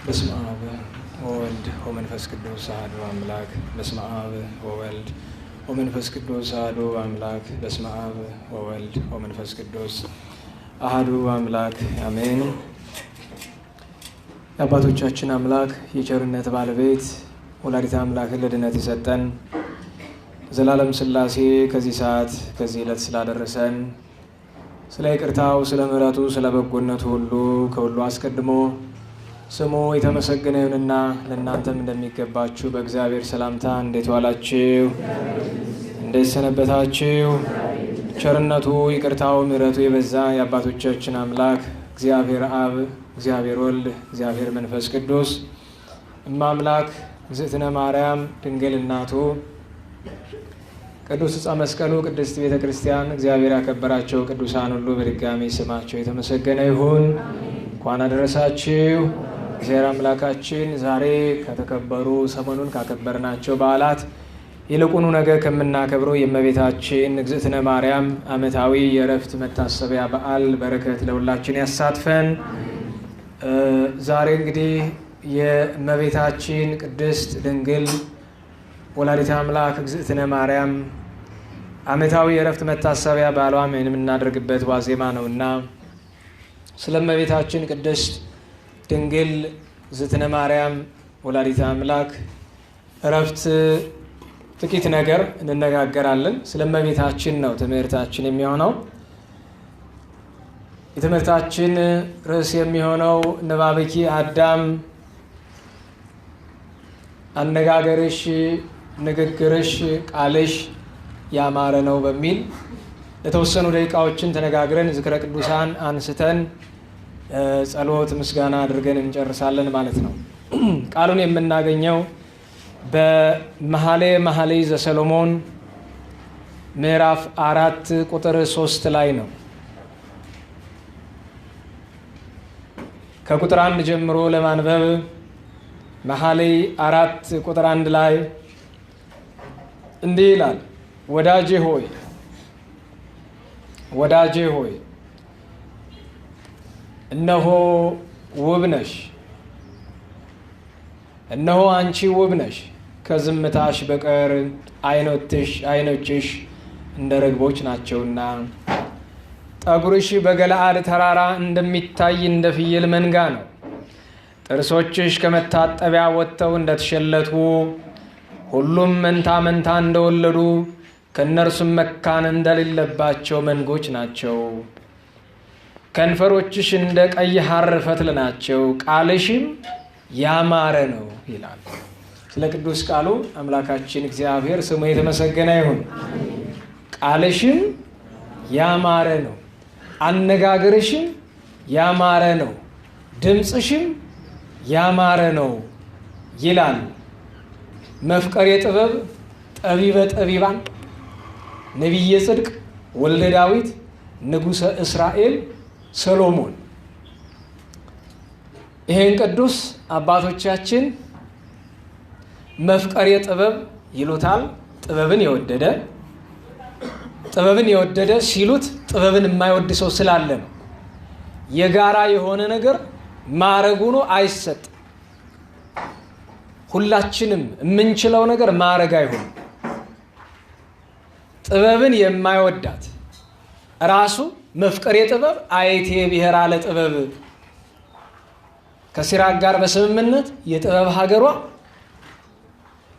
በስመ አብ ወወልድ ወመንፈስ ቅዱስ አሐዱ አምላክ። በስመ አብ ወወልድ ወመንፈስ ቅዱስ አሐዱ አምላክ። በስመ አብ ወወልድ ወመንፈስ ቅዱስ አሐዱ አምላክ አሜን። የአባቶቻችን አምላክ የቸርነት ባለቤት ወላዲተ አምላክን ለድነት የሰጠን ዘላለም ሥላሴ ከዚህ ሰዓት ከዚህ ዕለት ስላደረሰን ስለ ይቅርታው፣ ስለ ምሕረቱ፣ ስለ በጎነቱ ሁሉ ከሁሉ አስቀድሞ ስሙ የተመሰገነ ይሁንና ለእናንተም እንደሚገባችሁ በእግዚአብሔር ሰላምታ እንዴት ዋላችሁ? እንዴት ሰነበታችሁ? ቸርነቱ፣ ይቅርታው፣ ምሕረቱ የበዛ የአባቶቻችን አምላክ እግዚአብሔር አብ፣ እግዚአብሔር ወልድ፣ እግዚአብሔር መንፈስ ቅዱስ እማምላክ እግዝእትነ ማርያም ድንግል እናቱ ቅዱስ ዕፀ መስቀሉ ቅድስት ቤተ ክርስቲያን እግዚአብሔር ያከበራቸው ቅዱሳን ሁሉ በድጋሚ ስማቸው የተመሰገነ ይሁን። እንኳን አደረሳችሁ። እግዚአብሔር አምላካችን ዛሬ ከተከበሩ ሰሞኑን ካከበርናቸው በዓላት ይልቁኑ ነገ ከምናከብረው የእመቤታችን እግዝእትነ ማርያም ዓመታዊ የዕረፍት መታሰቢያ በዓል በረከት ለሁላችን ያሳትፈን። ዛሬ እንግዲህ የእመቤታችን ቅድስት ድንግል ወላዲተ አምላክ እግዝእትነ ማርያም ዓመታዊ የዕረፍት መታሰቢያ በዓሏን የምናደርግበት ዋዜማ ነውና ስለ እመቤታችን ቅድስት ድንግል እግዝእትነ ማርያም ወላዲተ አምላክ ዕረፍት ጥቂት ነገር እንነጋገራለን። ስለ እመቤታችን ነው ትምህርታችን የሚሆነው። የትምህርታችን ርዕስ የሚሆነው ንባብኪ አዳም አነጋገርሽ፣ ንግግርሽ፣ ቃልሽ ያማረ ነው በሚል የተወሰኑ ደቂቃዎችን ተነጋግረን ዝክረ ቅዱሳን አንስተን ጸሎት ምስጋና አድርገን እንጨርሳለን ማለት ነው። ቃሉን የምናገኘው በመኃልየ ዘሰሎሞን ምዕራፍ 4 ቁጥር 3 ላይ ነው። ከቁጥር 1 ጀምሮ ለማንበብ መኃልየ 4 ቁጥር 1 ላይ እንዲህ ይላል። ወዳጄ ሆይ እነሆ ውብ ነሽ፣ እነሆ አንቺ ውብ ነሽ። ከዝምታሽ በቀር ዓይኖችሽ እንደ ርግቦች ናቸውና ጠጉርሽ በገለዓድ ተራራ እንደሚታይ እንደ ፍየል መንጋ ነው። ጥርሶችሽ ከመታጠቢያ ወጥተው እንደተሸለቱ ሁሉም መንታ መንታ እንደወለዱ ከእነርሱም መካን እንደሌለባቸው መንጎች ናቸው። ከንፈሮችሽ እንደ ቀይ ሐር ፈትል ናቸው፣ ቃልሽም ያማረ ነው ይላል። ስለ ቅዱስ ቃሉ አምላካችን እግዚአብሔር ስሙ የተመሰገነ ይሁን። ቃልሽም ያማረ ነው፣ አነጋገርሽም ያማረ ነው፣ ድምፅሽም ያማረ ነው ይላል መፍቀሬ ጥበብ ጠቢበ ጠቢባን ነቢየ ጽድቅ ወልደ ዳዊት ንጉሠ እስራኤል ሰሎሞን። ይሄን ቅዱስ አባቶቻችን መፍቀሬ ጥበብ ይሉታል። ጥበብን የወደደ ሲሉት ጥበብን የማይወድ ሰው ስላለ ነው። የጋራ የሆነ ነገር ማዕረግ ሆኖ አይሰጥ። ሁላችንም የምንችለው ነገር ማዕረግ አይሆንም። ጥበብን የማይወዳት ራሱ መፍቀሬ ጥበብ አይቴ ብሔራ ለጥበብ ከሲራክ ጋር በስምምነት የጥበብ ሀገሯ።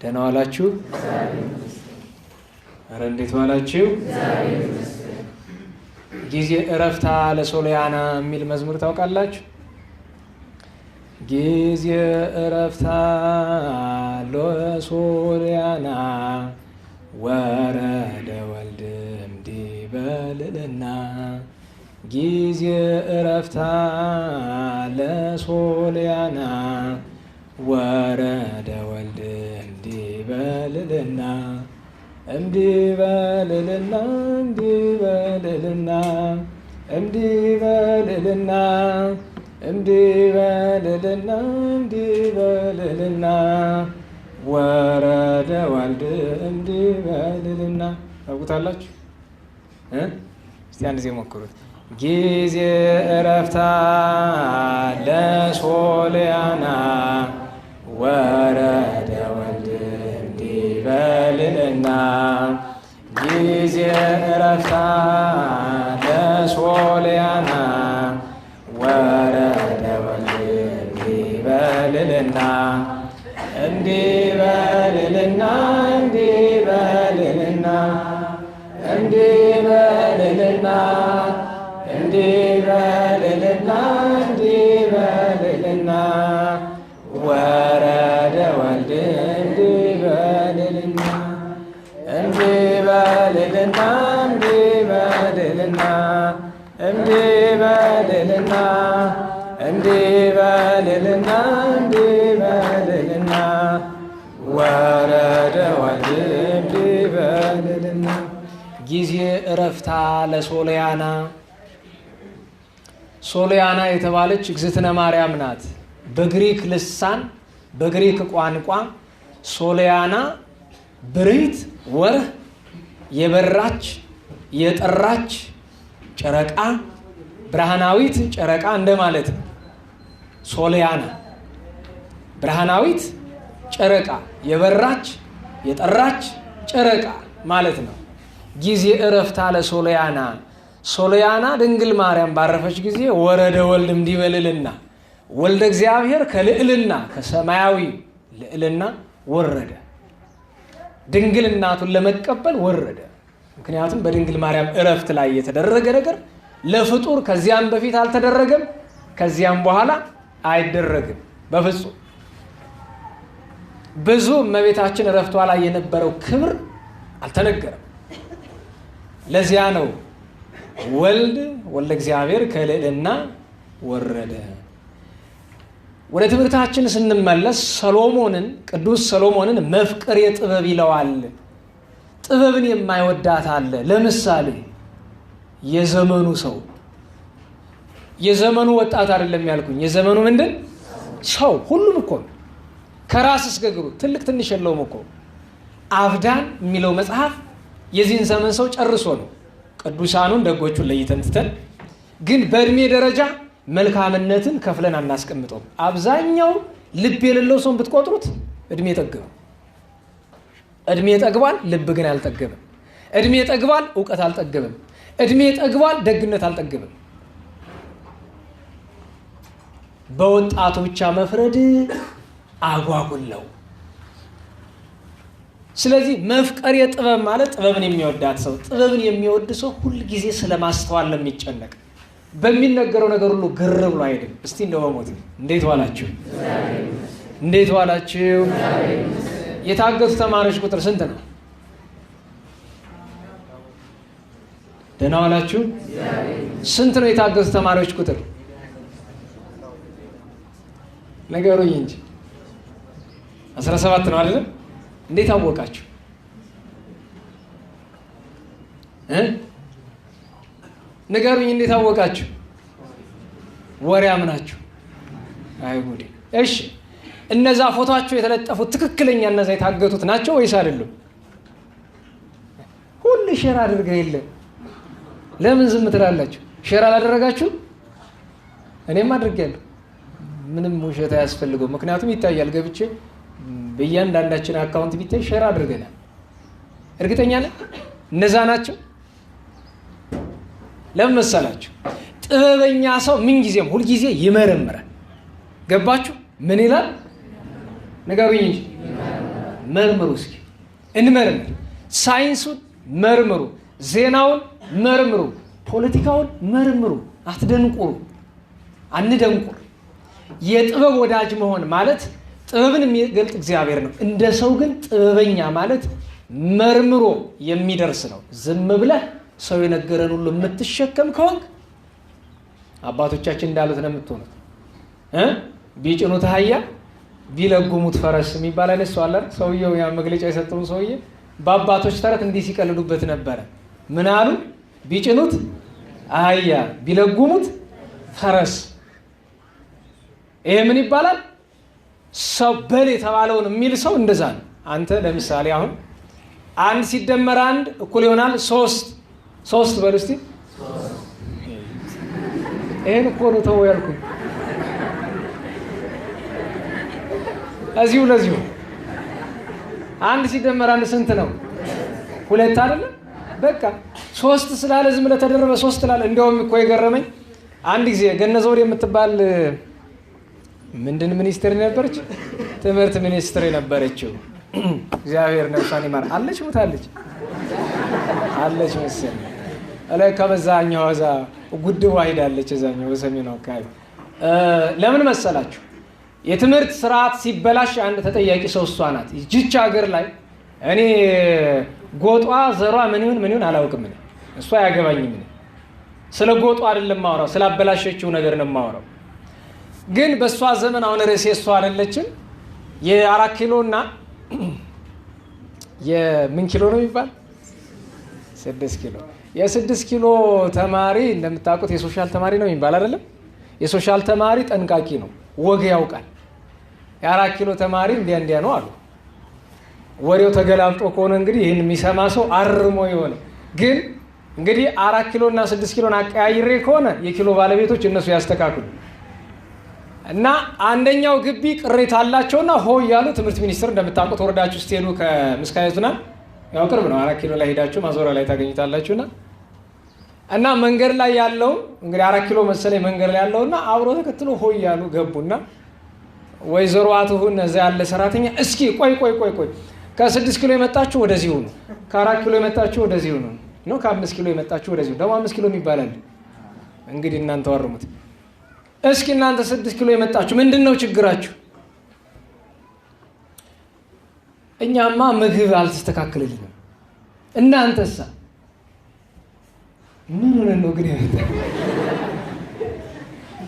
ደህና ዋላችሁ? ኧረ እንዴት ዋላችሁ? ጊዜ እረፍታ ለሶልያና የሚል መዝሙር ታውቃላችሁ? ጊዜ እረፍታ ለሶልያና ወረደ ወልድ እምዲበ ልዕልና። ጊዜ እረፍታ ለሶልያና ወረደ ወልድ እምዲበ ልዕልና። እምዲበ ልዕልና እምዲበ ልዕልና እምዲበ ልዕልና እምዲበ ልዕልና እምዲበ ልዕልና ወረደ ወልድ እምዲበ ልዕልና። ታውቁታላችሁ? እስቲ አንድ ጊዜ ሞክሩት። ጊዜ እረፍታ ለሶልያና እረፍታ ለሶልያና ወረደ ወልድ እንዲበልልና እንዲበልልና እንዲበልልና እንዲበልልና እንዲበልልና እንዲበልልና ወረደ ወልድ እንዲበልልና እንዲበልልና እንዲበልልና እንዲበልልና እንዲበልልና እንዲበልልና ወረደ ወልድ እንዲበልልና ጊዜ እረፍታ ለሶልያና። ሶልያና የተባለች እግዝእትነ ማርያም ናት። በግሪክ ልሳን በግሪክ ቋንቋ ሶልያና ብርህት ወርህ፣ የበራች የጠራች ጨረቃ፣ ብርሃናዊት ጨረቃ እንደማለት ነው። ሶልያና ብርሃናዊት ጨረቃ፣ የበራች የጠራች ጨረቃ ማለት ነው። ጊዜ እረፍታ ለሶልያና። ሶልያና ድንግል ማርያም ባረፈች ጊዜ ወረደ ወልድ እንዲበልልና ወልደ እግዚአብሔር ከልዕልና ከሰማያዊ ልዕልና ወረደ። ድንግል እናቱን ለመቀበል ወረደ። ምክንያቱም በድንግል ማርያም እረፍት ላይ የተደረገ ነገር ለፍጡር ከዚያም በፊት አልተደረገም፣ ከዚያም በኋላ አይደረግም በፍጹም። ብዙ እመቤታችን እረፍቷ ላይ የነበረው ክብር አልተነገረም። ለዚያ ነው ወልደ እግዚአብሔር ከልዕልና ወረደ። ወደ ትምህርታችን ስንመለስ ሰሎሞንን ቅዱስ ሰሎሞንን መፍቅሬ ጥበብ ይለዋል። ጥበብን የማይወዳት አለ። ለምሳሌ የዘመኑ ሰው፣ የዘመኑ ወጣት አይደለም ያልኩኝ፣ የዘመኑ ምንድን ሰው ሁሉም እኮ ከራስ እስከ እግሩ ትልቅ ትንሽ የለውም እኮ። አብዳን የሚለው መጽሐፍ የዚህን ዘመን ሰው ጨርሶ ነው። ቅዱሳኑን ደጎቹን ለይተን ትተን ግን በእድሜ ደረጃ መልካምነትን ከፍለን አናስቀምጠውም። አብዛኛው ልብ የሌለው ሰውን ብትቆጥሩት እድሜ ጠግበው፣ እድሜ ጠግቧል፣ ልብ ግን አልጠገበም። እድሜ ጠግቧል፣ እውቀት አልጠገበም። እድሜ ጠግቧል፣ ደግነት አልጠገበም። በወጣቱ ብቻ መፍረድ አጓጉለው። ስለዚህ መፍቀሬ ጥበብ ማለት ጥበብን የሚወዳት ሰው፣ ጥበብን የሚወድ ሰው ሁል ጊዜ ስለማስተዋል ነው የሚጨነቅ። በሚነገረው ነገር ሁሉ ግር ብሎ አይደለም። እስቲ እንደው በሞት እንዴት ዋላችሁ? እንዴት ዋላችሁ? የታገቱ ተማሪዎች ቁጥር ስንት ነው? ደህና ዋላችሁ? ስንት ነው የታገቱ ተማሪዎች ቁጥር? ነገሩኝ እንጂ 17 ነው አይደል? እንዴት አወቃችሁ? ንገሩኝ፣ እንዴት አወቃችሁ? ወሬ አምናችሁ? አይጉዴ! እሺ፣ እነዛ ፎቶአቸው የተለጠፉት ትክክለኛ እነዛ የታገቱት ናቸው ወይስ አይደሉም? ሁሉ ሼር አድርገው የለም። ለምን ዝም ትላላችሁ? ሼር አላደረጋችሁ? እኔም አድርጌያለሁ። ምንም ውሸት አያስፈልገው። ምክንያቱም ይታያል። ገብቼ በእያንዳንዳችን አካውንት ቢታይ ሼር አድርገናል። እርግጠኛ ነኝ እነዛ ናቸው። ለምን መሰላችሁ? ጥበበኛ ሰው ምንጊዜም ሁልጊዜ ይመረምራል። ገባችሁ? ምን ይላል? ንገሩኝ እንጂ መርምሩ። እስኪ እንመርምር። ሳይንሱን መርምሩ፣ ዜናውን መርምሩ፣ ፖለቲካውን መርምሩ። አትደንቁሩ፣ አንደንቁር። የጥበብ ወዳጅ መሆን ማለት ጥበብን የሚገልጥ እግዚአብሔር ነው። እንደ ሰው ግን ጥበበኛ ማለት መርምሮ የሚደርስ ነው። ዝም ብለህ ሰው የነገረን ሁሉ የምትሸከም ከሆንክ አባቶቻችን እንዳሉት ነው የምትሆኑት። ቢጭኑት አህያ ቢለጉሙት ፈረስ የሚባል አይነት ሰው አለ። ሰውየው ያ መግለጫ የሰጠው ሰውዬ በአባቶች ተረት እንዲህ ሲቀልዱበት ነበረ። ምን አሉ? ቢጭኑት አህያ ቢለጉሙት ፈረስ። ይሄ ምን ይባላል? ሰው በል የተባለውን የሚል ሰው እንደዛ ነው። አንተ ለምሳሌ አሁን 1 ሲደመር 1 እኩል ይሆናል 3 በሉ እስቲ። ይሄን እኮ ነው ተው ያልኩኝ። እዚሁ ለዚሁ 1 ሲደመር 1 ስንት ነው? 2 አይደለ? በቃ ሶስት ስላለ ዝም ብለህ ተደረበ ሶስት ስላለ እንደውም እኮ የገረመኝ አንድ ጊዜ ገነዘውድ የምትባል ምንድን ሚኒስትር ነበረች? ትምህርት ሚኒስትር የነበረችው እግዚአብሔር ነፍሷን ይማር አለች ሞታለች አለች መሰለኝ አላይ ከበዛኛው እዛ ጉድዋ ሄዳለች እዛኛው በሰሜኑ አካባቢ ለምን መሰላችሁ የትምህርት ስርዓት ሲበላሽ አንድ ተጠያቂ ሰው እሷ ናት ይህች ሀገር ላይ እኔ ጎጧ ዘሯ ምን ይሁን አላውቅም እሷ ያገባኝም ስለ ጎጧ አይደለም ማውራው ስላበላሸችው ነገር ነው ማውራው ግን በሷ ዘመን አሁን ርዕሴ እሷ አይደለችም የ4 ኪሎና የምን ኪሎ ነው የሚባል 6 ኪሎ የ6 ኪሎ ተማሪ እንደምታውቁት የሶሻል ተማሪ ነው የሚባል አይደለም የሶሻል ተማሪ ጠንቃቂ ነው ወግ ያውቃል የ4 ኪሎ ተማሪ እንዲያ ነው አሉ ወሬው ተገላምጦ ከሆነ እንግዲህ ይሄን የሚሰማ ሰው አርሞ ይሆነ ግን እንግዲህ 4 ኪሎ እና 6 ኪሎን አቀያይሬ ከሆነ የኪሎ ባለቤቶች እነሱ ያስተካክሉ እና አንደኛው ግቢ ቅሬታ አላቸውና ሆይ ያሉ ትምህርት ሚኒስትር እንደምታውቁት ወረዳችሁ ስትሄዱ ከምስካየቱና ያው ቅርብ ነው 4 ኪሎ ላይ ሄዳችሁ ማዞራ ላይ ታገኙታላችሁና እና መንገድ ላይ ያለው እንግዲህ 4 ኪሎ መሰለኝ መንገድ ላይ ያለውና አብሮ ተከትሎ ሆይ ያሉ ገቡና ወይዘሮ አትሁን እዛ ያለ ሰራተኛ እስኪ ቆይ ከ6 ኪሎ የመጣችሁ ወደዚህ ሁኑ ከ4 ኪሎ የመጣችሁ ወደዚህ ሁኑ ነው ከ5 ኪሎ የመጣችሁ ወደዚህ ደግሞ 5 ኪሎ ይባላል እንግዲህ እናንተ ወርሙት እስኪ እናንተ 6 ኪሎ የመጣችሁ ምንድነው ችግራችሁ እኛማ ምግብ አልተስተካከለልንም እናንተሳ ምን ነው ግን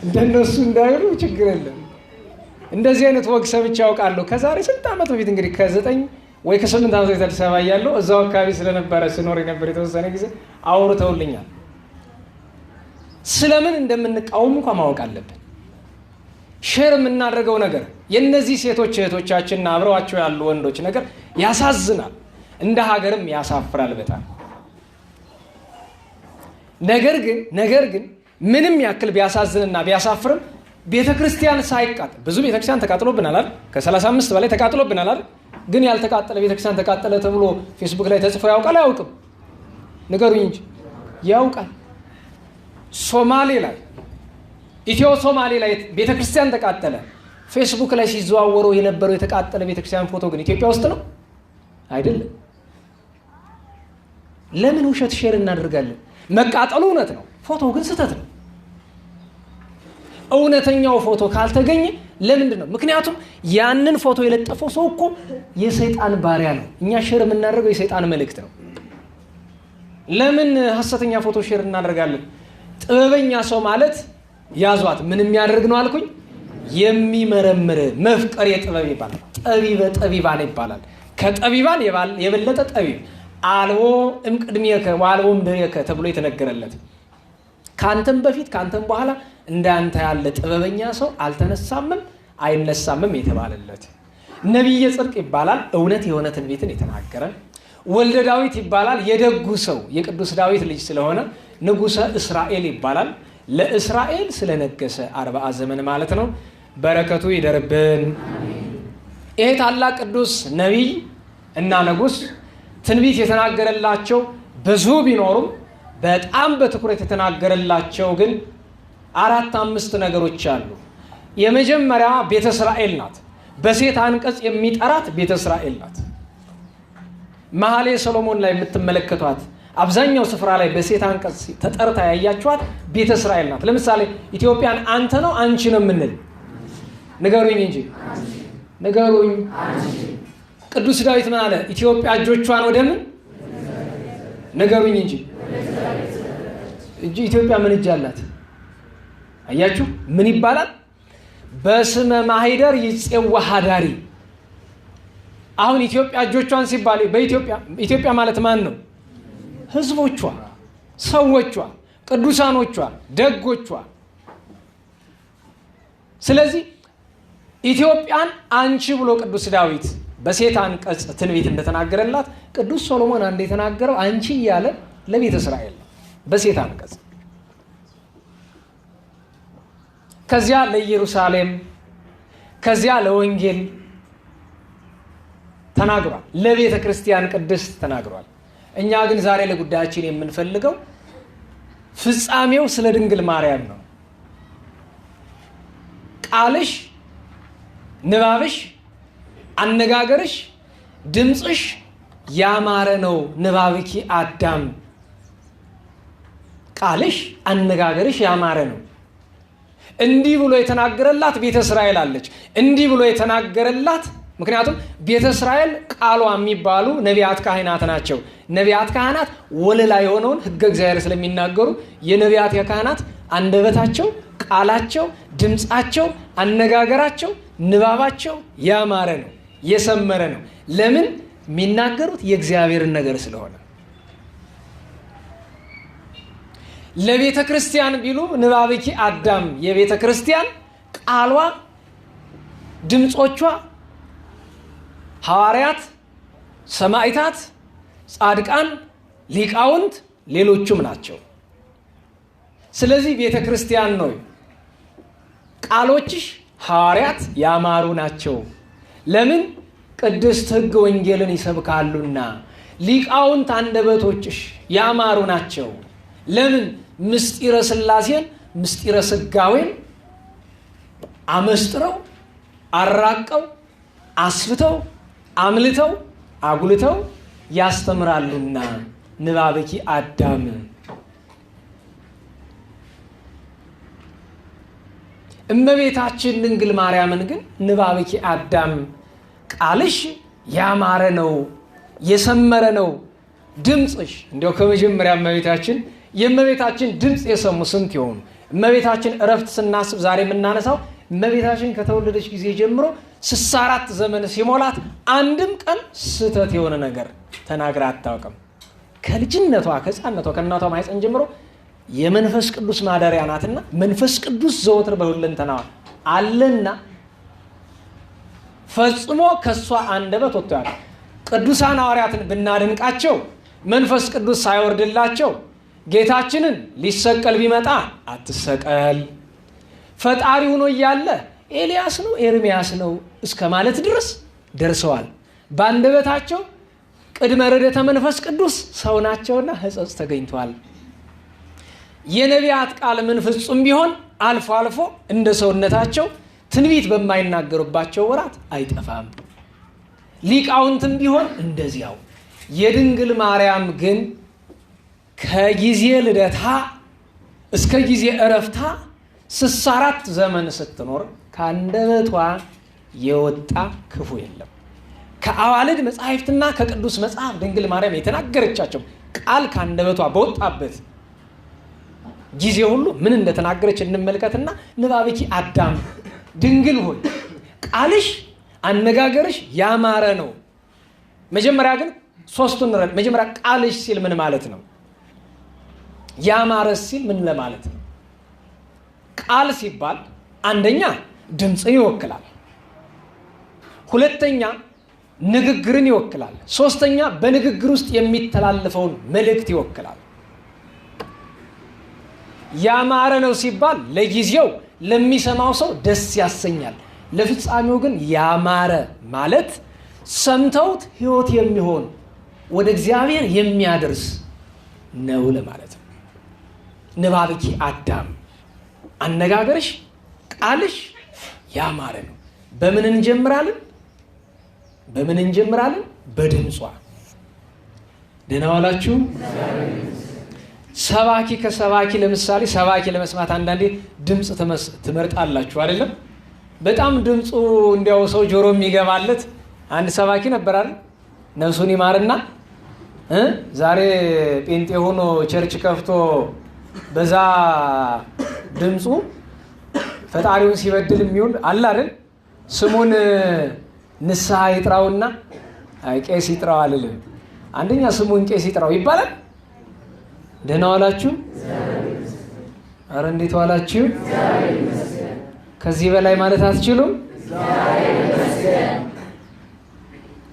እንደነሱ እንዳይሉ ችግር የለም እንደዚህ አይነት ወግ ሰምቼ አውቃለሁ ከዛሬ ስንት ዓመት በፊት እንግዲህ ከ9 ወይ ከ8 ዓመት በፊት አዲስ አበባ ያለው እዛው አካባቢ ስለነበረ ስኖር የነበር የተወሰነ ጊዜ አውርተውልኛል ስለምን እንደምንቃወም እንኳን ማወቅ አለብን ሼር የምናደርገው ነገር የነዚህ ሴቶች እህቶቻችንና አብረዋቸው ያሉ ወንዶች ነገር ያሳዝናል እንደ ሀገርም ያሳፍራል በጣም ነገር ግን ምንም ያክል ቢያሳዝንና ቢያሳፍርም ቤተክርስቲያን ሳይቃጠል ብዙ ቤተክርስቲያን ተቃጥሎብናል አይደል ከ35 በላይ ተቃጥሎብናል አይደል ግን ያልተቃጠለ ቤተክርስቲያን ተቃጠለ ተብሎ ፌስቡክ ላይ ተጽፎ ያውቃል አያውቅም ንገሩኝ እንጂ ያውቃል ሶማሌ ላይ ኢትዮ ሶማሌ ላይ ቤተክርስቲያን ተቃጠለ ፌስቡክ ላይ ሲዘዋወሩ የነበረው የተቃጠለ ቤተክርስቲያን ፎቶ ግን ኢትዮጵያ ውስጥ ነው አይደለም ለምን ውሸት ሼር እናደርጋለን መቃጠሉ እውነት ነው ፎቶ ግን ስህተት ነው እውነተኛው ፎቶ ካልተገኘ ለምንድን ነው ምክንያቱም ያንን ፎቶ የለጠፈው ሰው እኮ የሰይጣን ባሪያ ነው እኛ ሼር የምናደርገው የሰይጣን መልእክት ነው ለምን ሐሰተኛ ፎቶ ሼር እናደርጋለን ጥበበኛ ሰው ማለት ያዟት ምን የሚያደርግ ነው አልኩኝ የሚመረምር መፍቀር የጥበብ ይባላል ጠቢባን ይባላል ከጠቢባን የበለጠ ጠቢብ አልቦ እምቅድሚያከ ወአልቦም ድሬከ ተብሎ የተነገረለት ካንተም በፊት ካንተም በኋላ እንዳንተ ያለ ጥበበኛ ሰው አልተነሳምም አይነሳምም የተባለለት ነብይ ጽድቅ ይባላል እውነት የሆነ ትንቢትን የተናገረ ወልደ ዳዊት ይባላል የደጉ ሰው የቅዱስ ዳዊት ልጅ ስለሆነ ንጉሰ እስራኤል ይባላል ለእስራኤል ስለነገሰ 40 ዘመን ማለት ነው በረከቱ ይደርብን ይሄ ታላቅ ቅዱስ ነብይ እና ንጉስ ትንቢት የተናገረላቸው ብዙ ቢኖሩም በጣም በትኩረት የተናገረላቸው ግን 4-5 ነገሮች አሉ የመጀመሪያ ቤተ እስራኤል ናት በሴት አንቀጽ የሚጠራት ቤተ እስራኤል ናት መኃልየ ሰሎሞን ላይ የምትመለከቷት አብዛኛው ስፍራ ላይ በሴት አንቀጽ ተጠርታ ያያችኋት ቤተ እስራኤል ናት ለምሳሌ ኢትዮጵያን አንተ ነው አንቺ ነው የምንል ንገሩኝ እንጂ ንገሩኝ ቅዱስ ዳዊት ምን አለ ኢትዮጵያ እጆቿን ወደ ምን ንገሩኝ እንጂ ኢትዮጵያ ምን እጅ አላት አያችሁ ምን ይባላል በስመ ማህደር ይጼዋ ሀዳሪ አሁን ኢትዮጵያ እጆቿን ሲባል በኢትዮጵያ ማለት ማን ነው ህዝቦቿ ሰዎቿ ቅዱሳኖቿ ደጎቿ ስለዚህ ኢትዮጵያን አንቺ ብሎ ቅዱስ ዳዊት በሴት አንቀጽ ትንቢት እንደተናገረላት ቅዱስ ሶሎሞን አንድ የተናገረው አንቺ ያለ ለቤተ እስራኤል በሴት አንቀጽ ከዚያ ለኢየሩሳሌም ከዚያ ለወንጌል ተናግሯል ለቤተ ክርስቲያን ቅድስት ተናግሯል እኛ ግን ዛሬ ለጉዳያችን የምንፈልገው ፍጻሜው ስለ ድንግል ማርያም ነው። ቃልሽ፣ ንባብሽ፣ አነጋገርሽ፣ ድምፅሽ ያማረ ነው። ንባብኪ አዳም፣ ቃልሽ አነጋገርሽ ያማረ ነው። እንዲህ ብሎ የተናገረላት ቤተ እስራኤል አለች። እንዲህ ብሎ የተናገረላት ምክንያቱም ቤተ እስራኤል ቃሏ የሚባሉ ነቢያት ካህናት ናቸው። ነቢያት ካህናት ወለላ የሆነውን ሕገ እግዚአብሔር ስለሚናገሩ የነቢያት የካህናት አንደበታቸው፣ ቃላቸው፣ ድምፃቸው፣ አነጋገራቸው፣ ንባባቸው ያማረ ነው፣ የሰመረ ነው። ለምን? የሚናገሩት የእግዚአብሔርን ነገር ስለሆነ። ለቤተ ክርስቲያን ቢሉ ንባብኪ አዳም፣ የቤተ ክርስቲያን ቃሏ፣ ድምፆቿ ሐዋርያት፣ ሰማዕታት፣ ጻድቃን፣ ሊቃውንት ሌሎቹም ናቸው። ስለዚህ ቤተ ክርስቲያን ነው ቃሎችሽ ሐዋርያት ያማሩ ናቸው። ለምን? ቅድስት ሕግ ወንጌልን ይሰብካሉና። ሊቃውንት አንደበቶችሽ ያማሩ ናቸው። ለምን? ምስጢረ ሥላሴን ምስጢረ ሥጋዌን አመስጥረው አራቀው አስፍተው አምልተው አጉልተው ያስተምራሉና። ንባብኪ አዳም፣ እመቤታችን ድንግል ማርያምን ግን ንባብኪ አዳም፣ ቃልሽ ያማረ ነው፣ የሰመረ ነው። ድምፅሽ እንዲያው ከመጀመሪያ የእመቤታችን ድምፅ የሰሙ ስንት ይሆኑ? እመቤታችን እረፍት ስናስብ ዛሬ የምናነሳው እመቤታችን ከተወለደች ጊዜ ጀምሮ 64 ዘመን ሲሞላት አንድም ቀን ስህተት የሆነ ነገር ተናግራ አታውቅም። ከልጅነቷ ከሕፃንነቷ ከእናቷ ማኅፀን ጀምሮ የመንፈስ ቅዱስ ማደሪያ ናትና መንፈስ ቅዱስ ዘወትር በሁለንተናዋ አለና ፈጽሞ ከሷ አንደበት ወጥቶ ያለ ቅዱሳን ሐዋርያትን ብናደንቃቸው መንፈስ ቅዱስ ሳይወርድላቸው ጌታችንን ሊሰቀል ቢመጣ አትሰቀል፣ ፈጣሪ ሆኖ እያለ ኤልያስ ነው ኤርምያስ ነው እስከ ማለት ድረስ ደርሰዋል። በአንደበታቸው ቅድመ ርደተ መንፈስ ቅዱስ ሰው ናቸውና ሕጸጽ ተገኝቷል። የነቢያት ቃል ምን ፍጹም ቢሆን አልፎ አልፎ እንደ ሰውነታቸው ትንቢት በማይናገሩባቸው ወራት አይጠፋም። ሊቃውንትም ቢሆን እንደዚያው። የድንግል ማርያም ግን ከጊዜ ልደታ እስከ ጊዜ እረፍታ 64 ዘመን ስትኖር ከአንደበቷ የወጣ ክፉ የለም። ከአዋልድ መጻሕፍትና ከቅዱስ መጽሐፍ ድንግል ማርያም የተናገረቻቸው ቃል ከአንደበቷ በወጣበት ጊዜ ሁሉ ምን እንደተናገረች እንመልከትና ንባብኪ አዳም፣ ድንግል ሆይ ቃልሽ አነጋገርሽ ያማረ ነው። መጀመሪያ ግን ሶስቱን ረድ። መጀመሪያ ቃልሽ ሲል ምን ማለት ነው? ያማረ ሲል ምን ለማለት ነው? ቃል ሲባል አንደኛ ድምፅን ይወክላል፣ ሁለተኛ ንግግርን ይወክላል፣ ሶስተኛ በንግግር ውስጥ የሚተላለፈውን መልእክት ይወክላል። ያማረ ነው ሲባል ለጊዜው ለሚሰማው ሰው ደስ ያሰኛል፣ ለፍጻሜው ግን ያማረ ማለት ሰምተውት ሕይወት የሚሆን ወደ እግዚአብሔር የሚያደርስ ነው ለማለት ነው። ንባብኪ አዳም፣ አነጋገርሽ ቃልሽ ያማረ ነው። በምን እንጀምራለን? በድምጿ። ደህና ዋላችሁ። ሰባኪ ከሰባኪ ለምሳሌ ሰባኪ ለመስማት አንዳንዴ ድምፅ ትመርጣላችሁ አይደለም? በጣም ድምፁ እንዲያው ሰው ጆሮ የሚገባለት አንድ ሰባኪ ነበር አይደል? ነፍሱን ይማርና ዛሬ ጴንጤ ሆኖ ቸርች ከፍቶ በዛ ድምፁ ፈጣሪውን ሲበድል የሚውል አለ አይደል? ስሙን ንስሐ ይጥራውና ቄስ ይጥራው አልልም። አንደኛ ስሙን ቄስ ይጥራው ይባላል። ደህና ዋላችሁ። አረ እንዴት ዋላችሁ? ከዚህ በላይ ማለት አትችሉም።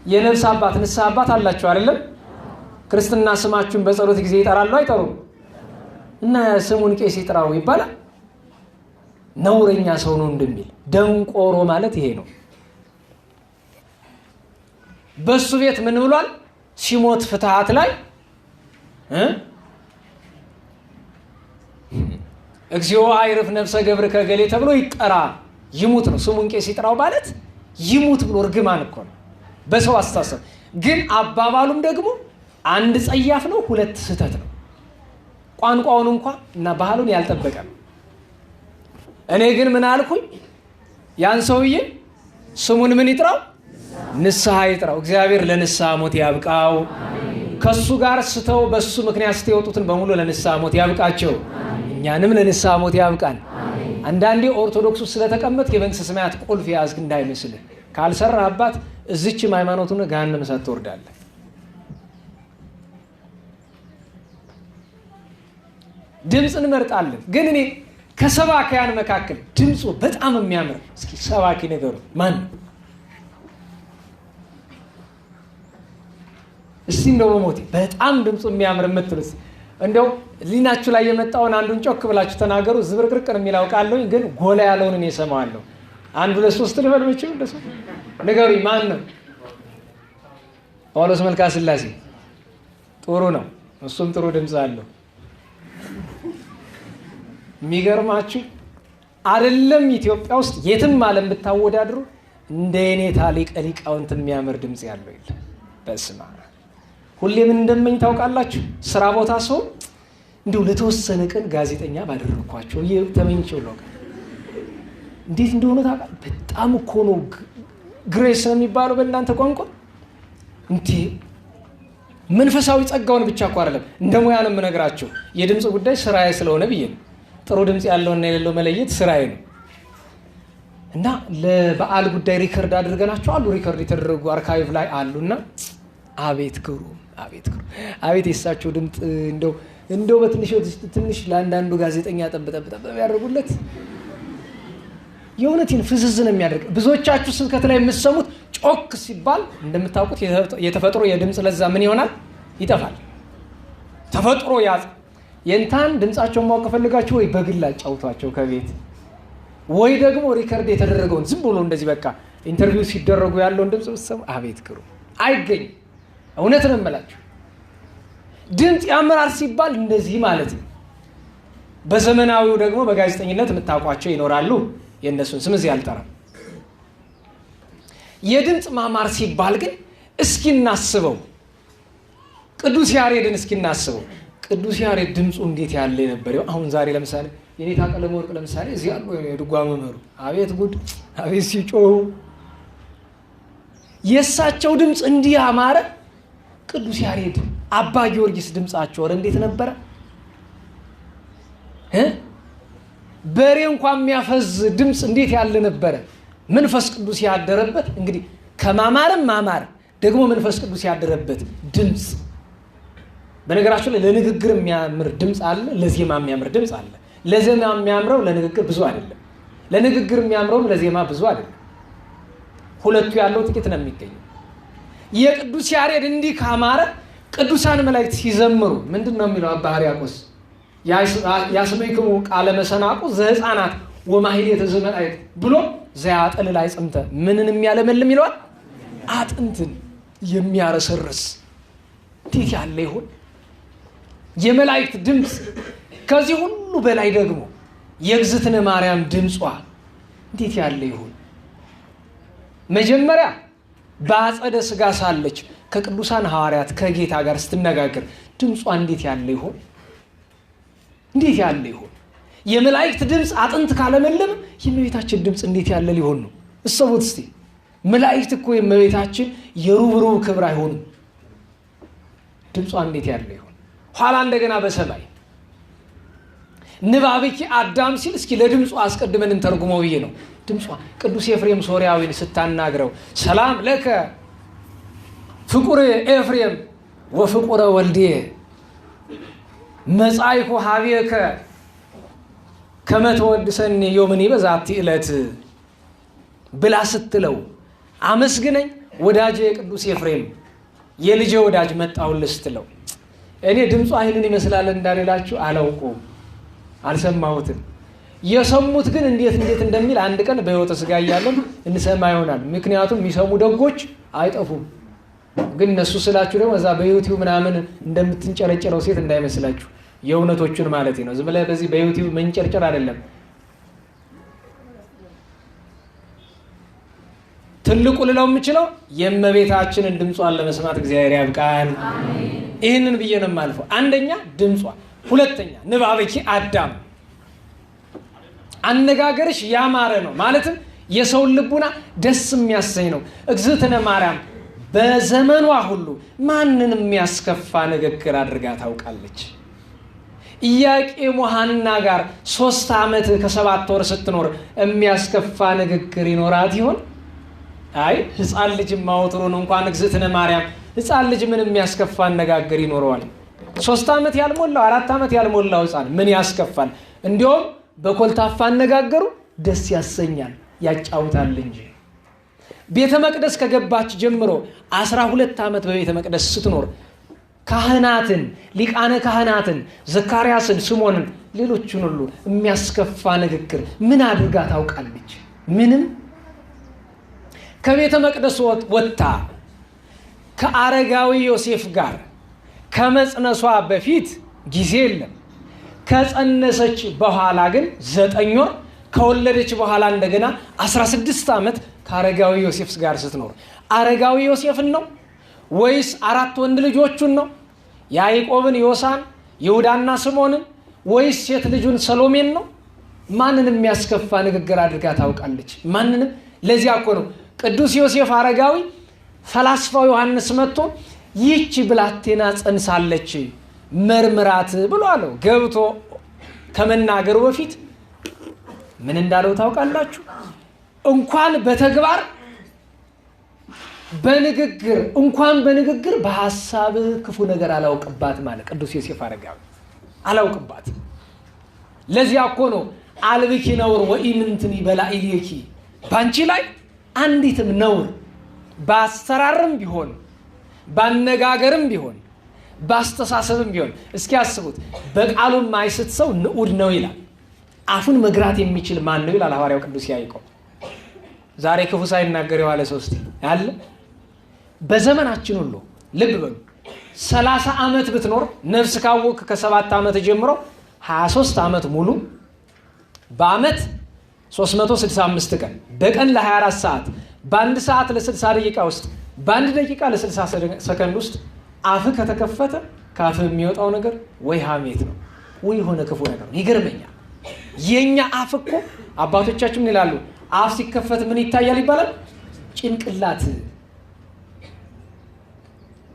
የነፍስ አባት ንስሐ አባት አላችሁ አይደለም? ክርስትና ስማችሁን በጸሎት ጊዜ ይጠራሉ አይጠሩም? እና ስሙን ቄስ ይጥራው ይባላል። ነውረኛ ሰው ነው እንደሚል ደንቆሮ ማለት ይሄ ነው። በሱ ቤት ምን ብሏል? ሲሞት ፍትሐት ላይ እግዚኦ አይርፍ ነፍሰ ገብር ከገሌ ተብሎ ይጠራ ይሙት ነው። ስሙን ቄስ ይጥራው ማለት ይሙት ብሎ እርግማን እኮ ነው በሰው አስተሳሰብ። ግን አባባሉም ደግሞ አንድ ጸያፍ ነው፣ ሁለት ስህተት ነው። ቋንቋውን እንኳን እና ባህሉን ያልጠበቀ ነው። እኔ ግን ምን አልኩኝ? ያን ሰውዬ ስሙን ምን ይጥራው? ንስሐ ይጥራው። እግዚአብሔር ለንስሐ ሞት ያብቃው። ከሱ ጋር ስተው በሱ ምክንያት ስተወጡትን በሙሉ ለንስሐ ሞት ያብቃቸው። እኛንም ለንስሐ ሞት ያብቃን። አንዳንዴ ኦርቶዶክሱ ስለተቀመጥ የመንግስተ ሰማያት ቁልፍ ያዝክ እንዳይመስልህ። ካልሰራህባት እዚችም ሃይማኖቱን ገሃነመ እሳት ትወርዳለህ። ድምፅ እንመርጣለን። ግን እኔ ከሰባኪያን መካከል ድምፁ በጣም የሚያምር እስኪ ሰባኪ ነገሩ ማን? እስቲ እንደው በሞቴ በጣም ድምፁ የሚያምር የምትሉት እንደው ሊናችሁ ላይ የመጣውን አንዱን ጮክ ብላችሁ ተናገሩ። ዝብርቅርቅ ነው የሚለው ቃለኝ፣ ግን ጎላ ያለውን እኔ እሰማዋለሁ። አንድ ሁለት ሶስት ልበልምችው እንደሱ ንገሩኝ። ማን ነው? ጳውሎስ መልካ ስላሴ ጥሩ ነው። እሱም ጥሩ ድምፅ አለው። የሚገርማችሁ አይደለም ኢትዮጵያ ውስጥ የትም ዓለም ብታወዳድሩ እንደ የኔታ ሊቀ ሊቃውንት የሚያምር ድምፅ ያለው የለም። በስመ አብ ሁሌ ምን እንደምኝ ታውቃላችሁ? ስራ ቦታ ሰው እንዲሁ ለተወሰነ ቀን ጋዜጠኛ ባደረኳቸው ተመኝቼው ነው። እንዴት እንደሆነ ታውቃለህ? በጣም እኮ ነው ግሬስ ነው የሚባለው በእናንተ ቋንቋ። እንዴ መንፈሳዊ ጸጋውን ብቻ እኮ አይደለም እንደ ሙያ ነው የምነግራቸው። የድምፅ ጉዳይ ስራዬ ስለሆነ ብዬ ነው። ጥሩ ድምፅ ያለውና የሌለው መለየት ስራዬ ነው። እና ለበዓል ጉዳይ ሪከርድ አድርገናቸው አሉ። ሪከርድ የተደረጉ አርካይቭ ላይ አሉና አቤት ግሩም፣ አቤት ግሩም፣ አቤት የእሳቸው ድምፅ እንደው በትንሽ ለአንዳንዱ ጋዜጠኛ ጠብጠብጠብ ያደርጉለት። የእውነቴን ፍዝዝ ነው የሚያደርግ። ብዙዎቻችሁ ስብከት ላይ የምትሰሙት ጮክ ሲባል እንደምታውቁት የተፈጥሮ የድምፅ ለዛ ምን ይሆናል? ይጠፋል። ተፈጥሮ ያዝ የእንታን ድምፃቸውን ማወቅ ፈልጋችሁ ወይ በግል አጫውቷቸው ከቤት ወይ ደግሞ ሪከርድ የተደረገውን ዝም ብሎ እንደዚህ በቃ ኢንተርቪው ሲደረጉ ያለውን ድምፅ ብትሰሙ አቤት ግሩም አይገኝም። እውነት ነው የምላችሁ። ድምፅ ያምራል ሲባል እንደዚህ ማለት ነው። በዘመናዊው ደግሞ በጋዜጠኝነት የምታውቋቸው ይኖራሉ። የእነሱን ስም እዚህ አልጠራም። የድምፅ ማማር ሲባል ግን እስኪ እናስበው፣ ቅዱስ ያሬድን እስኪ እናስበው። ቅዱስ ያሬድ ድምፁ እንዴት ያለ የነበረው። አሁን ዛሬ ለምሳሌ የኔታ ቀለመወርቅ ለምሳሌ እዚህ ያሉ የድጓ መምህሩ አቤት ጉድ፣ አቤት ሲጮሁ የእሳቸው ድምፅ እንዲህ ያማረ። ቅዱስ ያሬድ፣ አባ ጊዮርጊስ ድምፃቸው ወረ እንዴት ነበረ! በሬ እንኳን የሚያፈዝ ድምፅ እንዴት ያለ ነበረ! መንፈስ ቅዱስ ያደረበት። እንግዲህ ከማማርም ማማር ደግሞ መንፈስ ቅዱስ ያደረበት ድምፅ። በነገራችሁ ላይ ለንግግር የሚያምር ድምፅ አለ፣ ለዜማ የሚያምር ድምፅ አለ። ለዜማ የሚያምረው ለንግግር ብዙ አይደለም፣ ለንግግር የሚያምረውም ለዜማ ብዙ አይደለም። ሁለቱ ያለው ጥቂት ነው የሚገኘው። የቅዱስ ያሬድ እንዲህ ካማረ ቅዱሳን መላእክት ሲዘምሩ ምንድን ነው የሚለው አባ ሕርያቆስ? ያስመይክሙ ቃለ መሰናቁ ዘሕፃናት ወማሕሌተ ዘመላእክት ብሎ ዘያጠልል አይጽምተ ምንን የሚያለመልም ይለዋል? አጥንትን የሚያረሰርስ። እንዴት ያለ ይሆን የመላእክት ድምፅ! ከዚህ ሁሉ በላይ ደግሞ የእግዝእትነ ማርያም ድምጿ እንዴት ያለ ይሆን! መጀመሪያ በአጸደ ሥጋ ሳለች ከቅዱሳን ሐዋርያት ከጌታ ጋር ስትነጋገር ድምጿ እንዴት ያለ ይሆን! እንዴት ያለ ይሆን! የመላእክት ድምፅ አጥንት ካለመለም የእመቤታችን ድምፅ እንዴት ያለ ሊሆን ነው? እሰቡት እስቲ። መላእክት እኮ የእመቤታችን የሩብሩብ ክብር አይሆንም። ድምጿ እንዴት ያለ ይሆን! ኋላ እንደገና በሰማይ ንባብኪ አዳም ሲል እስኪ ለድምፁ አስቀድመን እንተርጉመው ብዬ ነው። ድምጿ ቅዱስ ኤፍሬም ሶርያዊን ስታናግረው ሰላም ለከ ፍቁር ኤፍሬም ወፍቁረ ወልዴ መጻይኩ ሀቤከ ከመ ተወድሰኒ ዮምኒ በዛቲ ዕለት ብላ ስትለው አመስግነኝ ወዳጄ ቅዱስ ኤፍሬም የልጄ ወዳጅ መጣሁልህ ስትለው እኔ ድምፁ አይንን ይመስላል እንዳልላችሁ አላውቁም፣ አልሰማሁትም። የሰሙት ግን እንዴት እንደሚል አንድ ቀን በሕይወተ ሥጋ እያለን እንሰማ ይሆናል። ምክንያቱም የሚሰሙ ደጎች አይጠፉም። ግን እነሱ ስላችሁ ደግሞ እዛ በዩቲዩብ ምናምን እንደምትንጨረጨረው ሴት እንዳይመስላችሁ፣ የእውነቶቹን ማለት ነው። ዝም ብለህ በዚህ በዩቲዩብ መንጨርጨር አይደለም። ትልቁ ልለው የምችለው የእመቤታችንን ድምጿን ለመስማት እግዚአብሔር ያብቃን። ይህንን ብዬ ነው የማልፈው። አንደኛ ድምጿ፣ ሁለተኛ ንባበኪ አዳም፣ አነጋገርሽ ያማረ ነው። ማለትም የሰውን ልቡና ደስ የሚያሰኝ ነው። እግዝእትነ ማርያም በዘመኗ ሁሉ ማንንም የሚያስከፋ ንግግር አድርጋ ታውቃለች። ኢያቄም ሐና ጋር 3 ዓመት ከ7 ወር ስትኖር የሚያስከፋ ንግግር ይኖራት ይሆን? አይ ሕፃን ልጅ ማውጥሩን እንኳን እግዝእትነ ማርያም ሕፃን ልጅ ምን የሚያስከፋ አነጋገር ይኖረዋል? 3 ዓመት ያልሞላው 4 ዓመት ያልሞላው ሕፃን ምን ያስከፋል? እንዲሁም በኮልታፋ አነጋገሩ ደስ ያሰኛል፣ ያጫውታል እንጂ። ቤተ መቅደስ ከገባች ጀምሮ 12 ዓመት በቤተ መቅደስ ስትኖር ካህናትን፣ ሊቃነ ካህናትን፣ ዘካርያስን፣ ስምዖንን፣ ሌሎችን ሁሉ የሚያስከፋ ንግግር ምን አድርጋ ታውቃለች? ምንም። ከቤተ መቅደስ ወጥታ ከአረጋዊ ዮሴፍ ጋር ከመጽነሷ በፊት ጊዜ የለም። ከጸነሰች በኋላ ግን 9 ወር፣ ከወለደች በኋላ እንደገና 16 ዓመት ከአረጋዊ ዮሴፍ ጋር ስትኖር አረጋዊ ዮሴፍን ነው ወይስ 4 ወንድ ልጆቹን ነው? ያዕቆብን፣ ዮሳን፣ ይሁዳና ስምዖንን ወይስ ሴት ልጁን ሰሎሜን ነው? ማንንም የሚያስከፋ ንግግር አድርጋ ታውቃለች? ማንንም። ለዚያ እኮ ነው ቅዱስ ዮሴፍ አረጋዊ ፈላስፋው ዮሐንስ መጥቶ ይህች ብላቴና ጸንሳለች መርምራት ብሎ አለው። ገብቶ ከመናገሩ በፊት ምን እንዳለው ታውቃላችሁ? እንኳን በተግባር በንግግር በሐሳብ ክፉ ነገር አላውቅባት ማለት ቅዱስ ዮሴፍ አረጋዊ አላውቅባት። ለዚያ እኮ ነው አልብኪ ነውር ወኢምንትኒ በላዕሌኪ፣ ባንቺ ላይ አንዲትም ነውር በአሰራርም ቢሆን ባነጋገርም ቢሆን ባስተሳሰብም ቢሆን። እስኪ አስቡት፣ በቃሉም ማይስት ሰው ንዑድ ነው ይላል። አፉን መግራት የሚችል ማን ነው ይላል ሐዋርያው ቅዱስ ያዕቆብ። ዛሬ ክፉ ሳይናገር የዋለ ሰው እስቲ ያለ? በዘመናችን ሁሉ ልብ በሉ 30 ዓመት ብትኖር ነፍስ ካወቅ ከ7 ዓመት ጀምሮ 23 ዓመት ሙሉ በዓመት 365 ቀን በቀን ለ24 ሰዓት በአንድ ሰዓት ለ60 ደቂቃ ውስጥ በአንድ ደቂቃ ለ60 ሰከንድ ውስጥ አፍ ከተከፈተ ከአፍ የሚወጣው ነገር ወይ ሐሜት ነው ወይ የሆነ ክፉ ነገር ነው። ይገርመኛል። የኛ አፍ እኮ አባቶቻችን ምን ይላሉ? አፍ ሲከፈት ምን ይታያል ይባላል? ጭንቅላት።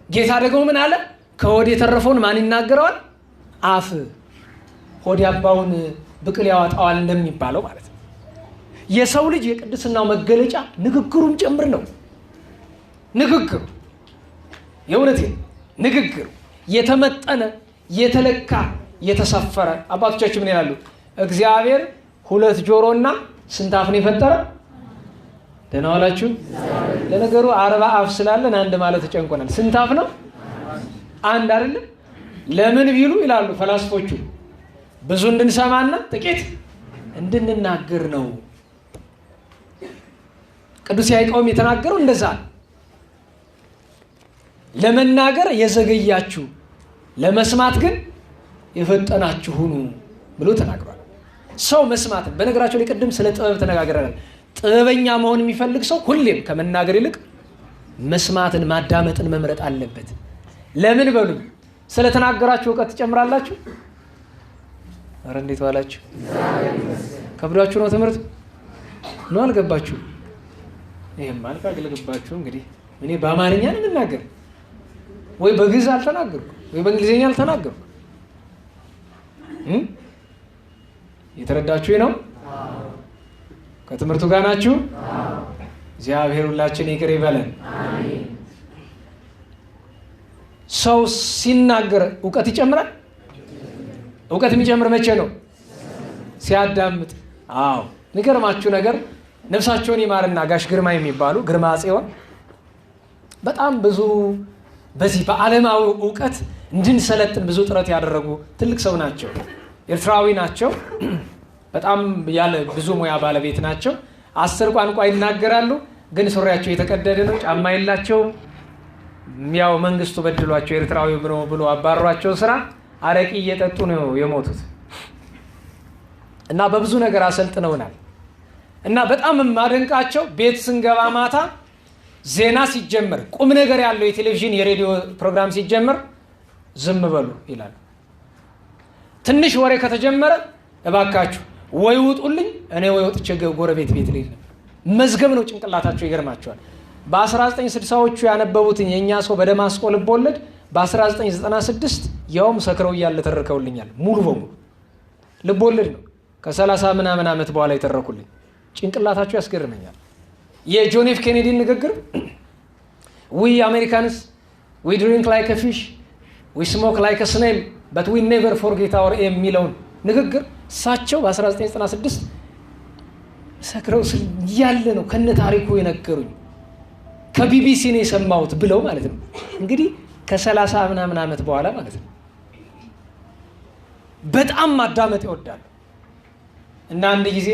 ጌታ ደግሞ ምን አለ? ከሆድ የተረፈውን ማን ይናገረዋል? አፍ። ሆድ ያባውን ብቅል ያወጣዋል እንደሚባለው ማለት ነው። የሰው ልጅ የቅድስናው መገለጫ ንግግሩም ጭምር ነው። ንግግሩ የእውነት ንግግሩ የተመጠነ የተለካ የተሰፈረ። አባቶቻችን ምን ይላሉ? እግዚአብሔር 2 ጆሮና ስንት አፍ ነው የፈጠረ? ደህና ዋላችሁ። ለነገሩ 40 አፍ ስላለን አንድ ማለት ተጨንቆናል። ስንት አፍ ነው? አንድ አይደለም። ለምን ቢሉ ይላሉ ፈላስፎቹ ብዙ እንድንሰማና ጥቂት እንድንናገር ነው። ቅዱስ ያዕቆብ የተናገረው እንደዛ ነው። ለመናገር የዘገያችሁ ለመስማት ግን የፈጠናችሁ ሁኑ ብሎ ተናግሯል። ሰው መስማትን በነገራቸው ላይ ቅድም ስለ ጥበብ ተነጋግረናል። ጥበበኛ መሆን የሚፈልግ ሰው ሁሌም ከመናገር ይልቅ መስማትን ማዳመጥን መምረጥ አለበት። ለምን በሉ? ስለተናገራችሁ እውቀት ትጨምራላችሁ። ኧረ እንዴት ዋላችሁ? ከብዷችሁ ነው ትምህርት ነው? አልገባችሁ? ይሄም አልገባችሁ። እንግዲህ እኔ በአማርኛ ነው የምናገር፣ ወይ በግዕዝ አልተናገርኩ፣ ወይ በእንግሊዝኛ አልተናገርኩ። የተረዳችሁ ነው? ከትምህርቱ ጋር ናችሁ? እግዚአብሔር ሁላችን ይቅር ይበለን። ሰው ሲናገር እውቀት ይጨምራል። እውቀት የሚጨምር መቼ ነው? ሲያዳምጥ። አዎ የሚገርማችሁ ነገር ነፍሳቸውን ይማርና ጋሽ ግርማ የሚባሉ ግርማ ጽዮን በጣም ብዙ በዚህ በዓለማዊ እውቀት እንድንሰለጥን ብዙ ጥረት ያደረጉ ትልቅ ሰው ናቸው። ኤርትራዊ ናቸው። በጣም ያለ ብዙ ሙያ ባለቤት ናቸው። 10 ቋንቋ ይናገራሉ። ግን ሱሪያቸው የተቀደደ ነው። ጫማ የላቸውም። ያው መንግስቱ በድሏቸው ኤርትራዊ ብሎ አባሯቸው ስራ አረቂ እየጠጡ ነው የሞቱት። እና በብዙ ነገር አሰልጥነውናል። እና በጣም ማደንቃቸው ቤት ስንገባ ማታ ዜና ሲጀመር ቁም ነገር ያለው የቴሌቪዥን የሬዲዮ ፕሮግራም ሲጀመር ዝም በሉ ይላሉ። ትንሽ ወሬ ከተጀመረ እባካችሁ ወይ ውጡልኝ፣ እኔ ወይ ወጥቼ ጎረቤት ቤት ልሄድ ነው። መዝገብ ነው ጭንቅላታቸው። ይገርማቸዋል። በ1960ዎቹ ያነበቡትን የእኛ ሰው በደማስቆ ልቦለድ በ1996 ያውም ሰክረው እያለ ተርከውልኛል። ሙሉ በሙሉ ልቦለድ ነው። ከ30 ምናምን ዓመት በኋላ የተረኩልኝ። ጭንቅላታቸው ያስገርመኛል። የጆን ኤፍ ኬኔዲን ንግግር ዊ አሜሪካንስ ዊ ድሪንክ ላይክ አ ፊሽ ዊ ስሞክ ላይክ አ ስኔል በት ዊ ኔቨር ፎርጌት አወር ኤም የሚለውን ንግግር እሳቸው በ1996 ሰክረው ያለ ነው ከነ ታሪኩ የነገሩኝ። ከቢቢሲ ነው የሰማሁት ብለው ማለት ነው። እንግዲህ ከ30 ምናምን ዓመት በኋላ ማለት ነው። በጣም ማዳመጥ ይወዳሉ። እና አንድ ጊዜ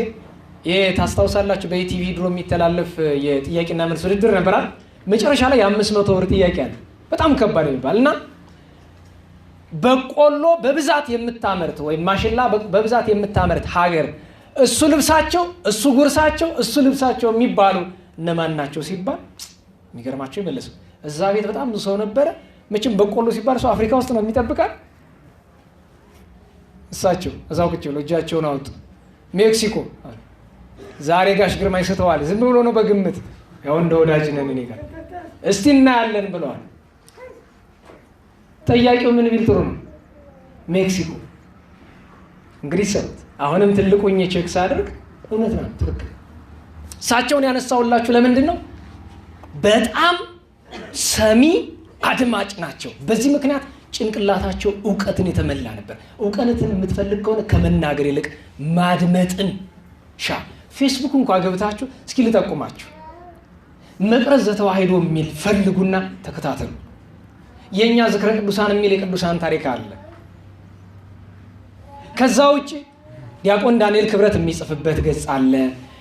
ታስታውሳላችሁ በኢቲቪ ድሮ የሚተላለፍ የጥያቄና መልስ ውድድር ነበራል። መጨረሻ ላይ 500 ብር ጥያቄ አለ። በጣም ከባድ የሚባል እና በቆሎ በብዛት የምታመርት ወይም ማሽላ በብዛት የምታመርት ሀገር እሱ ልብሳቸው፣ እሱ ጉርሳቸው፣ እሱ ልብሳቸው የሚባሉ እነማን ናቸው ሲባል የሚገርማቸው ይመለሱ። እዛ ቤት በጣም ብዙ ሰው ነበረ። መቼም በቆሎ ሲባል ሰው አፍሪካ ውስጥ ነው የሚጠብቃል። እሳቸው እዛው ቁጭ ብለው እጃቸውን አወጡ። ሜክሲኮ። ዛሬ ጋሽ ግርማ ይስተዋል። ዝም ብሎ ነው በግምት ያው እንደ ወዳጅ ነን እኔ ጋር እስቲ እናያለን ብለዋል። ጠያቂው ምን ቢል ጥሩ ነው? ሜክሲኮ። እንግዲህ ሰሩት። አሁንም ትልቁኝ ቼክ ሳደርግ እውነት ነው ትክክል። እሳቸውን ያነሳውላችሁ ለምንድን ነው? በጣም ሰሚ አድማጭ ናቸው። በዚህ ምክንያት ጭንቅላታቸው እውቀትን የተመላ ነበር። እውቀትን የምትፈልግ ከሆነ ከመናገር ይልቅ ማድመጥን ሻ። ፌስቡክ እንኳን ገብታችሁ እስኪ ልጠቁማችሁ፣ መቅረዝ ዘተዋሕዶ የሚል ፈልጉና ተከታተሉ። የኛ ዝክረ ቅዱሳን የሚል የቅዱሳን ታሪክ አለ። ከዛ ውጪ ዲያቆን ዳንኤል ክብረት የሚጽፍበት ገጽ አለ።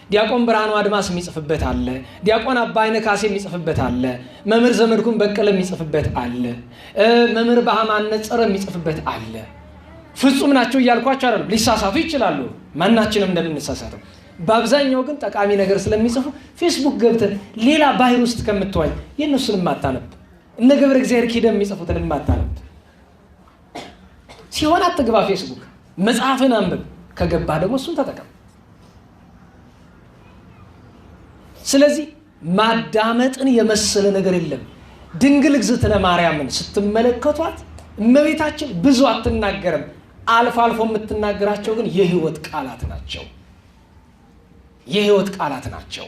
ዲያቆን ብርሃኑ አድማስ የሚጽፍበት አለ። ዲያቆን አባይነ ካሴ የሚጽፍበት አለ። መምህር ዘመድኩን በቀለ የሚጽፍበት አለ። መምህር በሃማን ነጸረ የሚጽፍበት አለ። ፍጹም ናቸው እያልኳቸው አይደለም፣ ሊሳሳቱ ይችላሉ። ማናችንም እንደምንሳሳተው። በአብዛኛው ግን ጠቃሚ ነገር ስለሚጽፉ ፌስቡክ ገብተን ሌላ ባህር ውስጥ ከምትዋኝ የእነሱን ማታነብ እነ ገብረ እግዚአብሔር ኪደ የሚጽፉትን ማታነብ ሲሆን አትግባ ፌስቡክ። መጽሐፍን አንብብ፣ ከገባ ደግሞ እሱን ተጠቀም። ስለዚህ ማዳመጥን የመሰለ ነገር የለም። ድንግል እግዝእትነ ማርያምን ስትመለከቷት እመቤታችን ብዙ አትናገርም። አልፎ አልፎ የምትናገራቸው ግን የህይወት ቃላት ናቸው። የህይወት ቃላት ናቸው።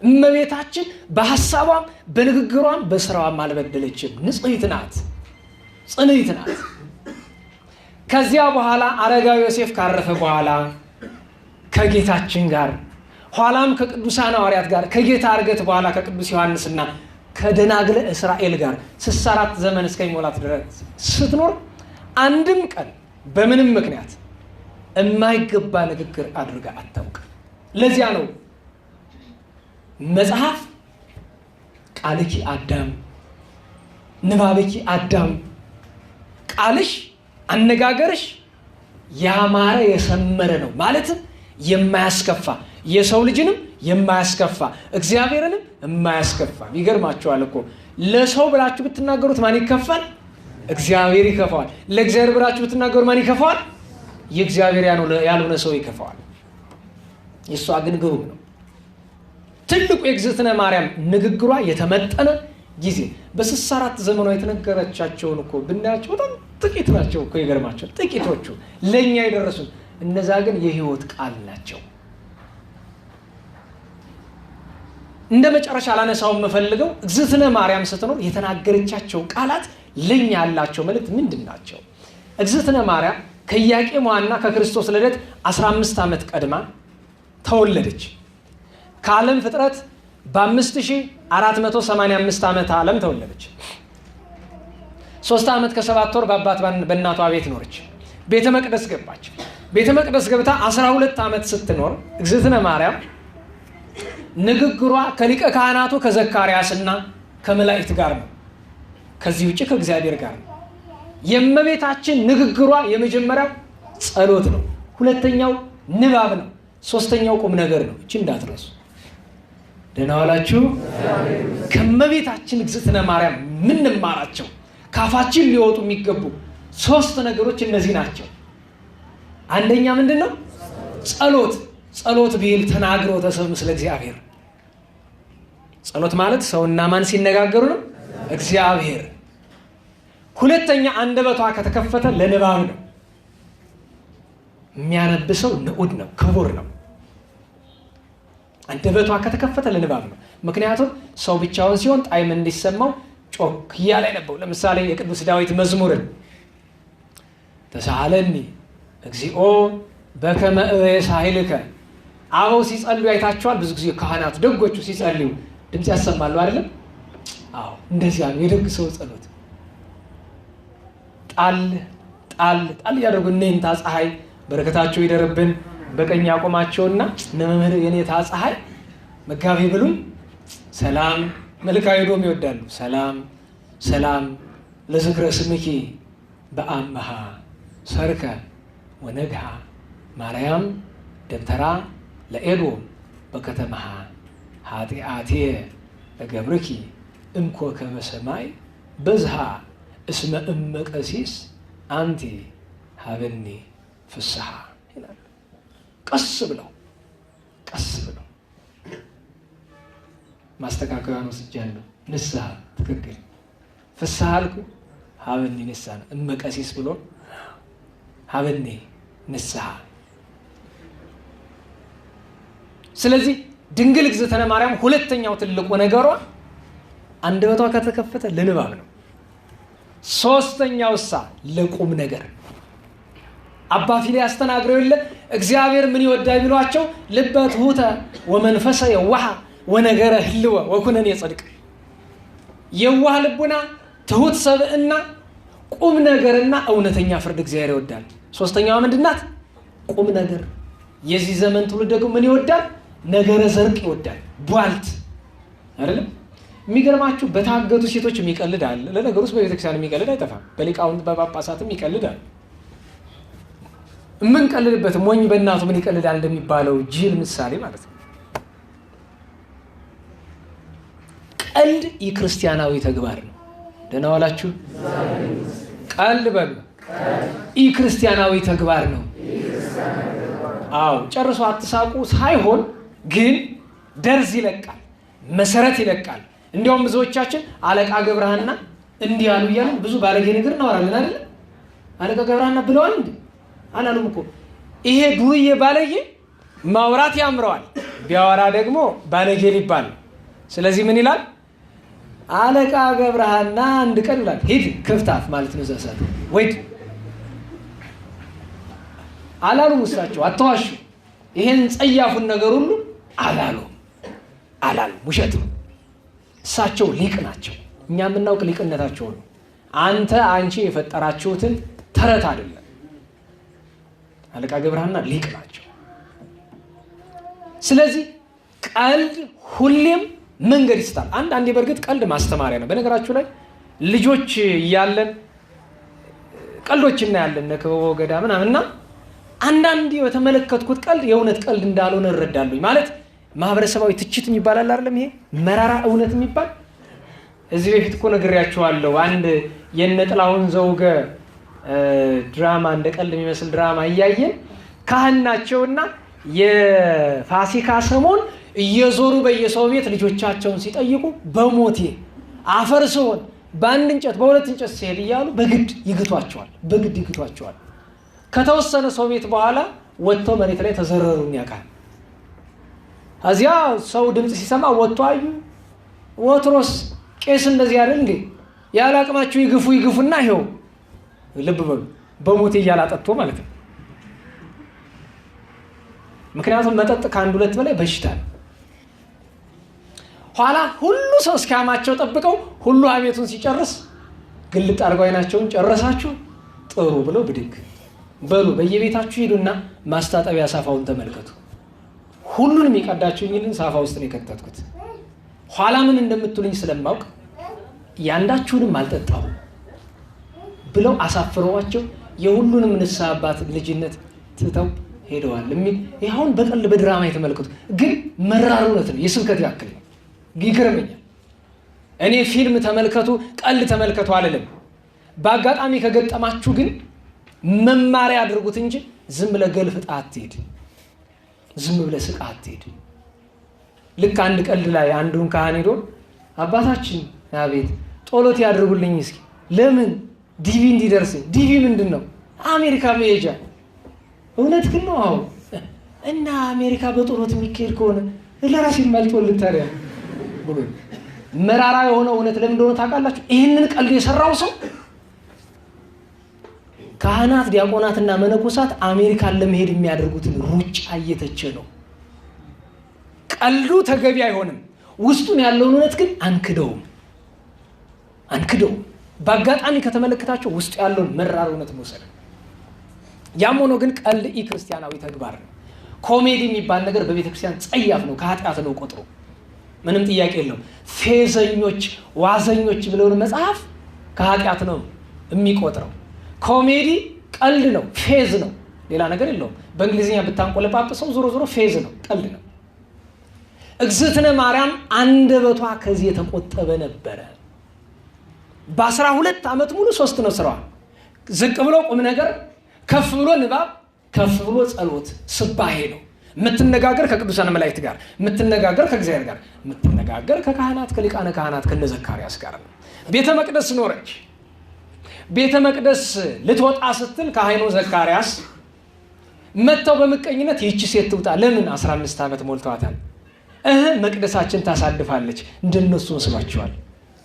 እመቤታችን በሐሳቧም በንግግሯም በስራዋም አልበደለችም። ንጽሕት ናት፣ ጽንዕት ናት። ከዚያ በኋላ አረጋዊ ዮሴፍ ካረፈ በኋላ ከጌታችን ጋር ኋላም ከቅዱሳን ሐዋርያት ጋር ከጌታ ዕርገት በኋላ ከቅዱስ ዮሐንስና ከደናግለ እስራኤል ጋር 64 ዘመን እስከሚሞላት ድረስ ስትኖር አንድም ቀን በምንም ምክንያት የማይገባ ንግግር አድርጋ አታውቅም። ለዚያ ነው መጽሐፍ ቃልኪ አዳም ንባብኪ አዳም፣ ቃልሽ አነጋገርሽ ያማረ የሰመረ ነው ማለትም የማያስከፋ የሰው ልጅንም የማያስከፋ እግዚአብሔርንም የማያስከፋ። ይገርማችኋል እኮ ለሰው ብላችሁ ብትናገሩት ማን ይከፋል? እግዚአብሔር ይከፋዋል። ለእግዚአብሔር ብላችሁ ብትናገሩ ማን ይከፋዋል? የእግዚአብሔር ያልሆነ ሰው ይከፋዋል። የእሷ ግን ግሩም ነው። ትልቁ የእግዝእትነ ማርያም ንግግሯ የተመጠነ ጊዜ በ64 ዘመኗ የተነገረቻቸውን እኮ ብናያቸው በጣም ጥቂት ናቸው እኮ። ይገርማቸዋል ጥቂቶቹ ለእኛ የደረሱን፣ እነዛ ግን የህይወት ቃል ናቸው። እንደ መጨረሻ ላነሳው የምፈልገው እግዝእትነ ማርያም ስትኖር የተናገረቻቸው ቃላት ለኛ ያላቸው መልእክት ምንድን ናቸው? እግዝእትነ ማርያም ከኢያቄምና ከክርስቶስ ልደት 15 ዓመት ቀድማ ተወለደች። ከዓለም ፍጥረት በ5485 ዓመት ዓለም ተወለደች። 3 ዓመት ከ7 ወር በእናቷ ቤት ኖረች። ቤተ መቅደስ ገባች። ቤተ መቅደስ ገብታ 12 ዓመት ስትኖር እግዝእትነ ማርያም ንግግሯ ከሊቀ ካህናቱ ከዘካርያስና ከመላእክት ጋር ነው። ከዚህ ውጭ ከእግዚአብሔር ጋር ነው። የእመቤታችን ንግግሯ የመጀመሪያው ጸሎት ነው፣ ሁለተኛው ንባብ ነው፣ ሶስተኛው ቁም ነገር ነው። እቺ እንዳትረሱ። ደህና ዋላችሁ። ከእመቤታችን እግዝእትነ ማርያም ምንማራቸው ካፋችን ሊወጡ የሚገቡ 3 ነገሮች እነዚህ ናቸው። አንደኛ ምንድነው? ጸሎት። ጸሎት ቢል ተናግሮ ተሰብ ምስለ እግዚአብሔር። ጸሎት ማለት ሰውና ማን ሲነጋገሩ ነው? እግዚአብሔር። ሁለተኛ አንደበቷ ከተከፈተ ለንባብ ነው። የሚያነብሰው ንዑድ ነው፣ ክቡር ነው። አንደበቷ ከተከፈተ ለንባብ ነው። ምክንያቱም ሰው ብቻውን ሲሆን ጣዕም እንዲሰማው ጮክ እያለ ነበር። ለምሳሌ የቅዱስ ዳዊት መዝሙርን ተሳሃለኒ እግዚኦ በከመ እሳሂልከ። አበው ሲጸልዩ አይታችኋል። ብዙ ጊዜ ካህናት ደጎቹ ሲጸልዩ ድምፅ ያሰማሉ አይደለም? አዎ፣ እንደዚያ ነው የደግ ሰው ጸሎት። ጣል ጣል ጣል ያደርጉ እኔንታ ፀሐይ በረከታቸው ይደርብን። በቀኝ ያቆማቸውና ነመምህር የኔታ ፀሐይ መጋቢ ብሉኝ ሰላም መልካዊ ዶም ይወዳሉ። ሰላም ሰላም ለዝክረ ስምኪ በአምሃ ሰርከ ወነግሃ ማርያም ደብተራ ለኤዶም በከተማሃ ኃጢአቴ ለገብርኪ እምኮከበ ሰማይ በዝሃ እስመ እመ ቀሲስ አንቲ ሀበኒ ፍስሐ ይላል። ቀስ ብለው ማስተካከያ ነው ስጃለሁ። ንስሐ ትክክል። ፍስሐ አልኩ ሀበኒ ንስሐ ነው። እመ ቀሲስ ብሎ ሀበኒ ንስሐ። ስለዚህ ድንግል እግዝእትነ ማርያም ሁለተኛው ትልቁ ነገሯ አንደበቷ ከተከፈተ ለንባብ ነው። ሶስተኛው ለቁም ነገር። አባ ፊልያስ ተናግረው የለ እግዚአብሔር ምን ይወዳል ቢሏቸው ልበ ትሑተ ወመንፈሰ የዋሃ ወነገረ ህልወ ወኩነኔ ጽድቅ። የዋህ ልቡና፣ ትሑት ሰብእና፣ ቁም ነገርና እውነተኛ ፍርድ እግዚአብሔር ይወዳል። ሶስተኛዋ ምንድናት? ቁም ነገር። የዚህ ዘመን ትውልድ ደግሞ ምን ይወዳል? ነገረ ዘርቅ ይወዳል። ቧልት አይደለም። የሚገርማችሁ በታገቱ ሴቶች የሚቀልድ አለ። ለነገሩ ውስጥ በቤተክርስቲያን የሚቀልድ አይጠፋም። በሊቃውንት በጳጳሳትም ይቀልዳል። የምንቀልድበት ሞኝ በእናቱ ምን ይቀልዳል እንደሚባለው ጅል ምሳሌ ማለት ነው። ቀልድ የክርስቲያናዊ ተግባር ነው። ደህና ዋላችሁ። ቀልድ በሉ የክርስቲያናዊ ተግባር ነው። አዎ ጨርሶ አትሳቁ ሳይሆን ግን ደርዝ ይለቃል፣ መሰረት ይለቃል። እንዲያውም ብዙዎቻችን አለቃ ገብረሃና እንዲህ ያሉ እያለን ብዙ ባለጌ ነገር እናወራለን አይደል? አለቃ ገብረሃና ብለዋል እንዴ? አላሉም እኮ። ይሄ ዱርዬ ባለጌ ማውራት ያምረዋል፣ ቢያወራ ደግሞ ባለጌ ሊባል። ስለዚህ ምን ይላል? አለቃ ገብረሃና አንድ ቀን ይላል ሂድ ክፍታፍ ማለት ነው ዘሰት ወይድ አላሉም። እሳቸው አትዋሹ፣ ይሄን ጸያፉን ነገር ሁሉ አላሉም። ውሸት ነው። እሳቸው ሊቅ ናቸው። እኛ የምናውቅ ሊቅነታቸው ነው። አንተ አንቺ የፈጠራችሁትን ተረት አይደለም። አለቃ ገብረሃና ሊቅ ናቸው። ስለዚህ ቀልድ ሁሌም መንገድ ይስታል። አንዳንዴ በእርግጥ ቀልድ ማስተማሪያ ነው። በነገራችሁ ላይ ልጆች እያለን ቀልዶች እናያለን ነክበቦ ገዳ ምናምንና አንዳንዴ በተመለከትኩት ቀልድ የእውነት ቀልድ እንዳልሆነ እረዳለሁ። ማለት ማህበረሰባዊ ትችት የሚባል አለ አይደለም? ይሄ መራራ እውነት የሚባል እዚህ በፊት እኮ ነግሬያችኋለሁ። አንድ የነጥላሁን ዘውገ ድራማ እንደ ቀልድ የሚመስል ድራማ እያየን ካህን ናቸውና የፋሲካ ሰሞን እየዞሩ በየሰው ቤት ልጆቻቸውን ሲጠይቁ በሞቴ አፈር ሲሆን በአንድ እንጨት በሁለት እንጨት ሲሄድ እያሉ በግድ ይግቷቸዋል። ከተወሰነ ሰው ቤት በኋላ ወጥተው መሬት ላይ ተዘረሩን ያውቃል። እዚያ ሰው ድምፅ ሲሰማ ወጥቶ አዩ። ወትሮስ ቄስ እንደዚህ አይደል እንዴ? ያለ አቅማቸው ይግፉና ይሄው ልብ በሉ በሞቴ እያላጠጥቶ ማለት ነው። ምክንያቱም መጠጥ ከአንድ ሁለት በላይ በሽታ ነው። ኋላ ሁሉ ሰው እስኪያማቸው ጠብቀው ሁሉ አቤቱን ሲጨርስ ግልጥ አድርገው አይናቸውን ጨረሳችሁ ጥሩ ብለው ብድግ በሉ በየቤታችሁ ሄዱና ማስታጠቢያ ሳፋውን ተመልከቱ። ሁሉንም የቀዳችሁኝልን ሳፋ ውስጥ ነው የከተትኩት። ኋላ ምን እንደምትሉኝ ስለማውቅ ያንዳችሁንም አልጠጣሁ ብለው አሳፍረዋቸው የሁሉንም ንስሐ አባት ልጅነት ትተው ሄደዋል የሚል ይኸውን በቀል በድራማ የተመለከቱ ግን መራር እውነት ነው። የስብከት ያክል ነው። ይገርመኛል። እኔ ፊልም ተመልከቱ ቀልድ ተመልከቱ አልልም። በአጋጣሚ ከገጠማችሁ ግን መማሪያ አድርጉት እንጂ ዝም ብለህ ገልፍጥ አትሄድ፣ ዝም ብለህ ስቃ አትሄድ። ልክ አንድ ቀልድ ላይ አንዱን ካህን ሄዶ አባታችን አቤት ጦሎት ያድርጉልኝ እስኪ ለምን ዲቪ እንዲደርስኝ። ዲቪ ምንድን ነው? አሜሪካ መሄጃ። እውነት ግን ነው? አዎ። እና አሜሪካ በጦሎት የሚካሄድ ከሆነ ለራሴ ማልጦልት ታዲያ ብሎ መራራ የሆነ እውነት ለምን እንደሆነ ታውቃላችሁ? ይህንን ቀልድ የሰራው ሰው ካህናት ዲያቆናትና መነኮሳት አሜሪካን ለመሄድ የሚያደርጉትን ሩጫ እየተቸ ነው። ቀልዱ ተገቢ አይሆንም። ውስጡን ያለውን እውነት ግን አንክደውም። በአጋጣሚ ከተመለከታቸው ውስጡ ያለውን መራር እውነት መውሰድ። ያም ሆኖ ግን ቀልድ ክርስቲያናዊ ተግባር ነው። ኮሜዲ የሚባል ነገር በቤተክርስቲያን ጸያፍ ነው፣ ከኃጢአት ነው ቆጥሮ፣ ምንም ጥያቄ የለውም። ፌዘኞች ዋዘኞች ብለውን መጽሐፍ ከኃጢአት ነው የሚቆጥረው። ኮሜዲ ቀልድ ነው፣ ፌዝ ነው፣ ሌላ ነገር የለውም። በእንግሊዝኛ ብታንቆለጳጵሰው ዞሮ ዞሮ ፌዝ ነው፣ ቀልድ ነው። እግዝእትነ ማርያም አንደበቷ ከዚህ የተቆጠበ ነበረ። በ12 ዓመት ሙሉ 3 ነው ስራዋ። ዝቅ ብሎ ቁም ነገር፣ ከፍ ብሎ ንባብ፣ ከፍ ብሎ ጸሎት፣ ስባሄ ነው። የምትነጋገር ከቅዱሳን መላእክት ጋር፣ የምትነጋገር ከእግዚአብሔር ጋር፣ የምትነጋገር ከካህናት ከሊቃነ ካህናት ከነ ዘካርያስ ጋር ነው። ቤተ መቅደስ ኖረች። ቤተ መቅደስ ልትወጣ ስትል ካህኑ ዘካርያስ መጥተው በምቀኝነት ይህች ሴት ትውጣ፣ ለምን 15 ዓመት ሞልተዋታል፣ መቅደሳችን ታሳልፋለች፣ እንደነሱ መስሏቸዋል።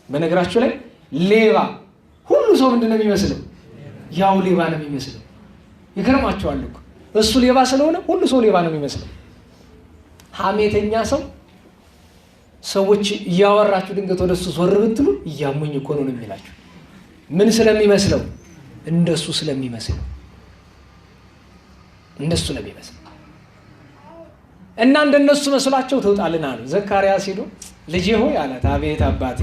በነገራችሁ ላይ ሌባ ሁሉ ሰው ምንድን ነው የሚመስለው? ያው ሌባ ነው የሚመስለው። ይገርማቸዋል እኮ እሱ ሌባ ስለሆነ ሁሉ ሰው ሌባ ነው የሚመስለው። ሐሜተኛ ሰው ሰዎች እያወራችሁ ድንገት ወደ እሱ ዞር ብትሉ እያሙኝ እኮ ነው የሚላችሁ። ምን ስለሚመስለው? እንደሱ ስለሚመስለው እና እንደነሱ መስሏቸው ትውጣልን አሉ። ዘካርያስ ሄዶ ልጄ ሆይ አላት። አቤት አባቴ።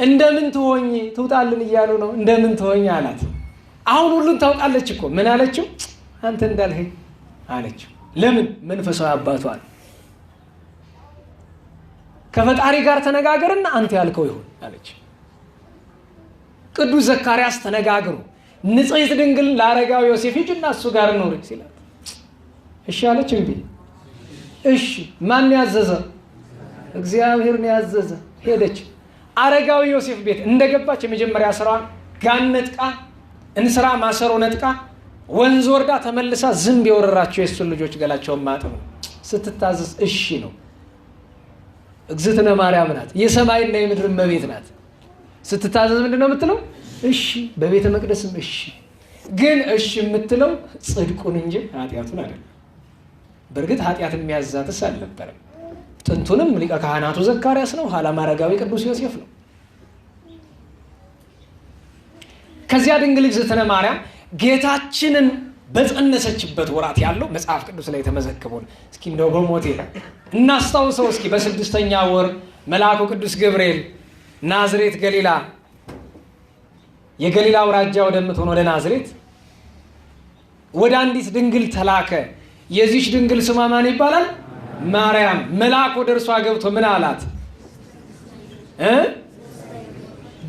እንደምን ትሆኝ ትውጣልን እያሉ ነው። እንደምን ትሆኝ አላት። አሁን ሁሉን ታውቃለች እኮ። ምን አለችው? አንተ እንዳልኸኝ አለችው። ለምን? መንፈሳዊ አባቷል። ከፈጣሪ ጋር ተነጋገርና አንተ ያልከው ይሁን አለች። ቅዱስ ዘካርያስ ተነጋግሩ። ንጽሕት ድንግል ለአረጋዊ ዮሴፍ ሂጂና እሱ ጋር ኖር ሲላት እሺ አለች። እንዴ እሺ ማን ያዘዘ? እግዚአብሔር ነው ያዘዘ። ሄደች። አረጋዊ ዮሴፍ ቤት እንደገባች የመጀመሪያ ስራዋን ጋን ነጥቃ፣ እንስራ ማሰሮ ነጥቃ፣ ወንዝ ወርዳ ተመልሳ ዝንብ የወረራቸው የእሱን ልጆች ገላቸውን ማጠብ ነው። ስትታዘዝ እሺ ነው። እግዝእትነ ማርያም ናት። የሰማይና የምድር እመቤት ናት። ስትታዘዝ ምንድን ነው የምትለው? እሺ። በቤተ መቅደስም እሺ። ግን እሺ የምትለው ጽድቁን እንጂ ኃጢአቱን አይደለም። በእርግጥ ኃጢአት የሚያዛትስ አልነበረም። ጥንቱንም ሊቀ ካህናቱ ዘካርያስ ነው፣ ኋላም አረጋዊ ቅዱስ ዮሴፍ ነው። ከዚያ ድንግል እግዝእትነ ማርያም ጌታችንን በጸነሰችበት ወራት ያለው መጽሐፍ ቅዱስ ላይ ተመዘግቦን እስኪ እንደው በሞቴ እናስታውሰው እስኪ። በ6ኛ ወር መልአኩ ቅዱስ ገብርኤል ናዝሬት ገሊላ፣ የገሊላ አውራጃ ወደምትሆን ወደ ናዝሬት ወደ አንዲት ድንግል ተላከ። የዚች ድንግል ስሟ ማን ይባላል? ማርያም። መልአክ ወደ እርሷ ገብቶ ምን አላት?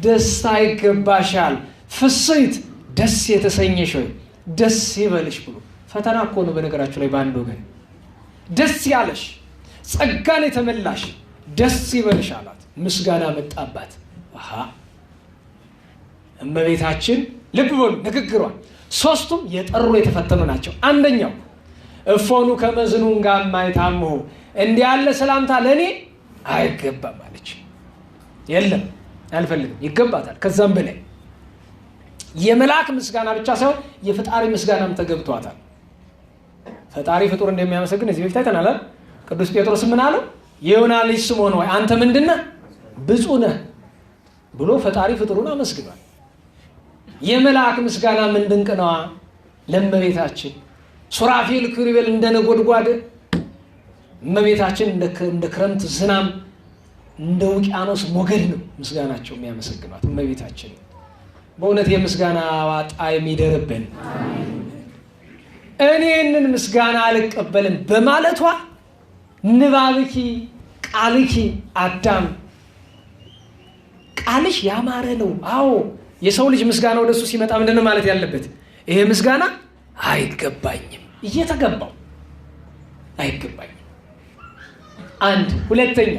ደስታ ይገባሻል፣ ፍስሕት ደስ የተሰኘሽ ሆይ ደስ ይበልሽ ብሎ። ፈተና እኮ ነው በነገራችሁ ላይ። በአንድ ወገን ደስ ያለሽ ጸጋን የተመላሽ ደስ ይበልሽ አላት። ምስጋና መጣባት። እመቤታችን ልብ በሉ ንግግሯን። 3ቱም የጠሩ የተፈተኑ ናቸው። አንደኛው እፎኑ ከመዝኑን ጋር ማይታምሁ፣ እንዲህ ያለ ሰላምታ ለእኔ አይገባም አለች። የለም አልፈልግም፣ ይገባታል። ከዛም በላይ የመልአክ ምስጋና ብቻ ሳይሆን የፈጣሪ ምስጋናም ተገብቷታል። ፈጣሪ ፍጡር እንደሚያመሰግን እዚህ በፊት አይተናል። ቅዱስ ጴጥሮስ ምን አለው? የዮና ልጅ ስምዖን ሆይ አንተ ምንድን ነህ? ብፁዕ ነህ ብሎ ፈጣሪ ፍጡሩን አመስግኗል። የመልአክ ምስጋና ምን ድንቅ ነዋ! ለእመቤታችን ሱራፌል ኪሩቤል እንደ ነጎድጓድ፣ እመቤታችን እንደ ክረምት ዝናም እንደ ውቅያኖስ ሞገድ ነው ምስጋናቸው የሚያመሰግኗት እመቤታችን። በእውነት የምስጋና ጣዕም ይደርብን። እኔ ይህንን ምስጋና አልቀበልም በማለቷ ንባብኪ ቃልኪ አዳም፣ ቃልሽ ያማረ ነው። አዎ የሰው ልጅ ምስጋና ወደሱ ሲመጣ ምንድን ነው ማለት ያለበት? ይሄ ምስጋና አይገባኝም፣ እየተገባው አይገባኝም። አንድ ሁለተኛ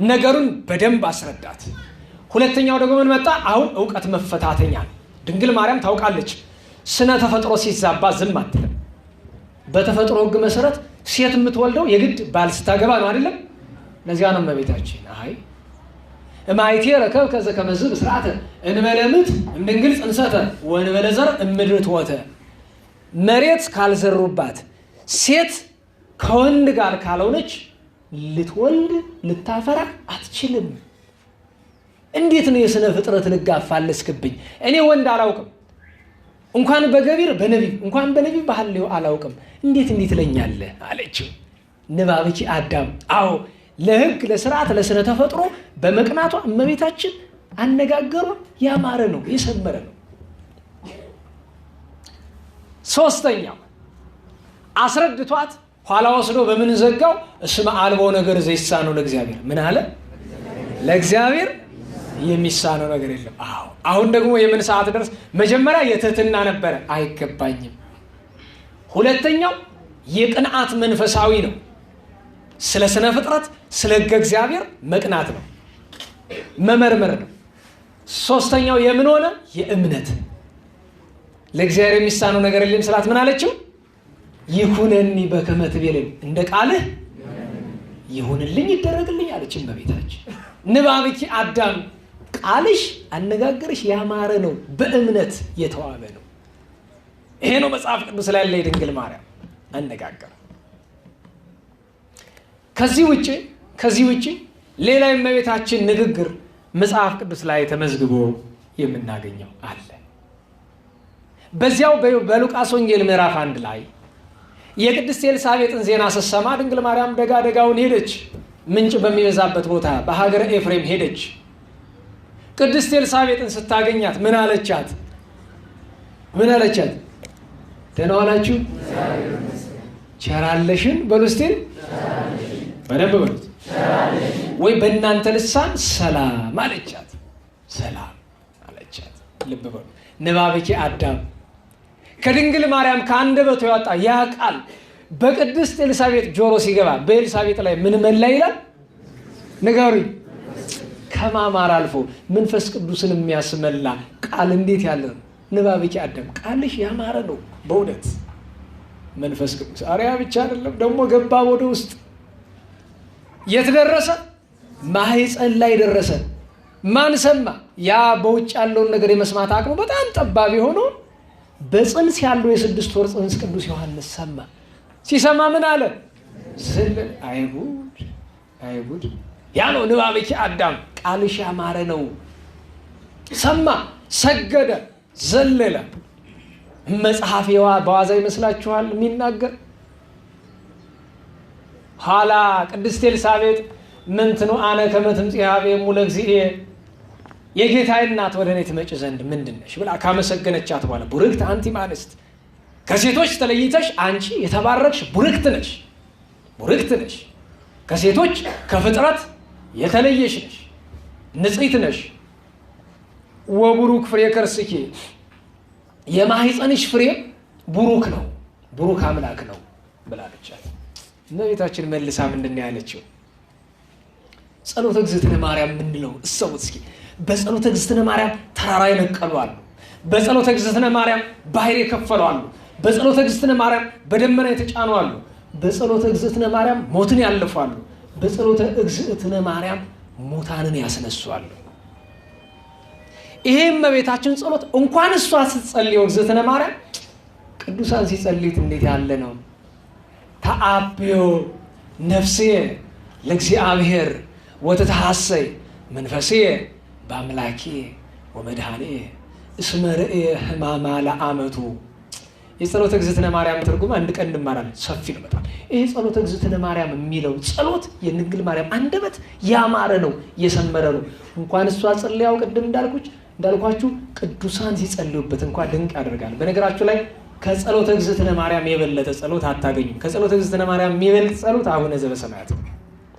ነገሩን በደንብ አስረዳት። ሁለተኛው ደግሞ ምን መጣ? አሁን እውቀት መፈታተኛ ነው። ድንግል ማርያም ታውቃለች፣ ስነ ተፈጥሮ ሲዛባ ዝም አትልም። በተፈጥሮ ሕግ መሰረት ሴት የምትወልደው የግድ ባል ስታገባ ነው አይደለም? ለዚያ ነው እመቤታችን አይ እማይቴ ረከብ ከዘ ከመዝ ብስራተ እንበለምት እምድንግል ጽንሰተ ወንበለ ዘር እምድር ወተ፣ መሬት ካልዘሩባት ሴት ከወንድ ጋር ካልሆነች ልትወልድ ልታፈራ አትችልም። እንዴት ነው የስነ ፍጥረት ልጋፋለስክብኝ? እኔ ወንድ አላውቅም፣ እንኳን በገቢር በነቢብ እንኳን በነቢብ ባህል አላውቅም፣ እንዴት ለኛለህ አለችው። ንባብኪ አዳም፣ አዎ ለሕግ ለስርዓት ለስነ ተፈጥሮ በመቅናቷ እመቤታችን አነጋገሯ ያማረ ነው፣ የሰመረ ነው። ሶስተኛው አስረድቷት ኋላ ወስዶ በምን ዘጋው? እስመ አልቦ ነገር ዘይሳነው ለእግዚአብሔር። ምን አለ? ለእግዚአብሔር የሚሳነው ነገር የለም። አሁን ደግሞ የምን ሰዓት ደረስ? መጀመሪያ የትህትና ነበረ፣ አይገባኝም። ሁለተኛው የቅንዓት መንፈሳዊ ነው፣ ስለ ስነ ፍጥረት ስለ ሕገ እግዚአብሔር መቅናት ነው፣ መመርመር ነው። ሶስተኛው የምን ሆነ? የእምነት ለእግዚአብሔር የሚሳነው ነገር የለም ስላት ምን አለችው? ይሁነኒ በከመ ትቤለኒ፣ እንደ ቃልህ ይሁንልኝ ይደረግልኝ አለች እመቤታችን። ንባብኪ አዳም፣ ቃልሽ አነጋገርሽ ያማረ ነው፣ በእምነት የተዋበ ነው። ይሄ ነው መጽሐፍ ቅዱስ ላይ ያለ የድንግል ማርያም አነጋገር። ከዚህ ውጭ ሌላ የእመቤታችን ንግግር መጽሐፍ ቅዱስ ላይ ተመዝግቦ የምናገኘው አለ። በዚያው በሉቃስ ወንጌል ምዕራፍ 1 ላይ የቅድስት ኤልሳቤጥን ዜና ስትሰማ ድንግል ማርያም ደጋውን ሄደች። ምንጭ በሚበዛበት ቦታ በሀገረ ኤፍሬም ሄደች። ቅድስት ኤልሳቤጥን ስታገኛት ምን አለቻት? ደህና ዋላችሁ ቸራለሽን በሉ እስቲ በደንብ በሉት። ወይ በእናንተ ልሳን ሰላም አለቻት። ልብ በሉ። ንባብኪ አዳም፣ ከድንግል ማርያም ከአንደበቷ የወጣ ያ ቃል በቅድስት ኤልሳቤጥ ጆሮ ሲገባ በኤልሳቤጥ ላይ ምን መላ ይላል? ንገሩኝ። ከማማር አልፎ መንፈስ ቅዱስን የሚያስመላ ቃል እንዴት ያለ ነው! ንባብኪ አዳም፣ ቃልሽ ያማረ ነው በእውነት መንፈስ ቅዱስ። አርያ ብቻ አይደለም ደግሞ ገባ ወደ ውስጥ። የት ደረሰ? ማህፀን ላይ ደረሰ። ማን ሰማ? ያ በውጭ ያለውን ነገር የመስማት አቅሙ በጣም ጠባብ የሆነው በጽንስ ያለው የ6 ወር ጽንስ ቅዱስ ዮሐንስ ሰማ። ሲሰማ ምን አለ? አይጉድ! ያ ነው ንባብኪ አዳም፣ ቃልሽ ያማረ ነው። ሰማ፣ ሰገደ፣ ዘለለ። መጽሐፌዋ በዋዛ ይመስላችኋል የሚናገር? ኋላ ቅድስት ኤልሳቤጥ ምንትኑ አነ ከመ ትምጽእ ኀቤሙ ለእግዚእየ፣ የጌታዬ እናት ወደ እኔ ትመጭ ዘንድ ምንድን ነሽ ብላ ካመሰገነቻት በኋላ ቡርክት አንቲ እምአንስት፣ ከሴቶች ተለይተሽ አንቺ የተባረክሽ ቡርክት ነሽ፣ ከሴቶች ከፍጥረት የተለየሽ ነሽ፣ ንጽሕት ነሽ። ወቡሩክ ፍሬ ከርስኪ፣ የማህፀንሽ ፍሬ ቡሩክ ነው፣ ቡሩክ አምላክ ነው ብላለቻት። እመቤታችን መልሳ ምንድን ነው ያለችው? ጸሎተ እግዝእትነ ማርያም የምንለው እሰቡት እስኪ። በጸሎተ እግዝእትነ ማርያም ተራራ የነቀሉ አሉ። በጸሎተ እግዝእትነ ማርያም ባህር የከፈሉ አሉ። በጸሎተ እግዝእትነ ማርያም በደመና የተጫኑ አሉ። በጸሎተ እግዝእትነ ማርያም ሞትን ያለፉ አሉ። በጸሎተ እግዝእትነ ማርያም ሙታንን ያስነሱ አሉ። ይሄ እመቤታችን ጸሎት እንኳን እሷ ስትጸልየው እግዝእትነ ማርያም ቅዱሳን ሲጸልዩት እንዴት ያለ ነው! ተአብዮ ነፍሴ ለእግዚአብሔር ወተተሐሰይ መንፈሴ በአምላኬ ወመድኃኔ እስመ ርእየ ሕማማ ለአመቱ። የጸሎተ እግዝእትነ ማርያም ትርጉም አንድ ቀን እንማራለን። ሰፊ ነው በጣም። ይሄ ጸሎተ እግዝእትነ ማርያም የሚለው ጸሎት የድንግል ማርያም አንደበት ያማረ ነው፣ የሰመረ ነው። እንኳን እሷ ጸልያው ቅድም እንዳልኳችሁ ቅዱሳን ሲጸልዩበት እንኳን ድንቅ ያደርጋል። በነገራችሁ ላይ ከጸሎተ እግዝእትነ ማርያም የበለጠ ጸሎት አታገኙም። ከጸሎተ እግዝእትነ ማርያም የሚበልጥ ጸሎት አቡነ ዘበሰማያት ነው።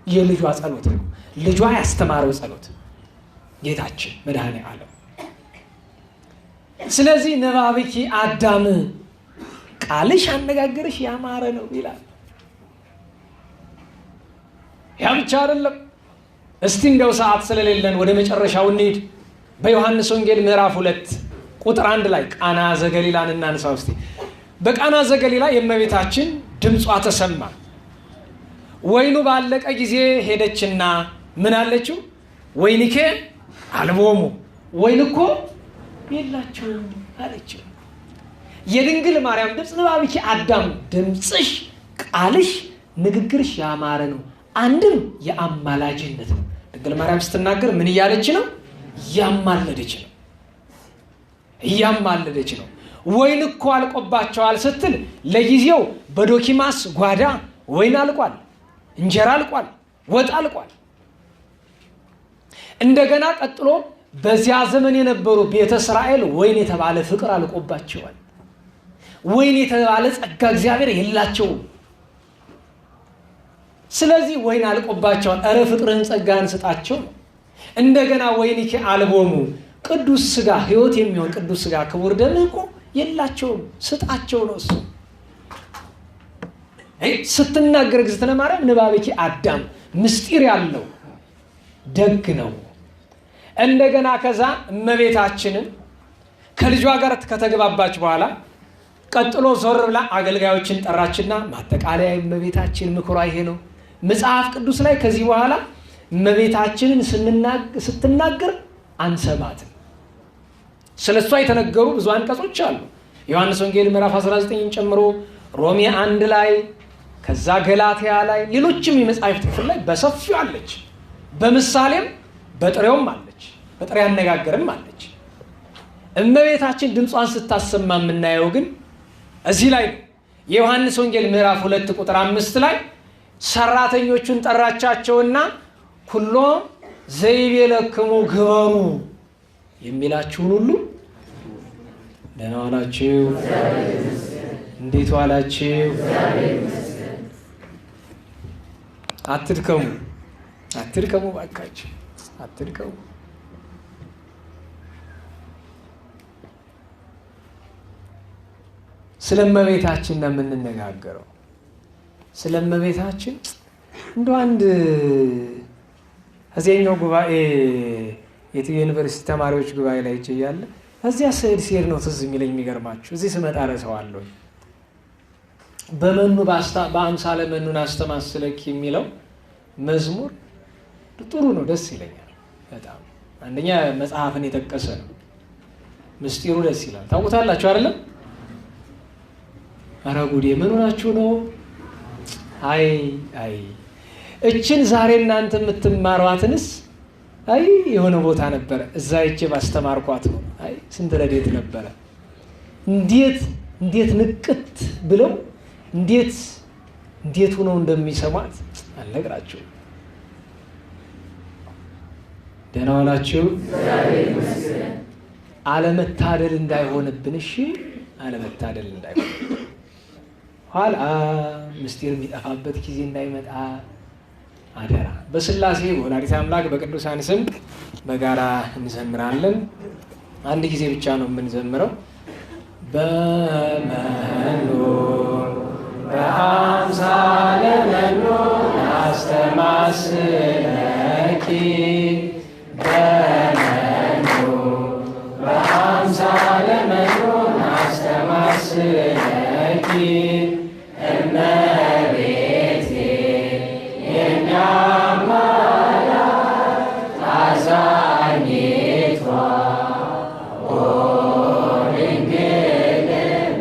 የልጇ ጸሎት ነው። ልጇ ያስተማረው ጸሎት ጌታችን መድኃኔ ዓለም። ስለዚህ ነባብኪ አዳም ቃልሽ አነጋገርሽ ያማረ ነው ይላል። ያ ብቻ አይደለም። እስቲ እንደው ሰዓት ስለሌለን ወደ መጨረሻው እንሂድ። በዮሐንስ ወንጌል ምዕራፍ 2 ቁጥር 1 ላይ ቃና ዘገሊላን እናንሳ እስቲ። በቃና ዘገሊላ የእመቤታችን ድምጿ ተሰማ። ወይኑ ባለቀ ጊዜ ሄደችና ምን አለችው? ወይንኬ አልቦሙ፣ ወይን እኮ የላቸውም አለችው። የድንግል ማርያም ድምፅ ነባብኪ አዳም ድምፅሽ፣ ቃልሽ፣ ንግግርሽ ያማረ ነው። አንድም የአማላጅነት ነው። ድንግል ማርያም ስትናገር ምን እያለች ነው? እያማለደች ነው። እያማለደች ነው። ወይን እኮ አልቆባቸዋል ስትል ለጊዜው በዶኪማስ ጓዳ ወይን አልቋል፣ እንጀራ አልቋል፣ ወጥ አልቋል። እንደገና ቀጥሎ በዚያ ዘመን የነበሩ ቤተ እስራኤል ወይን የተባለ ፍቅር አልቆባቸዋል። ወይን የተባለ ጸጋ እግዚአብሔር የላቸውም። ስለዚህ ወይን አልቆባቸዋል። እረ ፍቅርህን ጸጋህን ስጣቸው ነው። እንደገና ወይንኪ አልቦሙ፣ ቅዱስ ስጋ፣ ህይወት የሚሆን ቅዱስ ስጋ ክቡር ደምህ እኮ የላቸውም፣ ስጣቸው ነው እሱ። ስትናገር እግዝእትነ ማርያም ነባብኪ አዳም ምስጢር ያለው ደግ ነው። እንደገና ከዛ እመቤታችንን ከልጇ ጋር ከተግባባች በኋላ ቀጥሎ ዞር ብላ አገልጋዮችን ጠራችና ማጠቃለያ እመቤታችን ምክሯ ይሄ ነው። መጽሐፍ ቅዱስ ላይ ከዚህ በኋላ እመቤታችንን ስትናገር አንሰማትም። ስለሷ የተነገሩ ብዙ አንቀጾች አሉ። ዮሐንስ ወንጌል ምዕራፍ 19 ጨምሮ ሮሜ 1 ላይ ከዛ ገላትያ ላይ ሌሎችም የመጽሐፍት ክፍል ላይ በሰፊው አለች። በምሳሌም በጥሬውም አለች፣ በጥሬ አነጋገርም አለች። እመቤታችን ድምጿን ስታሰማ የምናየው ግን እዚህ ላይ የዮሐንስ ወንጌል ምዕራፍ 2 ቁጥር 5 ላይ ሰራተኞቹን ጠራቻቸውና ኩሎ ዘይቤለክሙ ግበሩ፣ የሚላችሁን ሁሉ ደህና ዋላችሁ፣ እንዴት ዋላችሁ፣ አትድከሙ ባካችሁ፣ አትድከሙ። ስለ እመቤታችን ነው የምንነጋገረው። ስለ እመቤታችን እንደ አንድ እዚያኛው ጉባኤ የዩኒቨርሲቲ ተማሪዎች ጉባኤ ላይ እያለ እዚያ ስሄድ ነው ትዝ የሚለኝ። የሚገርማችሁ እዚህ ስመጣ ረሳዋለሁ። በመኑ በአምሳለ መኑን አስተማስለኪ የሚለው መዝሙር ጥሩ ነው፣ ደስ ይለኛል በጣም። አንደኛ መጽሐፍን የጠቀሰ ነው፣ ምስጢሩ ደስ ይላል። ታውቁታላችሁ አይደለም? ኧረ ጉዴ ምን ሆናችሁ ነው? አይ እችን ዛሬ እናንተ የምትማሯትንስ አይ የሆነ ቦታ ነበረ እዛ እጄ ባስተማርኳት ነው። አይ ስንት ረድኤት ነበረ። እንዴት ንቅት ብለው እንዴት ሆነው እንደሚሰማት አልነግራችሁም። ደህና ዋላችሁ። አለመታደል እንዳይሆንብን፣ እሺ አለመታደል እንዳይሆንብን፣ ኋላ ምስጢር የሚጠፋበት ጊዜ እንዳይመጣ አደራ። በስላሴ በወላዲተ አምላክ በቅዱሳን ስም በጋራ እንዘምራለን። አንድ ጊዜ ብቻ ነው የምንዘምረው። በመኑ በአምሳለ መኑ አስተማስለኪ፣ በመኑ በአምሳለ መኑ አስተማስለኪ፣ እመቤቴ የኛ አማላጅ አዛኝቷ ኦ ድንግል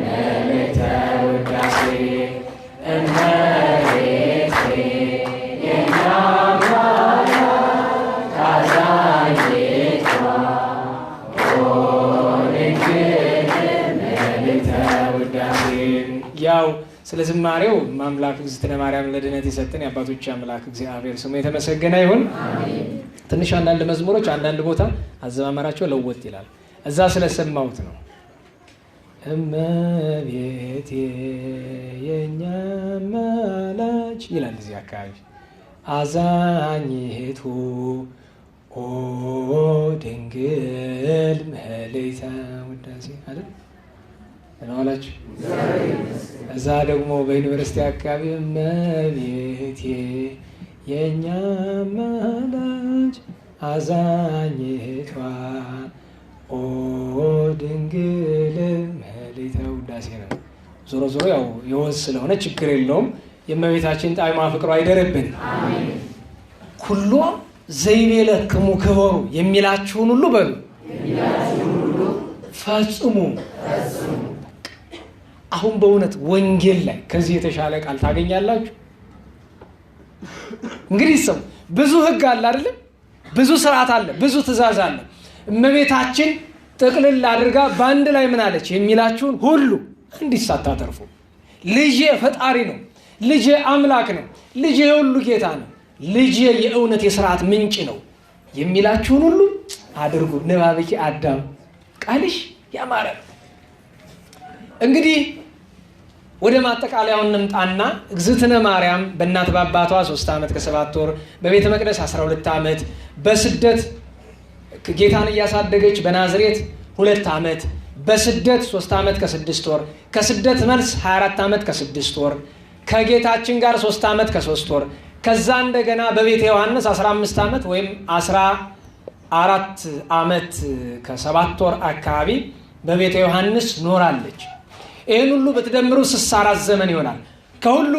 መልዕልተ ውዳሴ፣ እመቤቴ የኛ አማላጅ ስለ ዝማሬው አምላክ እግዝእትነ ማርያም ለድነት የሰጠን የአባቶች አምላክ እግዚአብሔር ስሙ የተመሰገነ ይሁን። ትንሽ አንዳንድ መዝሙሮች አንዳንድ ቦታ አዘማመራቸው ለወጥ ይላል። እዛ ስለሰማሁት ነው። እመቤቴ የኛ አማላጅ ይላል እዚህ አካባቢ። አዛኝቱ ኦ ድንግል ምልዕተ ውዳሴ አይደል እናላችሁ። እዛ ደግሞ በዩኒቨርሲቲ አካባቢ እመቤቴ የኛ አማላጅ አዛኝቷ ኦ ድንግል ምልዕተ ውዳሴ ነው። ዞሮ ዞሮ ያው የወዝ ስለሆነ ችግር የለውም። የእመቤታችን ጣዕሟ ፍቅሯ አይደርብን። ኩሎ ዘይቤለክሙ ክበሩ የሚላችሁን ሁሉ በሉ ፈጽሙ። አሁን በእውነት ወንጌል ላይ ከዚህ የተሻለ ቃል ታገኛላችሁ? እንግዲህ ሰው ብዙ ሕግ አለ አይደለም? ብዙ ስርዓት አለ፣ ብዙ ትእዛዝ አለ። እመቤታችን ጥቅልል አድርጋ በአንድ ላይ ምን አለች? የሚላችሁን ሁሉ እንዲህ ሳታተርፉ። ልጄ ፈጣሪ ነው፣ ልጄ አምላክ ነው፣ ልጄ የሁሉ ጌታ ነው፣ ልጄ የእውነት የስርዓት ምንጭ ነው የሚላችሁን ሁሉ አድርጉ። ንባብኪ አዳም ቃልሽ ያማረ። እንግዲህ ወደ ማጠቃለያው እንምጣና እግዝእትነ ማርያም በእናት በአባቷ 3 ዓመት ከ7 ወር በቤተ መቅደስ 12 ዓመት በስደት ጌታን እያሳደገች በናዝሬት 2 ዓመት በስደት 3 ዓመት ከ6 ወር ከስደት መልስ 24 ዓመት ከ6 ወር ከጌታችን ጋር 3 ዓመት ከ3 ወር ከዛ እንደገና በቤተ ዮሐንስ 15 ዓመት ወይም 14 ዓመት ከ7 ወር አካባቢ በቤተ ዮሐንስ ኖራለች። ይህን ሁሉ በተደምሩ 64 ዘመን ይሆናል። ከሁሉ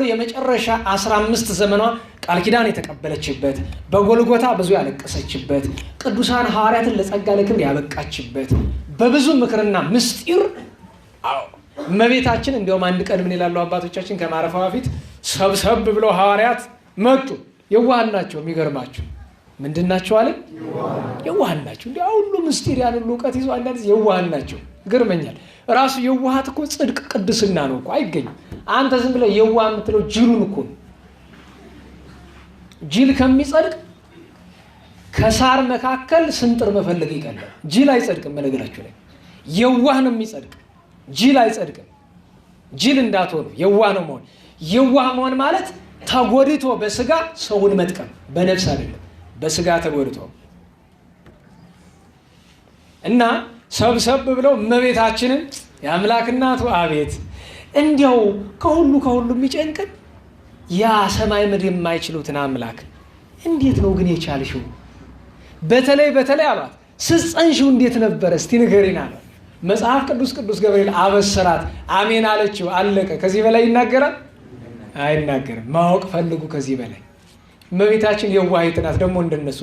የመጨረሻ 15 ዘመኗ ቃል ኪዳን የተቀበለችበት፣ በጎልጎታ ብዙ ያለቀሰችበት፣ ቅዱሳን ሐዋርያትን ለጸጋ ለክብር ያበቃችበት፣ በብዙ ምክርና ምስጢር እመቤታችን እንዲያውም አንድ ቀን ምን ይላሉ አባቶቻችን ከማረፏ በፊት ሰብሰብ ብለው ሐዋርያት መጡ። የዋሃን ናቸው። የሚገርማቸው ምንድን ናቸው አለ? የዋሃን ናቸው። እንዲያ ሁሉ ምስጢር ያን ሁሉ እውቀት ይዞ አንዳንድ የዋሃን ናቸው። ይገርመኛል። ራሱ የዋሃት እኮ ጽድቅ ቅድስና ነው እኮ አይገኝም። አንተ ዝም ብለህ የዋህ የምትለው ጅሉን እኮ ነው። ጅል ከሚጸድቅ ከሳር መካከል ስንጥር መፈለግ ይቀላል። ጅል አይጸድቅም። በነገራችሁ ላይ የዋህ ነው የሚጸድቅ፣ ጅል አይጸድቅም። ጅል እንዳትሆኑ የዋህ ነው መሆን። የዋህ መሆን ማለት ተጎድቶ በስጋ ሰውን መጥቀም፣ በነፍስ አይደለም፣ በስጋ ተጎድቶ እና ሰብሰብ ብለው እመቤታችንን የአምላክ እናቱ አቤት እንዲያው ከሁሉ የሚጨንቅን ያ ሰማይ ምድር የማይችሉትን አምላክ እንዴት ነው ግን የቻልሽው? በተለይ አሏት ስትጸንሺው እንዴት ነበረ እስቲ ንገሪን አለ። መጽሐፍ ቅዱስ ገብርኤል አበሰራት። አሜን አለችው። አለቀ። ከዚህ በላይ ይናገራል? አይናገርም። ማወቅ ፈልጉ ከዚህ በላይ። እመቤታችን የዋሂት ናት። ደግሞ እንደነሱ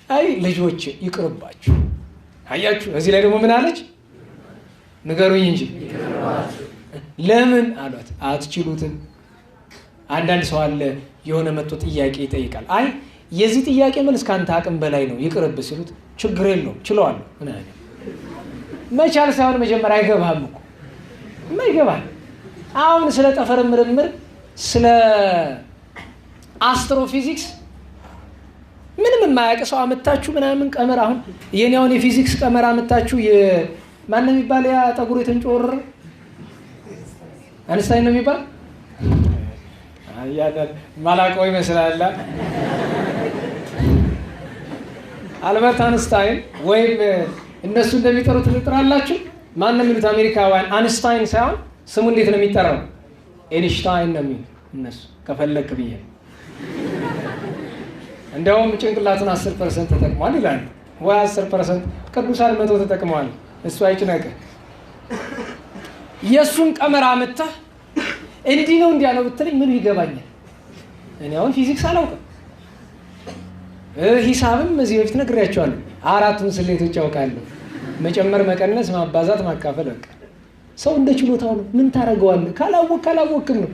አይ ልጆች ይቅርባችሁ። አያችሁ። እዚህ ላይ ደግሞ ምን አለች? ንገሩኝ እንጂ ለምን አሏት። አትችሉትም። አንዳንድ ሰው አለ የሆነ መጥቶ ጥያቄ ይጠይቃል። አይ የዚህ ጥያቄ መልስ ከአንተ አቅም በላይ ነው ይቅርብ ሲሉት ችግር የለውም ችለዋለሁ። ምን አለ መቻል ሳይሆን መጀመሪያ አይገባህም እኮ የማይገባህ አሁን ስለ ጠፈር ምርምር ስለ አስትሮፊዚክስ ምንም የማያውቅ ሰው አመጣችሁ ምናምን ቀመር አሁን የኔውን የፊዚክስ ቀመር አመጣችሁ ማን የሚባል ያ ጠጉሩ የተንጮረረ አንስታይን ነው የሚባል አያዳል ማላቀው ይመስላል። አልበርት አንስታይን ወይም እነሱ እንደሚጠሩት ልጥራላችሁ። ማን ነው የሚሉት? አሜሪካውያን አንስታይን ሳይሆን ስሙ እንዴት ነው የሚጠራው? ኤንሽታይን ነው የሚሉት እነሱ። ከፈለክ ብዬ እንደውም ጭንቅላቱን 10% ተጠቅሟል ይላሉ። ወይ 10% ቅዱሳን 100 ተጠቅመዋል። እሱ አይጭነቅ። የሱን ቀመር አመጣህ እንዲህ ነው እንዲያ ነው ብትለኝ ምን ይገባኛል? እኔ አሁን ፊዚክስ አላውቅም። ሂሳብም እዚህ በፊት ነግሬያቸዋለሁ። 4ቱን ስሌቶች አውቃለሁ። መጨመር፣ መቀነስ፣ ማባዛት፣ ማካፈል። በቃ ሰው እንደ ችሎታው ነው። ምን ታደርገዋለህ? ካላወቅም ነው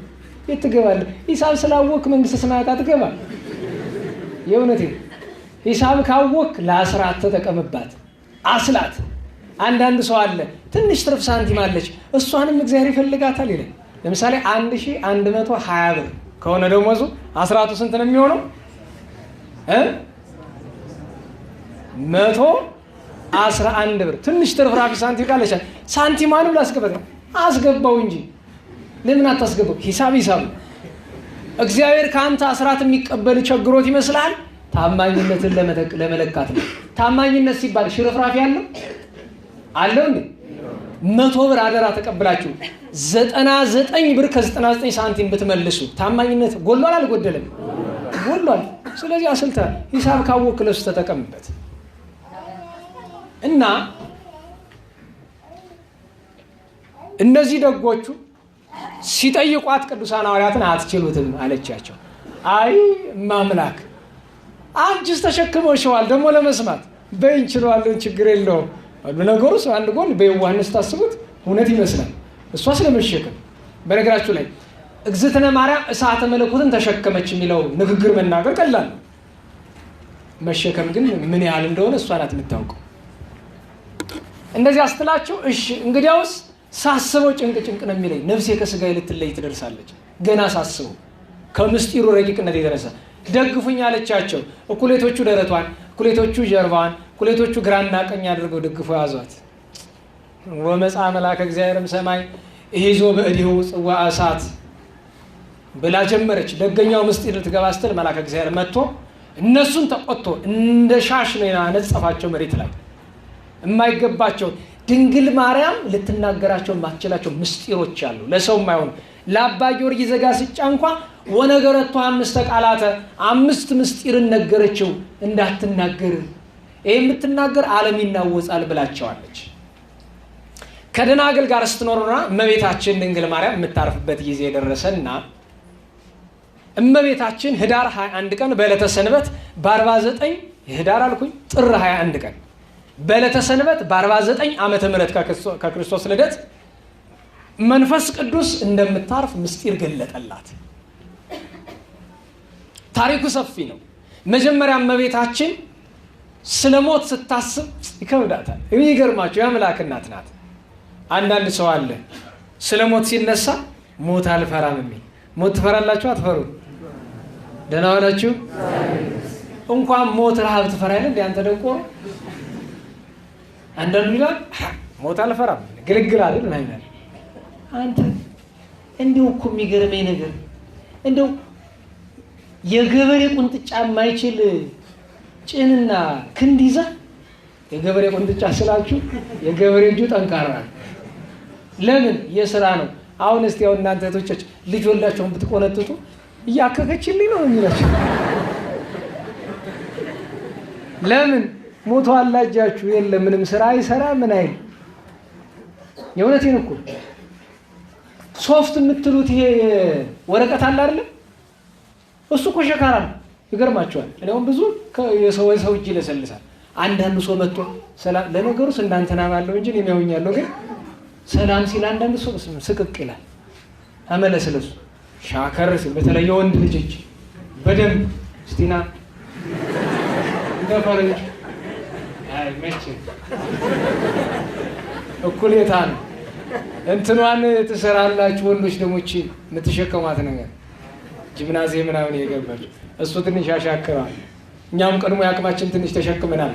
የት ትገባለህ? ሂሳብ ስላወቅ መንግስተ ሰማያት አትገባም። የእውነቴን ሂሳብ ካወቅ ለአስራት ተጠቀምባት። አስላት አንዳንድ ሰው አለ ትንሽ ትርፍ ሳንቲም አለች እሷንም እግዚአብሔር ይፈልጋታል ይላል። ለምሳሌ 1120 ብር ከሆነ ደሞዙ አስራቱ ስንት ነው የሚሆነው? 111 ብር። ትንሽ ትርፍራፊ ሳንቲም ካለች ሳንቲማንም ላስገባት አስገባው እንጂ ለምን አታስገባው? ሂሳብ እግዚአብሔር ከአንተ አስራት የሚቀበል ቸግሮት ይመስላል? ታማኝነትን ለመለካት ነው። ታማኝነት ሲባል ሽርፍራፊ አለው እንዴ? 100 ብር አደራ ተቀብላችሁ 99 ብር ከ99 ሳንቲም ብትመልሱ ታማኝነት ጎሏል አልጎደለም? ጎሏል። ስለዚህ አስልተ ሂሳብ ካወቅ ለሱ ተጠቀምበት። እና እነዚህ ደጎቹ ሲጠይቋት ቅዱሳን ሐዋርያትን አትችሉትም አለቻቸው። አይ ማምላክ አንቺስ ተሸክመሽዋል ደግሞ ለመስማት በእንችለዋለን ችግር የለውም አሉ። ነገሩ አንድ ጎን በየዋህነት ታስቡት እውነት ይመስላል። እሷ ስለመሸከም በነገራችሁ ላይ እግዝእትነ ማርያም እሳተ መለኮትን ተሸከመች የሚለው ንግግር መናገር ቀላል፣ መሸከም ግን ምን ያህል እንደሆነ እሷ ናት የምታውቀው። እንደዚህ አስትላቸው እሺ እንግዲያውስ ሳስበው ጭንቅ ነው የሚለኝ፣ ነፍሴ ከስጋዬ ልትለይ ትደርሳለች። ገና ሳስበው ከምስጢሩ ረቂቅነት የተነሳ ደግፉኝ አለቻቸው። እኩሌቶቹ ደረቷን፣ እኩሌቶቹ ጀርባዋን፣ እኩሌቶቹ ግራና ቀኝ አድርገው ደግፈው ያዟት። ወመጽአ መልአከ እግዚአብሔርም ሰማይ ይዞ በእዴሁ ጽዋዐ እሳት ብላ ጀመረች። ደገኛው ምስጢር ልትገባ ስትል መልአከ እግዚአብሔር መጥቶ እነሱን ተቆጥቶ እንደ ሻሽ ነው ያነጸፋቸው። መሬት ላይ የማይገባቸው ድንግል ማርያም ልትናገራቸው የማትችላቸው ምስጢሮች አሉ። ለሰው የማይሆኑ ለአባ ጊዮርጊስ ዘጋስጫ እንኳ ወነገረቷ 5 ቃላተ 5 ምስጢርን ነገረችው እንዳትናገር፣ ይሄ የምትናገር ዓለም ይናወጻል ብላቸዋለች። ከደናግል ጋር ስትኖርና እመቤታችን ድንግል ማርያም የምታርፍበት ጊዜ የደረሰና እመቤታችን ህዳር 21 ቀን በዕለተ ሰንበት በ49 ህዳር አልኩኝ ጥር 21 ቀን በዕለተ ሰንበት በ49 ዓመተ ምህረት ከክርስቶስ ልደት መንፈስ ቅዱስ እንደምታርፍ ምስጢር ገለጠላት። ታሪኩ ሰፊ ነው። መጀመሪያ እመቤታችን ስለ ሞት ስታስብ ይከብዳታል። የሚገርማቸው የአምላክ እናት ናት። አንዳንድ ሰው አለ ስለ ሞት ሲነሳ ሞት አልፈራም የሚል። ሞት ትፈራላችሁ አትፈሩ? ደህና ዋላችሁ? እንኳን ሞት ረሃብ ትፈራለህ እንዴ አንተ ደቆ? አንዳንዱ ይላል ሞት አልፈራም ግልግል አይደል ማለት አንተ እንደው እኮ የሚገርመኝ ነገር እንደው የገበሬ ቁንጥጫ የማይችል ጭንና ክንድ ይዛ የገበሬ ቁንጥጫ ስላችሁ የገበሬ እጁ ጠንካራ ለምን የሥራ ነው። አሁን እስቲ ያው እናንተ እህቶቻችሁ ልጅ ወልዳችሁን ብትቆነጥጡ እያከከችልኝ ነው የሚላችሁ። ለምን ሞቶ አላጃችሁ የለም ምንም ስራ አይሰራ ምን አይል። የእውነቴን እኮ ሶፍት የምትሉት ይሄ ወረቀት አለ አይደል? እሱ እኮ ሸካራ ነው። ይገርማችኋል። እኔውም ብዙ የሰው እጅ ይለሰልሳል። አንዳንዱ ሰው መጥቶ ሰላም ለነገሩስ እንዳንተና ማለው እንጂ እኔም ያውኛለሁ ግን ሰላም ሲል አንዳንድ ሰው ስቅቅ ይላል። አመለስለሱ ሻከር ሲል በተለይ የወንድ ልጅ እጅ በደንብ እስቲና እንደፈረንጅ አይ መቼ እኩሌታ ነው እንትኗን ትሰራላችሁ። ወንዶች ደግሞ እቺ የምትሸከሟት ነገር ጂምናዚየም ምናምን የገባች እሱ ትንሽ ያሻክራል። እኛም ቀድሞ ያቅማችን ትንሽ ተሸክመናል።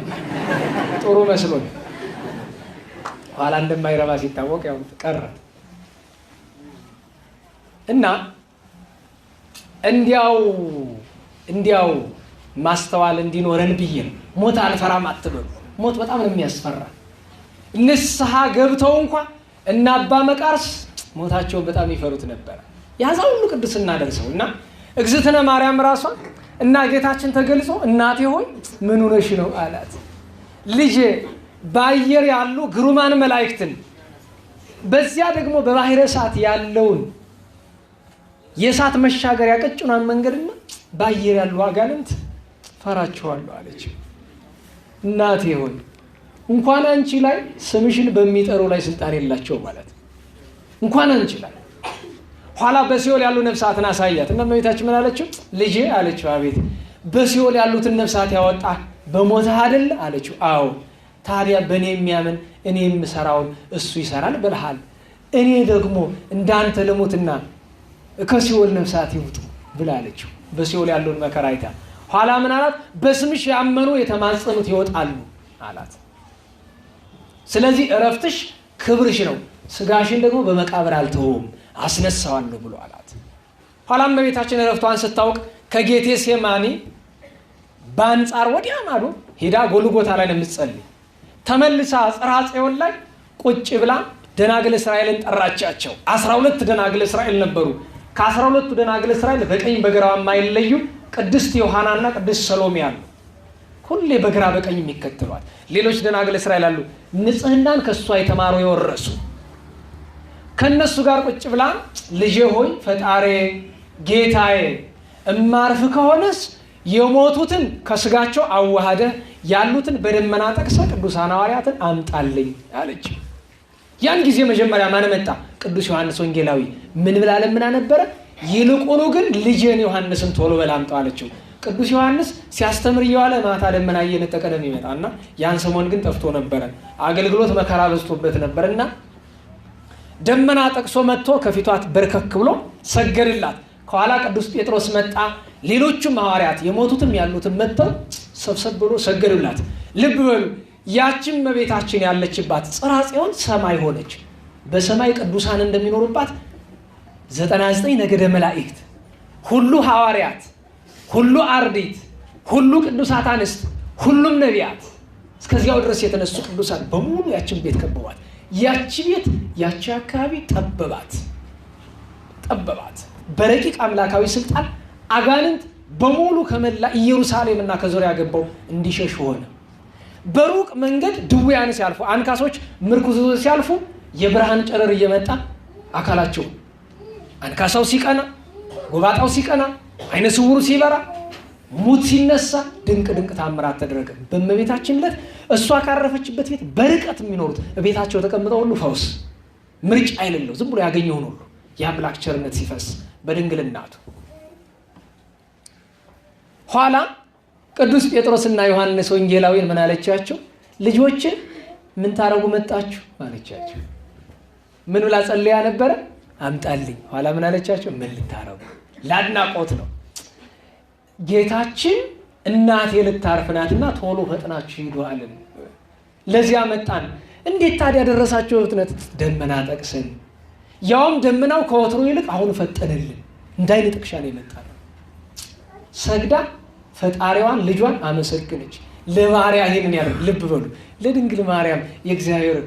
ጥሩ መስሎን ኋላ እንደማይረባ ሲታወቅ ያው ቀረ እና እንዲያው ማስተዋል እንዲኖረን ብዬ ነው። ሞት አልፈራም አትበሉ። ሞት በጣም ነው የሚያስፈራ። ንስሐ ገብተው እንኳን እና አባ መቃርስ ሞታቸውን በጣም ይፈሩት ነበር። ያዛ ሁሉ ቅድስና ደርሰው እና እግዝእትነ ማርያም ራሷ እና ጌታችን ተገልጾ እናቴ ሆይ ምን ሆነሽ ነው አላት። ልጄ በአየር ያሉ ግሩማን መላእክትን በዚያ ደግሞ በባህረ እሳት ያለውን የእሳት መሻገር ያቀጭናን መንገድና በአየር ያሉ አጋንንት ፈራቸዋለሁ አለች። እናቴ ሆይ እንኳን አንቺ ላይ ስምሽን በሚጠሩ ላይ ስልጣን የላቸው ማለት እንኳን አንቺ ላይ ኋላ በሲኦል ያሉ ነፍሳትን አሳያት እና እመቤታችን ምን አለችው? ልጄ አለችው። አቤት። በሲኦል ያሉትን ነፍሳት ያወጣ በሞትህ አይደል አለችው። አዎ። ታዲያ በእኔ የሚያምን እኔ የምሰራውን እሱ ይሰራል ብለሃል። እኔ ደግሞ እንዳንተ ልሙትና ከሲኦል ነፍሳት ይውጡ ብላለችው። በሲኦል ያለውን መከራ አይታ ኋላ ምን አላት? በስምሽ ያመኑ የተማጸኑት ይወጣሉ አላት። ስለዚህ እረፍትሽ ክብርሽ ነው፣ ስጋሽን ደግሞ በመቃብር አልተውም አስነሳዋለሁ ብሎ አላት። ኋላም እመቤታችን እረፍቷን ስታውቅ ከጌቴሴማኒ በአንጻር ወዲያ ማዶ ሄዳ ጎልጎታ ላይ ነው የምትጸልይ። ተመልሳ ጽርሐ ጽዮን ላይ ቁጭ ብላ ደናግል እስራኤልን ጠራቻቸው። 12 ደናግል እስራኤል ነበሩ። ከ12ቱ ደናግል እስራኤል በቀኝ በግራዋ የማይለዩ ቅድስት ዮሐናና ቅድስት ሰሎሜ አሉ። ሁሌ በግራ በቀኝ የሚከተሏት። ሌሎች ደናግል እስራኤል አሉ፣ ንጽህናን ከእሷ የተማሩ የወረሱ። ከነሱ ጋር ቁጭ ብላ ልጄ ሆይ ፈጣሬ ጌታዬ እማርፍ ከሆነስ የሞቱትን ከስጋቸው አዋሃደ ያሉትን በደመና ጠቅሰ ቅዱሳን ሐዋርያትን አምጣልኝ አለች። ያን ጊዜ መጀመሪያ ማን መጣ? ቅዱስ ዮሐንስ ወንጌላዊ። ምን ብላ ለምና ነበረ? ይልቁኑ ግን ልጄን ዮሐንስን ቶሎ በል አምጣው አለችው። ቅዱስ ዮሐንስ ሲያስተምር እየዋለ ማታ ደመና እየነጠቀ ነው የሚመጣና ያን ሰሞን ግን ጠፍቶ ነበረ። አገልግሎት መከራ በዝቶበት ነበርና ደመና ጠቅሶ መጥቶ ከፊቷ በርከክ ብሎ ሰገድላት። ከኋላ ቅዱስ ጴጥሮስ መጣ። ሌሎቹም ሐዋርያት የሞቱትም ያሉትም መጥተው ሰብሰብ ብሎ ሰገዱላት። ልብ በሉ፣ ያችን እመቤታችን ያለችባት ጽርሐ ጽዮን ሰማይ ሆነች። በሰማይ ቅዱሳን እንደሚኖሩባት 99 ነገደ መላእክት፣ ሁሉ ሐዋርያት፣ ሁሉ አርድእት፣ ሁሉ ቅዱሳት አንስት፣ ሁሉም ነቢያት እስከዚያው ድረስ የተነሱ ቅዱሳን በሙሉ ያችን ቤት ከበቧት። ያቺ ቤት ያቺ አካባቢ ጠበባት። በረቂቅ አምላካዊ ስልጣን አጋንንት በሙሉ ከመላ ኢየሩሳሌምና ከዙሪያ ገባው እንዲሸሽ ሆነ። በሩቅ መንገድ ድውያን ሲያልፉ፣ አንካሶች ምርኩዝ ሲያልፉ የብርሃን ጨረር እየመጣ አካላቸው አንካሳው ሲቀና፣ ጎባጣው ሲቀና፣ አይነ ስውሩ ሲበራ፣ ሙት ሲነሳ ድንቅ ታምራት ተደረገ። በእመቤታችን ዕለት እሷ ካረፈችበት ቤት በርቀት የሚኖሩት ቤታቸው ተቀምጠው ሁሉ ፈውስ ምርጫ አይደለው ዝም ብሎ ያገኘውን ሁሉ የአምላክ ቸርነት ሲፈስ በድንግል እናቱ። ኋላ ቅዱስ ጴጥሮስና ዮሐንስ ወንጌላዊን ምን አለቻቸው? ልጆች ምን ታረጉ መጣችሁ አለቻቸው። ምን ብላ ጸልያ ነበረ? አምጣልኝ። ኋላ ምን አለቻቸው? ምን ልታረጉ? ለአድናቆት ነው። ጌታችን እናቴ ልታርፍ ናትና ቶሎ ፈጥናችሁ ሂዱ አለን። ለዚያ መጣን። እንዴት ታዲያ ደረሳችሁ ፍጥነት? ደመና ጠቅሰን፣ ያውም ደመናው ከወትሮ ይልቅ አሁን ፈጠነልን። እንዳይን ጥቅሻ ነው የመጣነው። ሰግዳ ፈጣሪዋን ልጇን አመሰግነች። ለማርያ ይሄንን ያደርግ። ልብ በሉ፣ ለድንግል ማርያም የእግዚአብሔር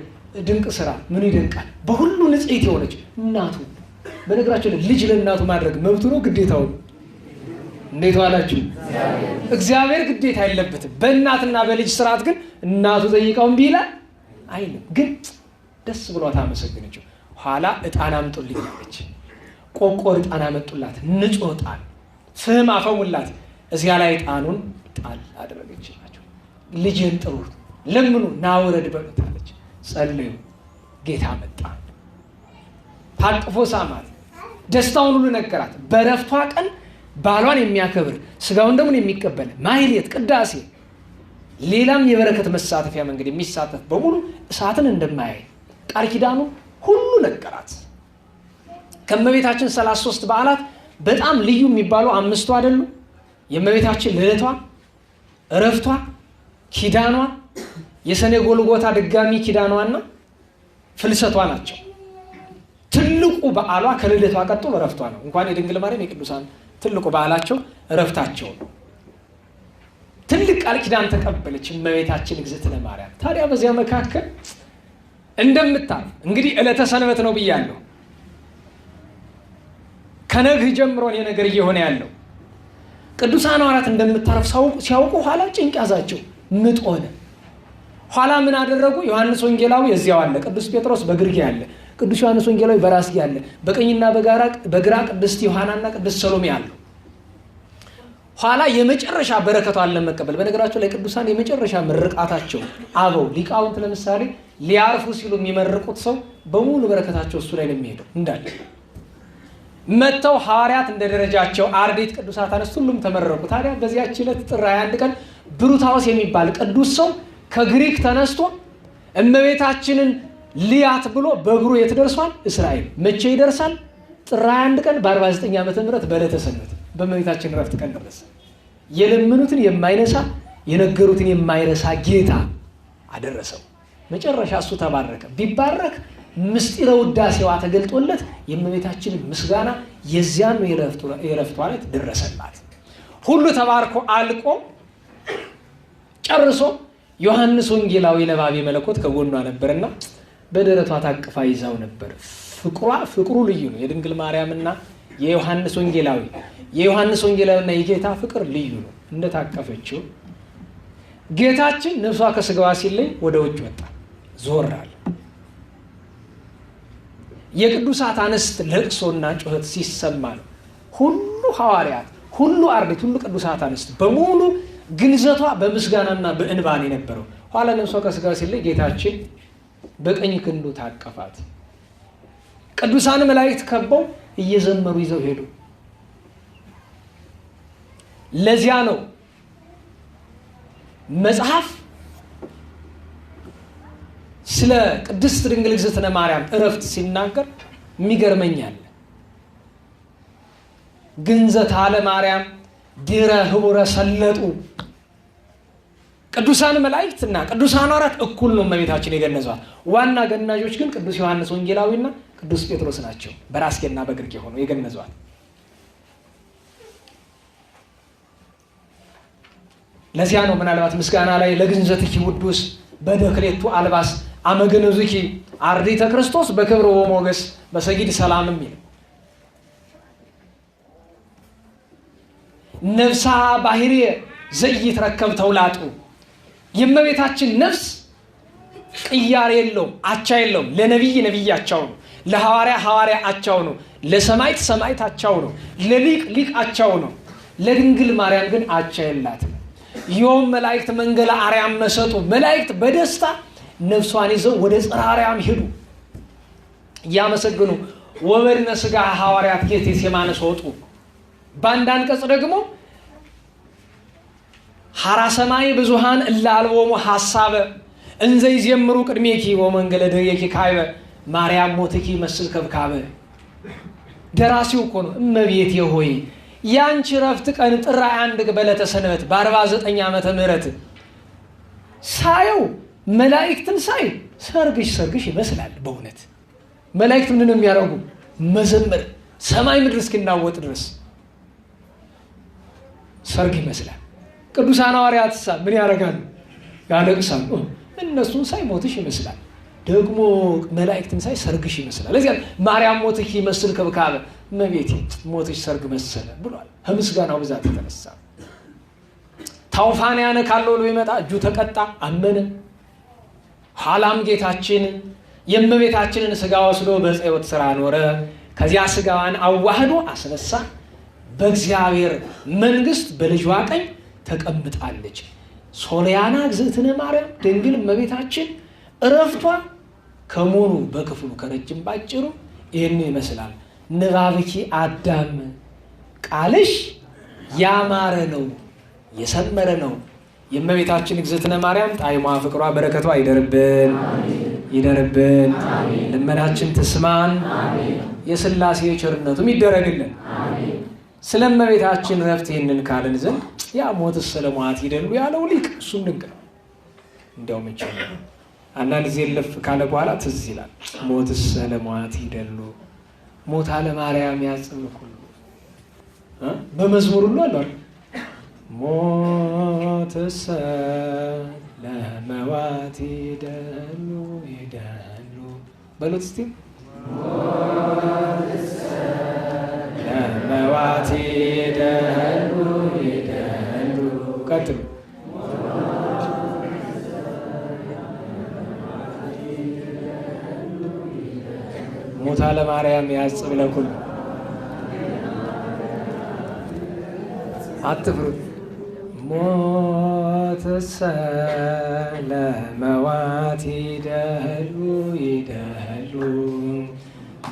ድንቅ ስራ ምን ይደንቃል! በሁሉ ንጽሕት የሆነች እናቱ። በነገራችን ልጅ ለእናቱ ማድረግ መብቱ ነው ግዴታው ነው። እንዴት ዋላችሁ? እግዚአብሔር ግዴታ የለበትም። በእናትና በልጅ ስርዓት ግን እናቱ ጠይቀው እምቢ ይላል አይልም። ግን ደስ ብሏት አመሰግነችው። ኋላ ዕጣን አምጡልኝ አለች። ቆቆር ዕጣን አመጡላት፣ ንጹህ ዕጣን ፍህም አፈሙላት። እዚያ ላይ ዕጣኑን ጣል አደረገችላቸው። ልጅን ጥሩት፣ ለምኑ፣ ናውረድ በሉት አለች። ጸልዩ። ጌታ መጣ፣ ታቅፎ ሳማት፣ ደስታውን ሁሉ ነገራት። በረፍቷ ቀን ባሏን የሚያከብር ስጋውን ደሙን የሚቀበል ማህሌት፣ ቅዳሴ፣ ሌላም የበረከት መሳተፊያ መንገድ የሚሳተፍ በሙሉ እሳትን እንደማያይ ቃል ኪዳኑ ሁሉ ነገራት። ከእመቤታችን 33 በዓላት በጣም ልዩ የሚባሉ 5 አይደሉ? የእመቤታችን ልደቷ፣ እረፍቷ፣ ኪዳኗ፣ የሰኔ ጎልጎታ ድጋሚ ኪዳኗና ፍልሰቷ ናቸው። ትልቁ በዓሏ ከልደቷ ቀጥሎ እረፍቷ ነው። እንኳን የድንግል ማርያም የቅዱሳን ትልቁ በዓላቸው እረፍታቸው ነው። ትልቅ ቃል ኪዳን ተቀበለች እመቤታችን እግዝእትነ ማርያም። ታዲያ በዚያ መካከል እንደምታል እንግዲህ ዕለተ ሰንበት ነው ብያለሁ። ከነግህ ጀምሮ ነው ነገር እየሆነ ያለው። ቅዱሳን ሐዋርያት እንደምታረፍ ሲያውቁ ኋላ ጭንቅ ያዛቸው፣ ምጥ ሆነ። ኋላ ምን አደረጉ? ዮሐንስ ወንጌላዊ እዚያው አለ፣ ቅዱስ ጴጥሮስ በግርጌ አለ፣ ቅዱስ ዮሐንስ ወንጌላዊ በራስጌ አለ፣ በቀኝና በግራ ቅድስት ዮሐናና ቅድስት ሰሎሜ አሉ። ኋላ የመጨረሻ በረከቷን ለመቀበል በነገራቸው ላይ ቅዱሳን የመጨረሻ ምርቃታቸው አበው ሊቃውንት ለምሳሌ ሊያርፉ ሲሉ የሚመርቁት ሰው በሙሉ በረከታቸው እሱ ላይ ነው የሚሄደው። እንዳለ መተው ሐዋርያት እንደ ደረጃቸው አርድእት፣ ቅዱሳት አንስት ሁሉም ተመረቁ። ታዲያ በዚያች ዕለት ጥር 21 ቀን ብሩታዎስ የሚባል ቅዱስ ሰው ከግሪክ ተነስቶ እመቤታችንን ሊያት ብሎ በእግሩ የት ደርሷል? እስራኤል። መቼ ይደርሳል? ጥር 21 ቀን በ49 ዓመተ ምህረት በዕለተ ሰንበት በእመቤታችን ዕረፍት ቀን ደረሰ። የለመኑትን የማይነሳ የነገሩትን የማይረሳ ጌታ አደረሰው። መጨረሻ እሱ ተባረከ። ቢባረክ ምስጢረ ውዳሴዋ ተገልጦለት የእመቤታችንን ምስጋና የዚያን የዕረፍቷ ዕለት ደረሰላት። ሁሉ ተባርኮ አልቆ ጨርሶ ዮሐንስ ወንጌላዊ ለባቤ መለኮት ከጎኗ ነበርና በደረቷ ታቅፋ ይዛው ነበር። ፍቅሩ ልዩ ነው። የድንግል ማርያምና የዮሐንስ ወንጌላዊና የጌታ ፍቅር ልዩ ነው። እንደታቀፈችው ጌታችን ነፍሷ ከስጋዋ ሲለይ ወደ ውጭ ወጣ፣ ዞር አለ። የቅዱሳት አንስት ለቅሶና ጩኸት ሲሰማ ነው ሁሉ ሐዋርያት፣ ሁሉ አርድእት፣ ሁሉ ቅዱሳት አንስት በሙሉ ግንዘቷ በምስጋናና በእንባን የነበረው። ኋላ ነፍሷ ከስጋዋ ሲለይ ጌታችን በቀኝ ክንዱ ታቀፋት። ቅዱሳን መላእክት ከበው እየዘመሩ ይዘው ሄዱ። ለዚያ ነው መጽሐፍ ስለ ቅድስት ድንግል እግዝእትነ ማርያም ዕረፍት ሲናገር የሚገርመኛል። ግንዘት አለ ማርያም ድረ ህቡረ ሰለጡ። ቅዱሳን መላእክትና ቅዱሳን ሐዋርያት እኩል ነው እመቤታችን የገነዟት። ዋና ገናዦች ግን ቅዱስ ዮሐንስ ወንጌላዊና ቅዱስ ጴጥሮስ ናቸው። በራስጌና በግርጌ ሆነው የገነዟት። ለዚያ ነው ምናልባት ምስጋና ላይ ለግንዘትኪ ውዱስ በደክሌቱ አልባስ አመገነዙኪ አርዲተ ክርስቶስ በክብር ወሞገስ በሰጊድ ሰላም የሚል ነፍሳ ባህሪ ዘይትረከብ ተውላጡ። የእመቤታችን ነፍስ ቅያር የለውም፣ አቻ የለውም። ለነቢይ ነቢይ አቻው ነው፣ ለሐዋርያ ሐዋርያ አቻው ነው፣ ለሰማዕት ሰማዕት አቻው ነው፣ ለሊቅ ሊቅ አቻው ነው። ለድንግል ማርያም ግን አቻ የላትም። ዮም መላእክት መንገለ አርያም መሰጡ። መላእክት በደስታ ነፍሷን ይዘው ወደ ጽርሐ አርያም ሄዱ እያመሰገኑ። ወበድነ ሥጋ ሐዋርያት ጌቴሴማኒ ወጡ። በአንድ አንቀጽ ደግሞ ሐራ ሰማይ ብዙሃን እለ አልቦሙ ሐሳበ እንዘ ይዜምሩ ቅድሜኪ ወመንገለ ድኅሬኪ ካይበ ማርያም ሞትኪ መስል ከብካበ። ደራሲው እኮ ነው። እመቤቴ ሆይ ያንቺ ዕረፍት ቀን ጥር 21 በዕለተ ሰንበት በ49 ዓመተ ምህረት ሳየው መላእክትን ሳይ ሰርግሽ ይመስላል። በእውነት መላእክት ምን ነው የሚያደርጉ? መዘመር፣ ሰማይ ምድር እስኪናወጥ ድረስ ሰርግ ይመስላል። ቅዱሳን ሐዋርያት ምን ያደርጋሉ? ያለቅሳሉ። እነሱን ሳይ ሞትሽ ይመስላል፣ ደግሞ መላእክትን ሳይ ሰርግሽ ይመስላል። ለዚያ ማርያም ሞትኪ መስል ከብካበ፣ እመቤቴ ሞትሽ ሰርግ መሰለ ብሏል። ከምስጋናው ብዛት የተነሳ ታውፋንያነ ካለው ነው ይመጣ እጁ ተቀጣ፣ አመነ። ኋላም ጌታችን የእመቤታችንን ስጋ ወስዶ በጽዮት ስራ ኖረ። ከዚያ ስጋዋን አዋህዶ አስነሳ። በእግዚአብሔር መንግስት በልጇ ቀኝ ተቀምጣለች። ሶልያና እግዝእትነ ማርያም ድንግል እመቤታችን ዕረፍቷ ከሙሉ በክፍሉ ከረጅም ባጭሩ ይህን ይመስላል። ንባብኪ አዳም ቃልሽ ያማረ ነው የሰመረ ነው። የእመቤታችን እግዝእትነ ማርያም ጣዕሟ ፍቅሯ በረከቷ ይደርብን ይደርብን። ልመናችን ትስማን። የሥላሴ ቸርነቱም ይደረግልን። ስለ እመቤታችን ዕረፍት ይህንን ካልን ዘንድ ያ ሞትስ ስለሟት ይደሉ ያለው ሊቅ እሱም ድንቅ ነው። እንዲያው መቼ አንዳንድ ጊዜ ለፍ ካለ በኋላ ትዝ ይላል። ሞትስ ስለሟት ይደሉ ሞታ ለማርያም ያጽም ሁሉ በመዝሙር ሁሉ አለ። ሞትስ ለመዋት ይደሉ ይደሉ በሉት እስቲ ለመዋት ይደሉ ይደሉ። ቀጥሉ። ሞታ ለማርያም ያጽም ለኩሉ አትፍሩት። ሞትስ ለመዋት ይደሉ ይደሉ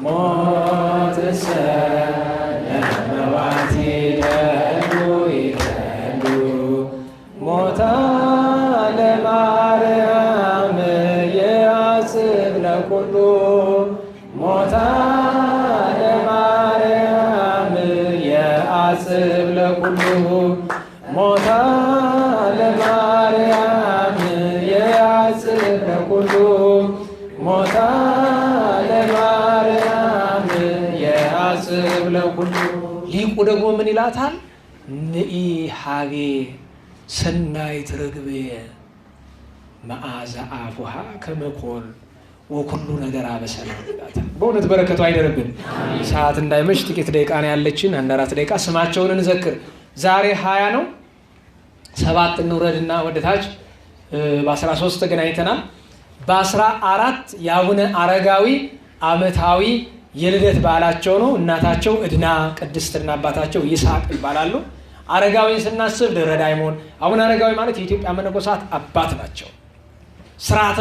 ሞትስ ለመዋት ይደሉ ይደሉ ሞታ ለማርያም ያጽም ለኩሉ ኩሉ ሞታ ለማርያም የያጽብ ለኩሉ ሞታ ለማርያም የያጽብ ለኩሉ። ሊቁ ደግሞ ምን ይላታል? ንኢ ሀቤ ሰናይት ርግቤ መዓዛ አፉሃ ከመኮል ወኩሉ ነገር አበሰላም ይላታል። በእውነት በረከቱ አይደርብን። ሰዓት እንዳይመሽ ጥቂት ደቂቃ ነው ያለችን፣ 1-4 ደቂቃ ስማቸውን እንዘክር። ዛሬ 20 ነው። 7 እንውረድና ወደታች በ13 ተገናኝተናል። በ14 የአቡነ አረጋዊ ዓመታዊ የልደት በዓላቸው ነው። እናታቸው ዕድና ቅድስትና አባታቸው ይስሐቅ ይባላሉ። አረጋዊን ስናስብ ደብረ ዳይሞን። አቡነ አረጋዊ ማለት የኢትዮጵያ መነኮሳት አባት ናቸው። ስርዓተ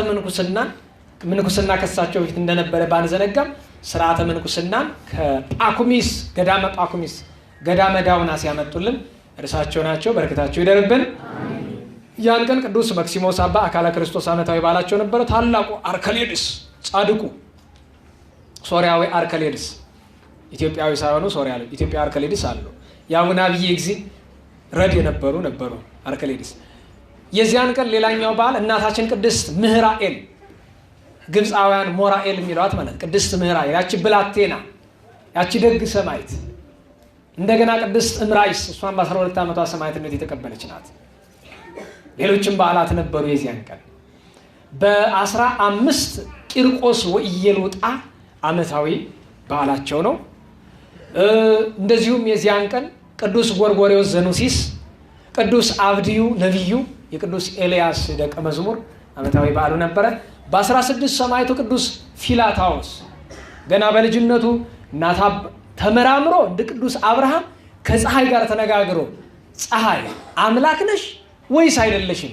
ምንኩስና ከሳቸው በፊት እንደነበረ ባንዘነጋም ስርዓተ ምንኩስናን ከጳኩሚስ ገዳመ ጳኩሚስ ገዳመ ዳውናስ ያመጡልን እርሳቸው ናቸው። በረከታቸው ይደርብን። ያን ቀን ቅዱስ መክሲሞስ አባ አካለ ክርስቶስ ዓመታዊ በዓላቸው ነበረ። ታላቁ አርከሌድስ ጻድቁ ሶሪያዊ አርከሌድስ ኢትዮጵያዊ ሳይሆኑ ሶሪያዊ ኢትዮጵያ አርከሌድስ አሉ። የአቡነ አብዬ ጊዜ ረድ የነበሩ አርከሌድስ። የዚያን ቀን ሌላኛው በዓል እናታችን ቅድስት ምህራኤል፣ ግብፃውያን ሞራኤል የሚለዋት ማለት ቅድስት ምህራኤል፣ ያቺ ብላቴና፣ ያቺ ደግ ሰማዕት። እንደገና ቅድስት እምራይስ፣ እሷን በ12 ዓመቷ ሰማዕትነት የተቀበለች ናት። ሌሎችም በዓላት ነበሩ የዚያን ቀን። በ15 ቂርቆስ ወኢየሉጣ ዓመታዊ በዓላቸው ነው። እንደዚሁም የዚያን ቀን ቅዱስ ጎርጎርዮስ ዘኑሲስ፣ ቅዱስ አብድዩ ነቢዩ፣ የቅዱስ ኤልያስ ደቀ መዝሙር ዓመታዊ በዓሉ ነበረ። በ16 ሰማዕቱ ቅዱስ ፊላታዎስ ገና በልጅነቱ እናታ ተመራምሮ እንደ ቅዱስ አብርሃም ከፀሐይ ጋር ተነጋግሮ ፀሐይ አምላክ ነሽ ወይስ አይደለሽም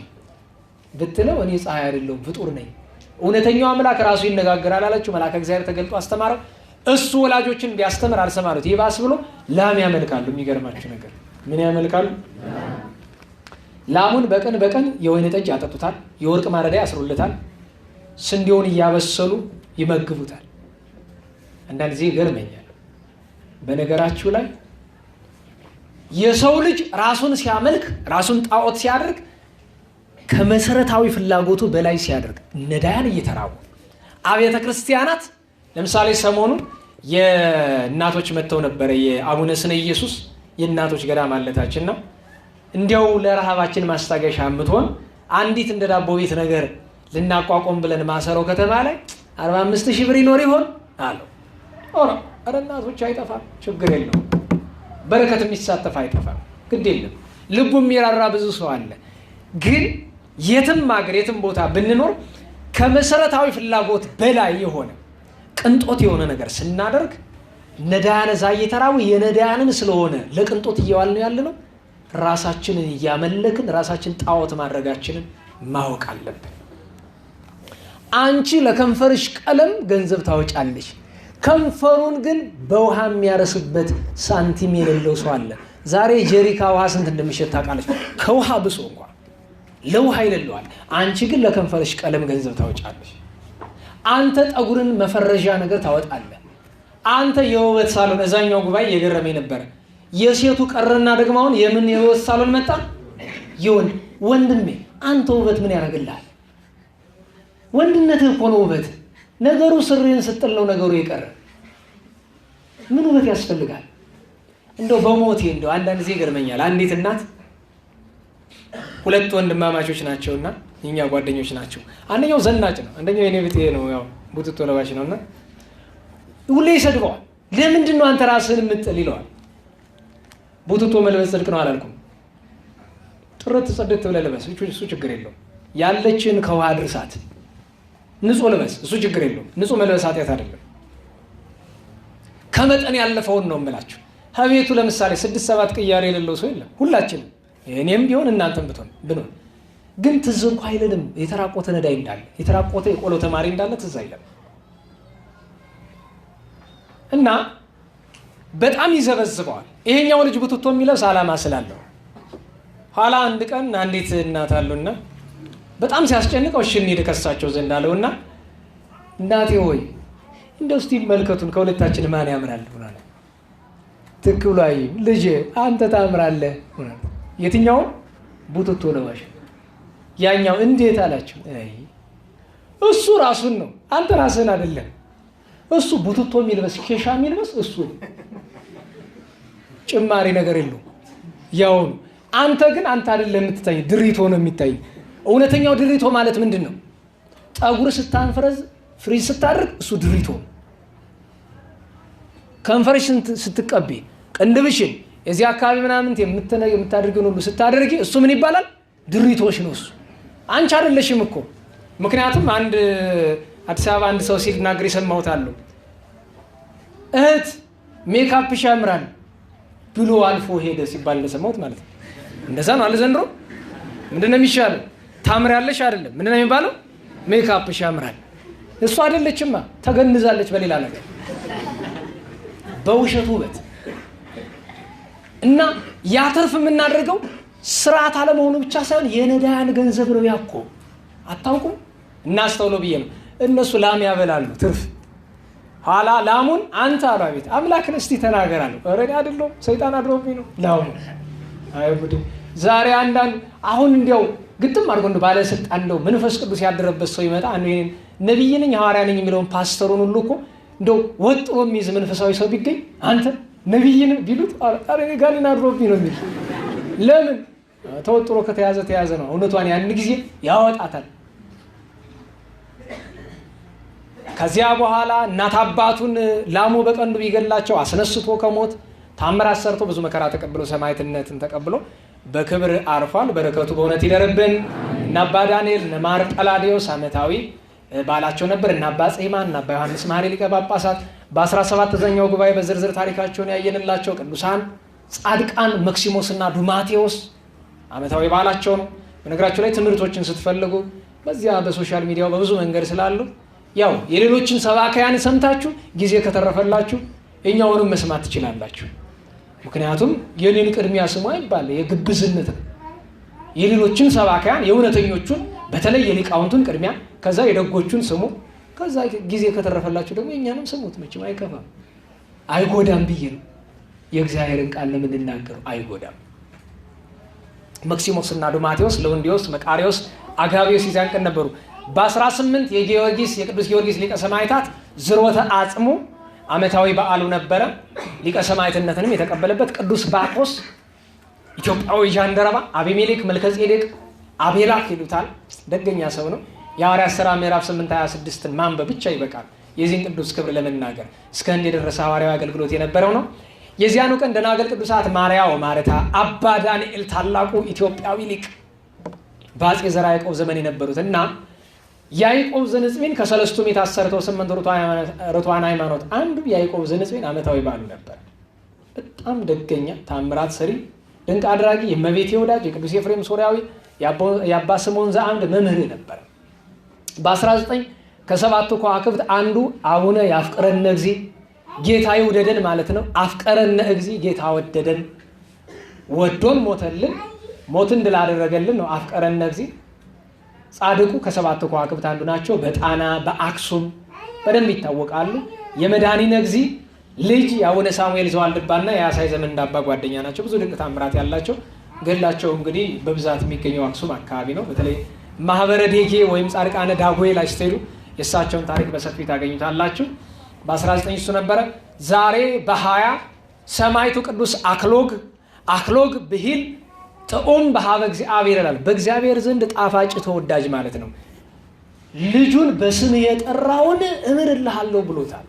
ብትለው እኔ ፀሐይ አይደለሁም ፍጡር ነኝ፣ እውነተኛው አምላክ ራሱ ይነጋገራል አለችው። መልአከ እግዚአብሔር ተገልጦ አስተማረው። እሱ ወላጆችን ቢያስተምር አልሰማሉት። ይባስ ብሎ ላም ያመልካሉ። የሚገርማችሁ ነገር ምን ያመልካሉ? ላሙን በቀን የወይን ጠጅ ያጠጡታል፣ የወርቅ ማረዳ ያስሩለታል፣ ስንዴውን እያበሰሉ ይመግቡታል። አንዳንድ ጊዜ ይገርመኛል። በነገራችሁ ላይ የሰው ልጅ ራሱን ሲያመልክ ራሱን ጣዖት ሲያደርግ ከመሰረታዊ ፍላጎቱ በላይ ሲያደርግ ነዳያን እየተራቡ አብያተ ክርስቲያናት ለምሳሌ ሰሞኑን የእናቶች መጥተው ነበረ። የአቡነ ስነ ኢየሱስ የእናቶች ገዳም ማለታችን ነው። እንዲያው ለረሃባችን ማስታገሻ የምትሆን አንዲት እንደ ዳቦ ቤት ነገር ልናቋቋም ብለን ማሰረው ከተማ ላይ 45,000 ብር ይኖር ይሆን አለው። ኧረ እናቶች አይጠፋም፣ ችግር የለውም። በረከት የሚሳተፍ አይጠፋም፣ ግድ የለም። ልቡ የሚራራ ብዙ ሰው አለ። ግን የትም ሀገር የትም ቦታ ብንኖር ከመሰረታዊ ፍላጎት በላይ የሆነ ቅንጦት የሆነ ነገር ስናደርግ ነዳያን እዛ እየተራቡ የነዳያንን ስለሆነ ለቅንጦት እየዋልን ያለ ነው። ራሳችንን እያመለክን ራሳችን ጣዖት ማድረጋችንን ማወቅ አለብን። አንቺ ለከንፈርሽ ቀለም ገንዘብ ታወጫለሽ፣ ከንፈሩን ግን በውሃ የሚያረስበት ሳንቲም የሌለው ሰው አለ። ዛሬ ጀሪካ ውሃ ስንት እንደሚሸጥ ታውቃለች? ከውሃ ብሶ እንኳን ለውሃ ይለለዋል። አንቺ ግን ለከንፈርሽ ቀለም ገንዘብ ታወጫለሽ። አንተ ጠጉርን መፈረዣ ነገር ታወጣለህ። አንተ የውበት ሳሎን፣ እዛኛው ጉባኤ የገረመኝ ነበረ። የሴቱ ቀረና ደግሞ አሁን የምን የውበት ሳሎን መጣ? የወንድ። ወንድሜ አንተ ውበት ምን ያደርግልሃል? ወንድነትህ እኮ ነው ውበት። ነገሩ ስሪን ስጥል ነው ነገሩ የቀረ። ምን ውበት ያስፈልጋል? እንደው በሞቴ እንደው አንዳንድ ጊዜ ይገርመኛል። አንዲት እናት 2 ወንድማማቾች ናቸውና የኛ ጓደኞች ናቸው። አንደኛው ዘናጭ ነው፣ አንደኛው የኔ ብጤ ነው፣ ያው ቡትቶ ለባሽ ነውና ሁሌ ይሰድበዋል። ለምንድን ነው አንተ ራስህን የምጥል ይለዋል። ቡትቶ መልበስ ጽድቅ ነው አላልኩም። ጥርት ጽድት ብለህ ልበስ፣ እሱ ችግር የለውም። ያለችን ከውሃ ድርሳት ንጹህ ልበስ፣ እሱ ችግር የለውም። ንጹህ መልበስ ኃጢአት አይደለም። ከመጠን ያለፈውን ነው የምላችሁ። ከቤቱ ለምሳሌ 6-7 ቅያሬ የሌለው ሰው የለም። ሁላችንም እኔም ቢሆን እናንተም ብንሆን ግን ትዝ እንኳ አይለንም። የተራቆተ ነዳይ እንዳለ የተራቆተ የቆሎ ተማሪ እንዳለ ትዝ አይለም። እና በጣም ይዘበዝበዋል። ይሄኛው ልጅ ቡትቶ የሚለብስ ዓላማ ስላለው ኋላ አንድ ቀን አንዲት እናት አሉና በጣም ሲያስጨንቀው እሺ እንሂድ ከሳቸው ዘንድ አለውና እናቴ ሆይ እንደው እስቲ መልከቱን ከሁለታችን ማን ያምራል ብሏል። ትክ ብሎ አየኝ። ልጄ አንተ ታምራለህ። የትኛው ቡትቶ ለባሽ? ያኛው እንዴት አላቸው። እሱ ራሱን ነው፣ አንተ ራስህን አይደለም። እሱ ቡትቶ የሚልበስ ኬሻ የሚልበስ እሱ ጭማሪ ነገር የለው ያው። አንተ ግን አንተ አይደለም የምትታይ፣ ድሪቶ ነው የሚታይ። እውነተኛው ድሪቶ ማለት ምንድን ነው? ጠጉር ስታንፈረዝ ፍሪዝ ስታደርግ እሱ ድሪቶ ነው። ከንፈርሽን ስትቀቢ ቅንድብሽን የዚህ አካባቢ ምናምን የምታደርገውን ሁሉ ስታደርጊ እሱ ምን ይባላል? ድሪቶሽ ነው እሱ። አንቺ አይደለሽም እኮ። ምክንያቱም አንድ አዲስ አበባ አንድ ሰው ሲናገር ይሰማውታል። እህት ሜካፕሽ ያምራል ብሎ አልፎ ሄደ ሲባል እንደሰማሁት ማለት ነው። እንደዛ ነው አለ ዘንድሮ። ምንድነው የሚሻለው? ታምሪያለሽ አይደለም፣ ምንድነው የሚባለው? ሜካፕሽ ያምራል። እሱ አይደለችማ፣ ተገንዛለች በሌላ ነገር፣ በውሸት ውበት። እና ያተርፍ የምናደርገው ስርዓት አለመሆኑ ብቻ ሳይሆን የነዳያን ገንዘብ ነው ያኮ። አታውቁም? እናስተውለው ብዬ ነው። እነሱ ላም ያበላሉ ትርፍ። ኋላ ላሙን አንተ አሉ አቤት አምላክን እስቲ ተናገራለሁ። ኧረ እኔ አይደለሁም ሰይጣን አድሮብኝ ነው ላሙ። አይ ጉድ! ዛሬ አንዳንዱ አሁን እንዲያው ግጥም አድርጎ እንደው ባለስልጣን እንደው መንፈስ ቅዱስ ያደረበት ሰው ይመጣ አንዱ ይሄን ነብይ ነኝ ሐዋርያ ነኝ የሚለውን ፓስተሩን ሁሉ እኮ እንደው ወጥሮ የሚይዝ መንፈሳዊ ሰው ቢገኝ አንተ ነብይን ቢሉት ኧረ እኔ ጋኔን አድሮብኝ ነው የሚል። ለምን? ተወጥሮ ከተያዘ ተያዘ ነው። እውነቷን ያን ጊዜ ያወጣታል። ከዚያ በኋላ እናት አባቱን ላሙ በቀንዱ ቢገላቸው አስነስቶ ከሞት ታምራት ሰርቶ ብዙ መከራ ተቀብሎ ሰማዕትነትን ተቀብሎ በክብር አርፏል። በረከቱ በእውነት ይደርብን። እና አባ ዳንኤል እና ማር ጰላዲዮስ ዓመታዊ ባላቸው ነበር። እና አባ ጽሕማን እና አባ ዮሐንስ መሐሪ ሊቀ ጳጳሳት በ17ኛው ጉባኤ በዝርዝር ታሪካቸውን ያየንላቸው ቅዱሳን ጻድቃን መክሲሞስ እና ዱማቴዎስ ዓመታዊ ባላቸው ነው። በነገራችሁ ላይ ትምህርቶችን ስትፈልጉ በዚያ በሶሻል ሚዲያው በብዙ መንገድ ስላሉ ያው የሌሎችን ሰባካያን ሰምታችሁ ጊዜ ከተረፈላችሁ እኛውንም መስማት ትችላላችሁ። ምክንያቱም የኔን ቅድሚያ ስሙ አይባል የግብዝነት ነው። የሌሎችን ሰባካያን የእውነተኞቹን በተለይ የሊቃውንቱን ቅድሚያ፣ ከዛ የደጎቹን ስሙ፣ ከዛ ጊዜ ከተረፈላችሁ ደግሞ እኛንም ስሙት። መቼም አይከፋም አይጎዳም ብዬ ነው የእግዚአብሔርን ቃል ለምንናገሩ አይጎዳም። መክሲሞስ እና ዱማቴዎስ፣ ለውንዲዮስ፣ መቃሪዎስ፣ አጋቢዮስ ይዛን ቀን ነበሩ። በ18 የቅዱስ ጊዮርጊስ ሊቀ ሰማዕታት ዝሮተ አጽሙ ዓመታዊ በዓሉ ነበረ። ሊቀ ሰማዕትነትንም የተቀበለበት ቅዱስ ባጦስ ኢትዮጵያዊ ጃንደረባ አቢሜሌክ መልከጼዴቅ አቤላክ ይሉታል። ደገኛ ሰው ነው። የሐዋርያት ሥራ ምዕራፍ 8:26ን ማንበብ ብቻ ይበቃል የዚህን ቅዱስ ክብር ለመናገር። እስከ እንደ የደረሰ ሐዋርያዊ አገልግሎት የነበረው ነው። የዚያኑ ቀን ደናግል ቅዱሳት ማርያው ማረታ፣ አባ ዳንኤል ታላቁ ኢትዮጵያዊ ሊቅ በአፄ ዘርዓ ያዕቆብ ዘመን የነበሩት እና ያዕቆብ ዘንጽቤን ከሰለስቱ ምዕት አሰርተው 8 ርቱዓነ ሃይማኖት አንዱ ያዕቆብ ዘንጽቤን ዓመታዊ በዓሉ ነበር። በጣም ደገኛ ታምራት ሰሪ ድንቅ አድራጊ የእመቤቴ ወዳጅ የቅዱስ ኤፍሬም ሶርያዊ የአባ ስምዖን ዘአምድ መምህር ነበር። በ19 ከሰባቱ ከዋክብት አንዱ አቡነ ያፍቅረነ እግዚ ጌታ ይውደደን ማለት ነው። አፍቀረነ እግዚ ጌታ ወደደን፣ ወዶን ሞተልን፣ ሞትን ድል አደረገልን ነው አፍቀረነ እግዚ። ጻድቁ ከሰባቱ ከዋክብት አንዱ ናቸው። በጣና በአክሱም በደንብ ይታወቃሉ። የመድኃኒነ እግዚ ልጅ የአቡነ ሳሙኤል ዘዋልድባና የአሳይ ዘመን እንዳባ ጓደኛ ናቸው። ብዙ ድንቅ ታምራት ያላቸው። ገድላቸው እንግዲህ በብዛት የሚገኘው አክሱም አካባቢ ነው። በተለይ ማህበረ ዴጌ ወይም ጻድቃነ ዳጎይ ላይ ስትሄዱ የእሳቸውን ታሪክ በሰፊው ታገኙታላችሁ። በ19 እሱ ነበረ። ዛሬ በ20 ሰማዕቱ ቅዱስ አክሎግ ብሂል ጥዑም በሀበ እግዚአብሔር ይላል። በእግዚአብሔር ዘንድ ጣፋጭ ተወዳጅ ማለት ነው። ልጁን በስም የጠራውን እምርልሃለሁ ብሎታል።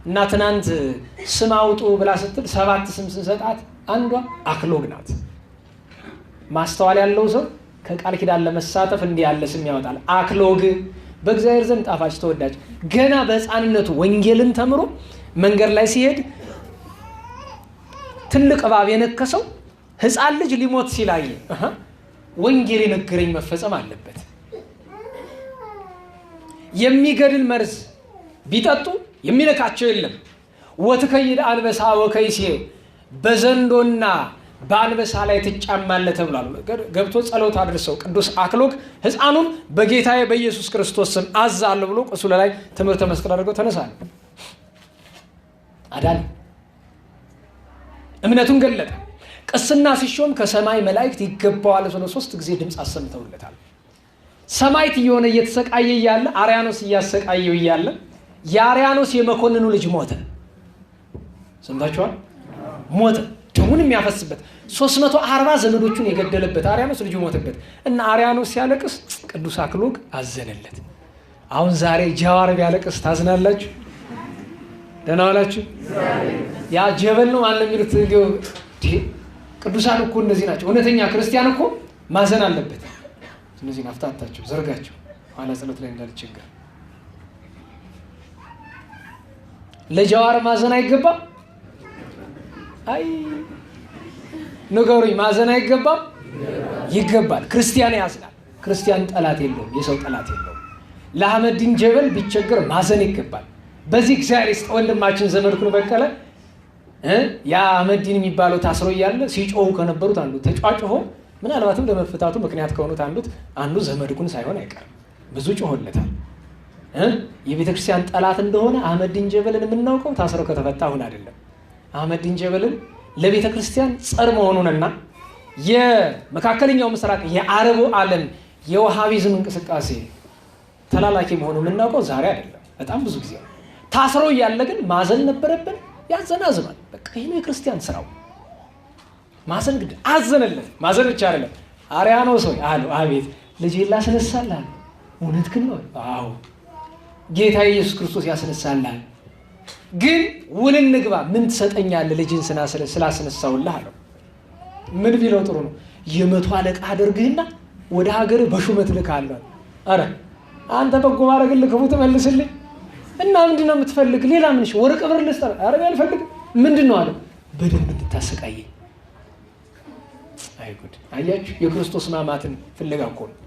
እና ትናንት ስም አውጡ ብላ ስትል 7 ስም ስንሰጣት አንዷ አክሎግ ናት። ማስተዋል ያለው ሰው ከቃል ኪዳን ለመሳተፍ እንዲህ ያለ ስም ያወጣል። አክሎግ በእግዚአብሔር ዘንድ ጣፋጭ ተወዳጅ። ገና በሕፃንነቱ ወንጌልን ተምሮ መንገድ ላይ ሲሄድ ትልቅ እባብ የነከሰው ሕፃን ልጅ ሊሞት ሲላየ ወንጌል የነገረኝ መፈጸም አለበት። የሚገድል መርዝ ቢጠጡ የሚነካቸው የለም። ወትከይድ አንበሳ ወከይሴ በዘንዶና በአንበሳ ላይ ትጫማለህ ተብሏል። ገብቶ ጸሎት አድርሰው ቅዱስ አክሎግ ሕፃኑን በጌታዬ በኢየሱስ ክርስቶስ ስም አዛለሁ ብሎ ቁስሉ ላይ ትምህርተ መስቀል አድርገው ተነሳለ። አዳን እምነቱን ገለጠ። ቅስና ሲሾም ከሰማይ መላእክት ይገባዋል ብለው 3 ጊዜ ድምፅ አሰምተውለታል። ሰማዕት እየሆነ እየተሰቃየ እያለ አርያኖስ እያሰቃየው እያለ የአርያኖስ የመኮንኑ ልጅ ሞተ። ሰምታችኋል? ሞተ። ደሙን የሚያፈስበት 340 ዘመዶቹን የገደለበት አርያኖስ ልጁ ሞተበት እና አርያኖስ ሲያለቅስ ቅዱስ አክሎግ አዘነለት። አሁን ዛሬ ጃዋር ቢያለቅስ ታዝናላችሁ? ደህና ዋላችሁ? ያ ጀበል ነው ማን የሚሉት ቅዱሳን እኮ እነዚህ ናቸው። እውነተኛ ክርስቲያን እኮ ማዘን አለበት። እነዚህ አፍታታቸው ዘርጋቸው ኋላ ጸሎት ላይ እንዳልቸገር። ለጃዋር ማዘን አይገባም? አይ ንገሩኝ፣ ማዘን አይገባም? ይገባል። ክርስቲያን ያዝናል። ክርስቲያን ጠላት የለውም፣ የሰው ጠላት የለውም። ለአህመዲን ጀበል ቢቸገር ማዘን ይገባል። በዚህ እግዚአብሔር ይስጥ ወንድማችን ዘመድኩን በቀለ ያ አህመዲን የሚባለው ታስሮ እያለ ሲጮሁ ከነበሩት አንዱ ተጫጭሆ ምናልባትም ለመፈታቱ ምክንያት ከሆኑት አንዱ ዘመድኩን ሳይሆን አይቀርም። ብዙ ጮሆለታል። የቤተክርስቲያን ጠላት እንደሆነ አህመዲን ጀበልን የምናውቀው ታስሮ ከተፈታ አሁን አይደለም። አህመዲን ጀበልን ለቤተ ክርስቲያን ጸር መሆኑንና የመካከለኛው ምስራቅ የአረቡ ዓለም የውሃቢዝም እንቅስቃሴ ተላላኪ መሆኑን የምናውቀው ዛሬ አይደለም፣ በጣም ብዙ ጊዜ ነው። ታስሮ እያለ ግን ማዘን ነበረብን። ያዘናዝናል። በቃ ይህ ነው የክርስቲያን ስራው። ማዘን ግድ አዘነለት። ማዘን ብቻ አይደለም። አርያኖስ ሆይ አለው። አቤት ልጄን ላስነሳልህ። እውነት ግን ነው? አዎ ጌታ ኢየሱስ ክርስቶስ ያስነሳልሃል። ግን ውል እንግባ፣ ምን ትሰጠኛለህ ልጅን ስላስነሳውልህ አለው። ምን ቢለው ጥሩ ነው? 100 አለቃ አደርግህና ወደ ሀገር በሹመት ልካለሁ። አረ አንተ በጎ ባረግልህ ክፉ ትመልስልኝ እና ምንድነው የምትፈልግ? ሌላ ምንሽ ወርቅ ብር ልስጠር? አረ አልፈልግም። ምንድነው አለ? በደንብ እንድታሰቃየኝ። አይጉድ! አያችሁ፣ የክርስቶስ ማማትን ፍለጋ እኮ ነው።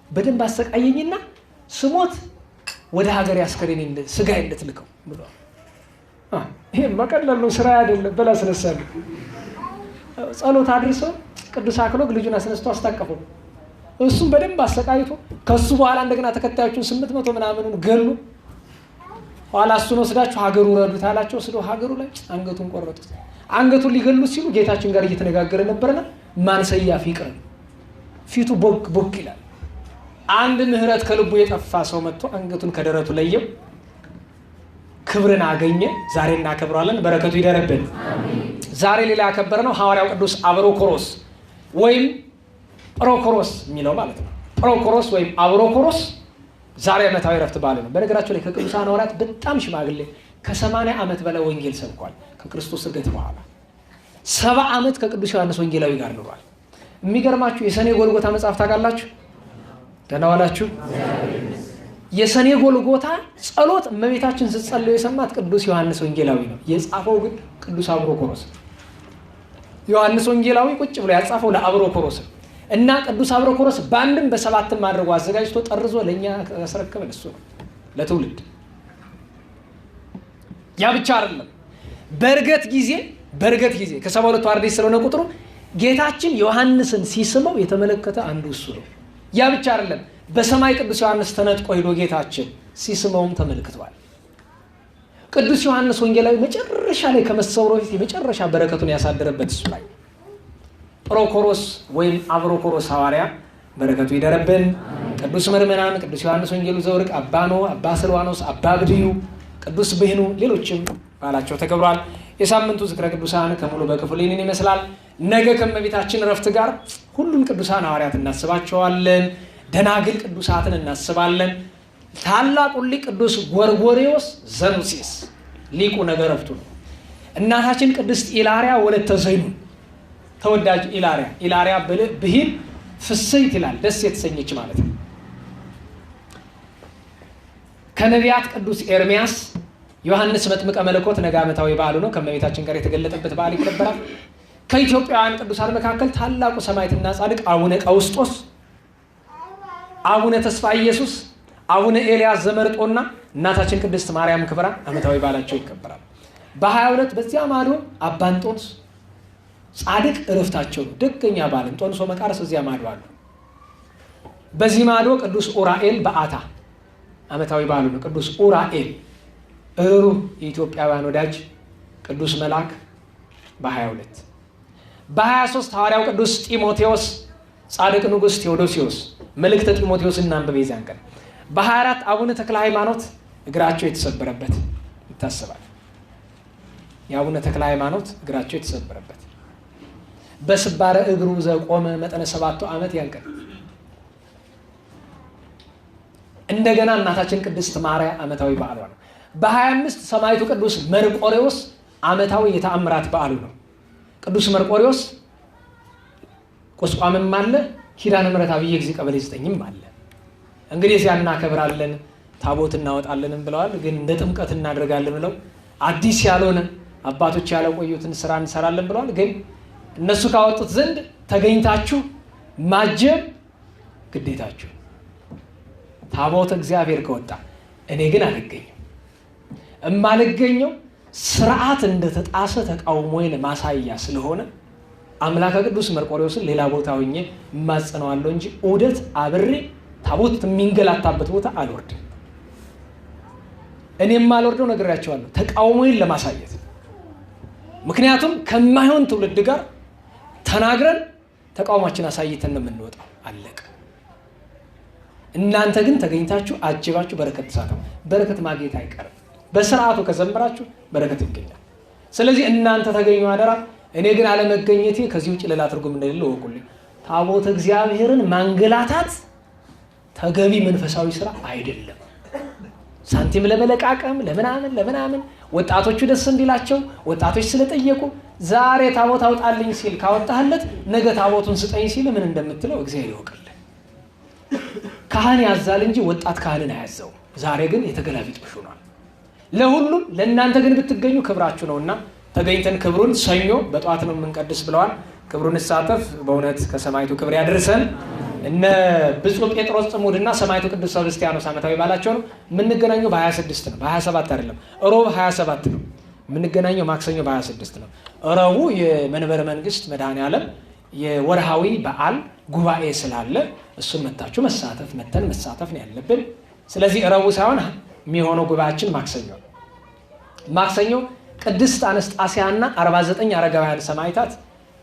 በደንብ አሰቃየኝና ስሞት ወደ ሀገር ያስከሬን ስጋ እንድትልከው ብሏል። ይሄ መቀለል ነው፣ ስራ አይደለም። በላ አስነሳለሁ። ጸሎት አድርሰው ቅዱስ አክሎግ ልጁን አስነስቶ አስታቀፈው። እሱም በደንብ አሰቃይቶ ከሱ በኋላ እንደገና ተከታዮቹን 800 ምናምኑን ገሉ። ኋላ እሱን ወስዳችሁ ሀገሩ ረዱት አላቸው። ወስዶ ሀገሩ ላይ አንገቱን ቆረጡት። አንገቱን ሊገሉት ሲሉ ጌታችን ጋር እየተነጋገረ ነበርና ማን ሰያፍ ይቅር፣ ፊቱ ቦክ ቦክ ይላል። አንድ ምህረት ከልቡ የጠፋ ሰው መጥቶ አንገቱን ከደረቱ ለየው። ክብርን አገኘ። ዛሬ እናከብራለን። በረከቱ ይደረብን። ዛሬ ሌላ ያከበረ ነው ሐዋርያው ቅዱስ አብሮኮሮስ ወይም ጵሮኮሮስ የሚለው ማለት ነው። ጵሮኮሮስ ወይም አብሮኮሮስ ዛሬ ዓመታዊ ረፍት በዓሉ ነው። በነገራቸው ላይ ከቅዱሳን ሐዋርያት በጣም ሽማግሌ ከ80 ዓመት በላይ ወንጌል ሰብኳል። ከክርስቶስ ዕርገት በኋላ 70 ዓመት ከቅዱስ ዮሐንስ ወንጌላዊ ጋር ኖሯል። የሚገርማችሁ የሰኔ ጎልጎታ መጽሐፍ ታውቃላችሁ? ደህና ዋላችሁ? የሰኔ ጎልጎታ ጸሎት እመቤታችን ስትጸልይ የሰማት ቅዱስ ዮሐንስ ወንጌላዊ ነው። የጻፈው ግን ቅዱስ አብሮኮሮስ። ዮሐንስ ወንጌላዊ ቁጭ ብሎ ያጻፈው ለአብሮኮሮስ እና ቅዱስ አብሮኮሮስ በአንድም በሰባትም አድርጎ አዘጋጅቶ ጠርዞ ለእኛ ያስረከበን እሱ ነው ለትውልድ። ያ ብቻ አይደለም። በእርገት ጊዜ ከ72 አርድእት ስለሆነ ቁጥሩ ጌታችን ዮሐንስን ሲስመው የተመለከተ አንዱ እሱ ነው። ያ ብቻ አይደለም። በሰማይ ቅዱስ ዮሐንስ ተነጥቆ ሄዶ ጌታችን ሲስመውም ተመልክቷል። ቅዱስ ዮሐንስ ወንጌላዊ መጨረሻ ላይ ከመሰወሩ በፊት የመጨረሻ በረከቱን ያሳደረበት እሱ ላይ ጵሮኮሮስ ወይም አብሮኮሮስ ሐዋርያ በረከቱ ይደረብን። ቅዱስ መርምናን፣ ቅዱስ ዮሐንስ ወንጌሉ ዘወርቅ፣ አባ ኖ፣ አባ ስልዋኖስ፣ አባ ብድዩ፣ ቅዱስ ብህኑ ሌሎችም ባላቸው ተከብሯል። የሳምንቱ ዝክረ ቅዱሳን ከሙሉ በክፍሉ ይህንን ይመስላል። ነገ ከእመቤታችን ረፍት ጋር ሁሉም ቅዱሳን ሐዋርያት እናስባቸዋለን። ደናግል ቅዱሳትን እናስባለን። ታላቁ ሊቅ ቅዱስ ጎርጎርዮስ ዘኑሲስ ሊቁ ነገ ረፍቱ ነው። እናታችን ቅድስት ኢላሪያ ወለተ ዘይኑን ተወዳጅ ኢላሪያ ብሂል ፍስሕት ይላል፣ ደስ የተሰኘች ማለት ነው። ከነቢያት ቅዱስ ኤርሚያስ ዮሐንስ መጥምቀ መለኮት ነገ ዓመታዊ በዓሉ ነው። ከእመቤታችን ጋር የተገለጠበት በዓል ይከበራል። ከኢትዮጵያውያን ቅዱሳን መካከል ታላቁ ሰማዕትና ጻድቅ አቡነ ቀውስጦስ፣ አቡነ ተስፋ ኢየሱስ፣ አቡነ ኤልያስ ዘመርጦና እናታችን ቅድስት ማርያም ክብራ ዓመታዊ በዓላቸው ይከበራል። በ22 በዚያ ማዶ አባ እንጦንስ ጻድቅ እረፍታቸው ነው። ደገኛ በዓል እንጦንሶ መቃርስ እዚያ ማዶ አሉ። በዚህ ማዶ ቅዱስ ኡራኤል በዓታ ዓመታዊ በዓሉ ነው። ቅዱስ ኡራኤል የኢትዮጵያውያን ወዳጅ ቅዱስ መልአክ በ22 በ23 ሐዋርያው ቅዱስ ጢሞቴዎስ ጻድቅ ንጉሥ ቴዎዶሲዮስ መልእክተ ጢሞቴዎስ እናንብብ የዚያን ቀን። በ24 አቡነ ተክለ ሃይማኖት እግራቸው የተሰበረበት ይታሰባል። የአቡነ ተክለ ሃይማኖት እግራቸው የተሰበረበት በስባረ እግሩ ዘቆመ መጠነ 7 ዓመት ያንቀን። እንደገና እናታችን ቅድስት ማርያም ዓመታዊ በዓሏ ነው። በ25 ሰማዕቱ ቅዱስ መርቆሬዎስ ዓመታዊ የተአምራት በዓሉ ነው። ቅዱስ መርቆሬዎስ ቁስቋምም አለ፣ ኪዳነ ምሕረት አብየ ጊዜ ቀበሌ 9ም አለ። እንግዲህ እዚያ እናከብራለን ታቦት እናወጣለንም ብለዋል። ግን እንደ ጥምቀት እናደርጋለን ብለው አዲስ ያልሆነ አባቶች ያለቆዩትን ስራ እንሰራለን ብለዋል። ግን እነሱ ካወጡት ዘንድ ተገኝታችሁ ማጀብ ግዴታችሁ። ታቦት እግዚአብሔር ከወጣ እኔ ግን አልገኝም። እማልገኘው ስርዓት እንደተጣሰ ተቃውሞዬን ማሳያ ስለሆነ አምላከ ቅዱስ መርቆሬዎስን ሌላ ቦታ ሆኜ እማጸነዋለሁ እንጂ ዑደት አብሬ ታቦት የሚንገላታበት ቦታ አልወርድም። እኔ የማልወርደው ነግሬያቸዋለሁ፣ ተቃውሞዬን ለማሳየት። ምክንያቱም ከማይሆን ትውልድ ጋር ተናግረን ተቃውሟችን አሳይተን ነው የምንወጣው። አለቀ። እናንተ ግን ተገኝታችሁ አጅባችሁ በረከት ተሳተፉ። በረከት ማግኘት አይቀርም። በስርዓቱ ከዘመራችሁ በረከት ይገኛል። ስለዚህ እናንተ ተገኙ አደራ። እኔ ግን አለመገኘቴ ከዚህ ውጭ ሌላ ትርጉም እንደሌለው ወቁልኝ። ታቦተ እግዚአብሔርን ማንገላታት ተገቢ መንፈሳዊ ስራ አይደለም። ሳንቲም ለመለቃቀም ለምናምን ወጣቶቹ ደስ እንዲላቸው ወጣቶች ስለጠየቁ ዛሬ ታቦት አውጣልኝ ሲል ካወጣህለት ነገ ታቦቱን ስጠኝ ሲል ምን እንደምትለው እግዚአብሔር ይወቅልህ። ካህን ያዛል እንጂ ወጣት ካህንን አያዘው። ዛሬ ግን የተገላቢጦሽ ሆኗል። ለሁሉም ለእናንተ ግን ብትገኙ ክብራችሁ ነውና ተገኝተን ክብሩን ሰኞ በጠዋት ነው የምንቀድስ ብለዋል። ክብሩን እንሳተፍ። በእውነት ከሰማይቱ ክብር ያድርሰን። እነ ብፁዕ ጴጥሮስ ጽሙድና ሰማይቱ ቅዱስ ሰብስቲያኖስ ዓመታዊ ባላቸው ነው የምንገናኘው። በ26 ነው፣ በ27 አይደለም። ሮብ 27 ነው የምንገናኘው። ማክሰኞ በ26 ነው። ረቡ የመንበረ መንግስት መድኃኔዓለም የወርሃዊ በዓል ጉባኤ ስላለ እሱን መተን መሳተፍ ነው ያለብን። ስለዚህ ረቡ ሳይሆን የሚሆነው ጉባኤያችን ማክሰኞ ቅድስት አነስጣሲያና 49 አረጋውያን ሰማዕታት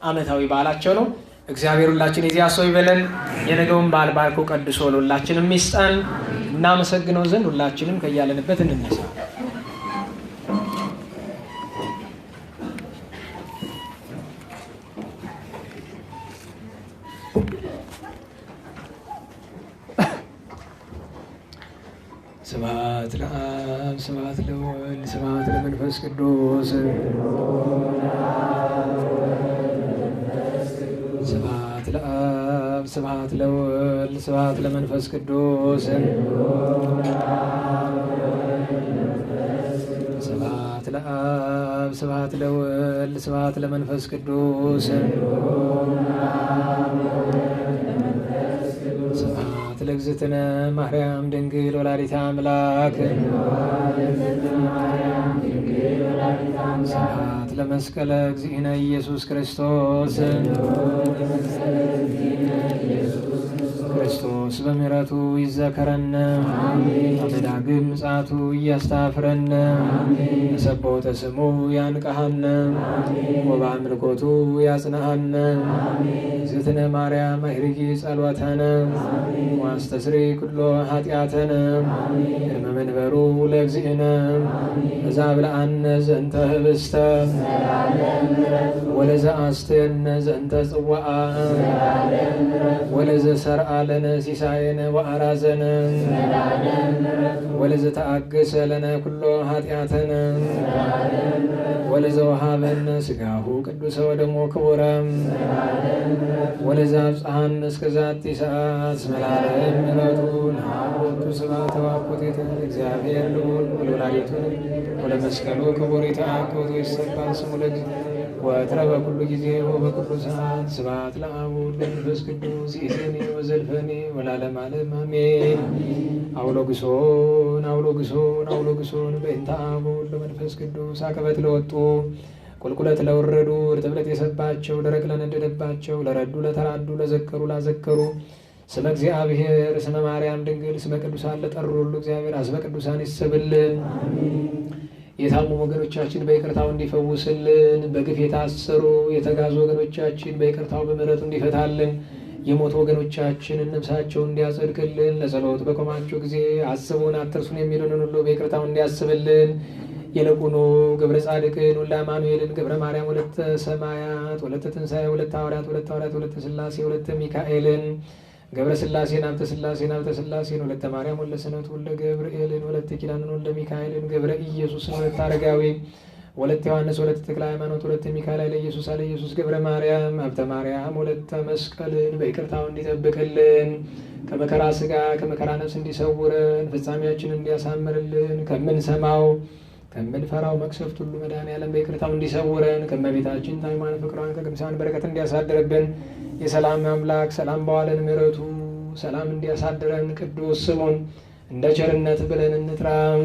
ዓመታዊ በዓላቸው ነው። እግዚአብሔር ሁላችን የዚያ ሰው ይበለን። የነገውን በዓል ባርኮ ቀድሶ ለሁላችንም ይስጠን። እናመሰግነው ዘንድ ሁላችንም ከያለንበት እንነሳ። ስብሐት ለአብ ስብሐት ለወልድ ስብሐት ለመንፈስ ቅዱስ ስብሐት ለአብ ስብሐት ለወልድ ስብሐት ለመንፈስ ቅዱስ ስብሐት ለአብ ስብሐት ለወልድ ስብሐት ለመንፈስ ቅዱስ ስብሐት ለእግዝእትነ ማርያም ድንግል ወላዲተ አምላክ ስብሐት ለመስቀለ እግዚእነ ኢየሱስ ክርስቶስ ክርስቶስ በምሕረቱ ይዘከረነ በዳግም ምጽአቱ እያስታፍረነ በሰቦተ ስሙ ያንቀሐነ ወበአምልኮቱ ያጽንሐነ እግዝእትነ ማርያም አሕርጊ ጸሎተነ ዋስተስሪ ኩሎ ኃጢአተነ ቅድመ መንበሩ ለእግዚእነ በዛብልዐነ ዘንተ ህብስተ ወለዘአስተየነ ዘንተ ጽዋዓ ወለዘሰርዐ ለነ ሲሳየነ ወአራዘነ ወለዘተአገሰ ለነ ኩሎ ኃጢአተነ ወለዘወሃበነ ሥጋሁ ቅዱሰ ወደሞ ክቡረ ወለዘአብጽሐነ እስከ ዛቲ ሰዓት እስመ ለዓለም ምሕረቱ ለአቦቱ ስብሐት ወአኮቴተ እግዚአብሔር ልዑል ወለወላዲቱ ወለመስቀሉ ክቡር ይትአኮቱ ይሰባል ስሙ ለእግዚአብሔር ወትረ በኩሉ ጊዜ ወበኩሉ ሰዓት ስብሐት ለአብ ወወልድ ወመንፈስ ቅዱስ ይእዜኒ ወዘልፈኒ ወለዓለመ ዓለም አሜን። አውሎግሶን በእንተ አብ ወወልድ ወመንፈስ ቅዱስ አቀበት ለወጡ ቁልቁለት ለወረዱ እርጥብለት የሰባቸው ደረቅ ለነደደባቸው ለረዱ ለተራዱ ለዘከሩ ላዘከሩ ስመ እግዚአብሔር ስመ ማርያም ድንግል ስመ ቅዱሳን ለጠሩ ሁሉ እግዚአብሔር አስመ ቅዱሳን ይሰብልን። የታሙ ወገኖቻችን በይቅርታው እንዲፈውስልን፣ በግፍ የታሰሩ የተጋዙ ወገኖቻችን በይቅርታው በምሕረቱ እንዲፈታልን፣ የሞቱ ወገኖቻችንን ነፍሳቸውን እንዲያጸድቅልን፣ ለጸሎት በቆማችሁ ጊዜ አስቡን አትርሱን የሚሉንን ሁሉ በይቅርታው እንዲያስብልን፣ የለቁኑ ገብረ ጻድቅን ወልደ አማኑኤልን ገብረ ማርያም ወለተ ሰማያት ወለተ ትንሣኤ ወለተ ሐዋርያት ወለተ ሥላሴ ወለተ ሚካኤልን ገብረ ሥላሴን ሀብተ ሥላሴን ሀብተ ሥላሴን ወለተ ማርያም ወለተ ሰንበት ወልደ ገብርኤልን ወለተ ኪዳንን ወልደ ሚካኤልን ገብረ ኢየሱስን ወለተ አረጋዊ ወለተ ዮሐንስ ወለተ ተክለ ሃይማኖት ወለተ ሚካኤል አለ ኢየሱስ ገብረ ማርያም ሀብተ ማርያም ወለተ መስቀልን በይቅርታው እንዲጠብቅልን ከመከራ ሥጋ ከመከራ ነፍስ እንዲሰውረን ፍጻሜያችንን እንዲያሳምርልን ከምንሰማው ከምንፈራው መቅሰፍት ሁሉ መድኃኔዓለም በይቅርታው እንዲሰውረን ከእመቤታችን ታይማን ፍቅሯን ከቅዱሳን በረከት እንዲያሳድርብን የሰላም አምላክ ሰላም በዋለን ምሕረቱ ሰላም እንዲያሳድረን ቅዱስ ስሙን እንደ ቸርነት ብለን እንጥራም።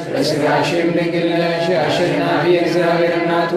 በሥጋሽም ድንግል ነሽ፣ አሸናፊ የእግዚአብሔር እናቱ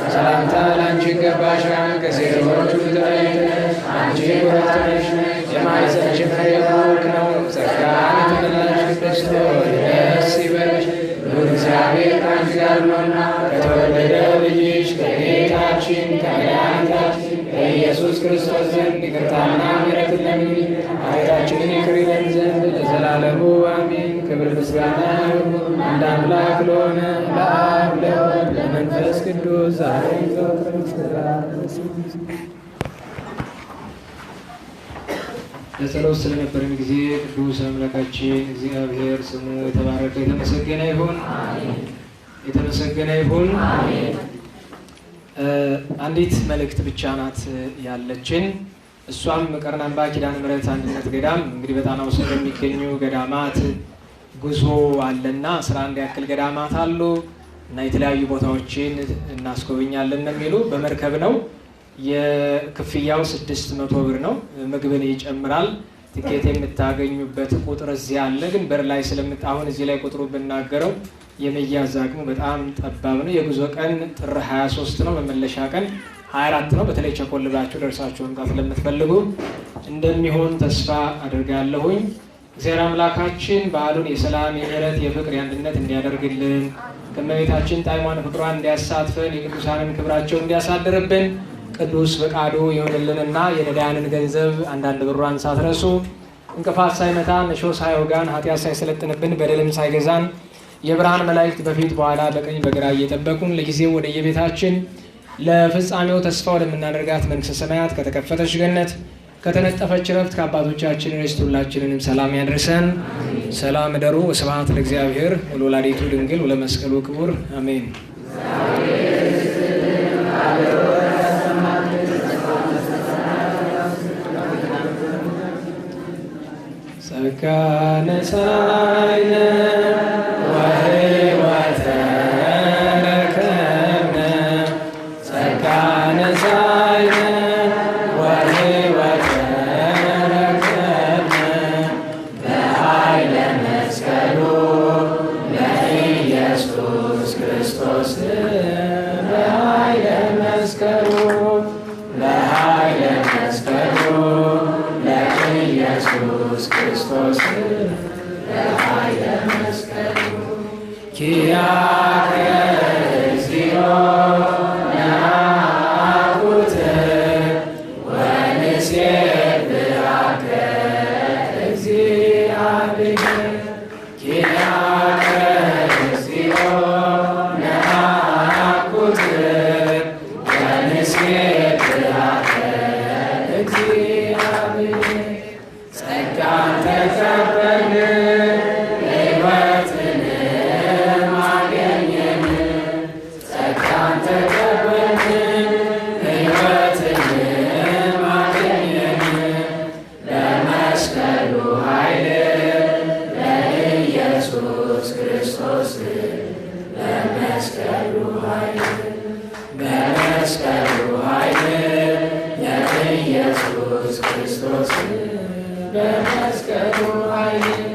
ሰላምታ ላንቺ ይገባሻል። ከሴቶች ሁሉ ተለይተሽ አንቺ የተባረክሽ ነሽ፣ በማኅፀንሽ ፍሬ ቡሩክ ነው። ጸጋን የተመላሽ ቅድስት ሆይ ደስ ይበልሽ፣ ልዑል እግዚአብሔር ከአንቺ ጋር ነውና ከተወደደ ልጅሽ ከጌታችን ከመድኃኒታችን ከኢየሱስ ክርስቶስ ዘንድ ይቅርታና ምሕረትን ለምኝልን ኃጢአታችንን ይቅር ይለን ዘንድ ለዘላለሙ አሜን። ክብር ምስጋና ይሁን አንድ አምላክ ለሆነ ለአብ ለወልድ ለመንፈስ ቅዱስ ዛሬም ዘወትርም እስከ ዘላለሙ። ለጸሎት ስለነበረን ጊዜ ቅዱስ አምላካችን እግዚአብሔር ስሙ የተባረከ የተመሰገነ ይሁን። የተመሰገነ ይሁን። አንዲት መልእክት ብቻ ናት ያለችን። እሷም ቀርና አምባ ኪዳነ ምሕረት አንድነት ገዳም እንግዲህ በጣና ውስጥ የሚገኙ ገዳማት ጉዞ አለና 11 ያክል ገዳማት አሉ እና የተለያዩ ቦታዎችን እናስጎበኛለን የሚሉ በመርከብ ነው። የክፍያው 600 ብር ነው። ምግብን ይጨምራል። ትኬት የምታገኙበት ቁጥር እዚህ አለ። ግን በር ላይ ስለምታሁን እዚህ ላይ ቁጥሩ ብናገረው የመያዝ አቅሙ በጣም ጠባብ ነው። የጉዞ ቀን ጥር 23 ነው። መመለሻ ቀን 24 ነው። በተለይ ቸኮል ብላችሁ ደርሳችሁ መምጣት ለምትፈልጉ እንደሚሆን ተስፋ አድርጋለሁኝ። እግዚአብሔር አምላካችን በዓሉን የሰላም የምሕረት የፍቅር የአንድነት እንዲያደርግልን ከእመቤታችን ጣዕሟን ፍቅሯን እንዲያሳትፈን የቅዱሳንን ክብራቸው እንዲያሳድርብን ቅዱስ ፈቃዱ ይሆንልንና የነዳያንን ገንዘብ አንዳንድ ብሯን ሳትረሱ እንቅፋት ሳይመታን እሾህ ሳይወጋን ኃጢአት ሳይሰለጥንብን በደልም ሳይገዛን የብርሃን መላእክት በፊት በኋላ በቀኝ በግራ እየጠበቁን ለጊዜው ወደ የቤታችን ለፍጻሜው ተስፋ ወደምናደርጋት መንግሥተ ሰማያት ከተከፈተች ገነት ከተነጠፈች ረፍት ከአባቶቻችን ርስት ሁላችንንም ሰላም ያድርሰን። ሰላም እደሩ። ወስብሐት ለእግዚአብሔር ወለወላዲቱ ድንግል ወለመስቀሉ ክቡር አሜን። ጸጋነ ሳይነ ወሕይወተ ረከብነ ጸጋነ ሳይነ ወሕይወተ ረከብነ በኃይለ መስቀሉ ለኢየሱስ ክርስቶስ በኃይለ መስቀሉ በኃይለ መስቀሉ ለኢየሱስ ክርስቶስ በኃይለ መስቀሉ ኪያከ እግዚኦ ናኩት ወንሴብሐከ እግዚአብሔር ኪያከ እግዚኦ ናኩት ወንሴብሐከ እግዚአብሔር ጸጋን ተቀበልን ሕይወትንም አገኘን። ጸጋን ተቀበልን ሕይወትንም አገኘን። በመስቀሉ ኃይል ለኢየሱስ ክርስቶስ በመስቀሉ ኃይል በመስቀሉ ኃይል ለኢየሱስ ክርስቶስ በመስቀሉ ኃይል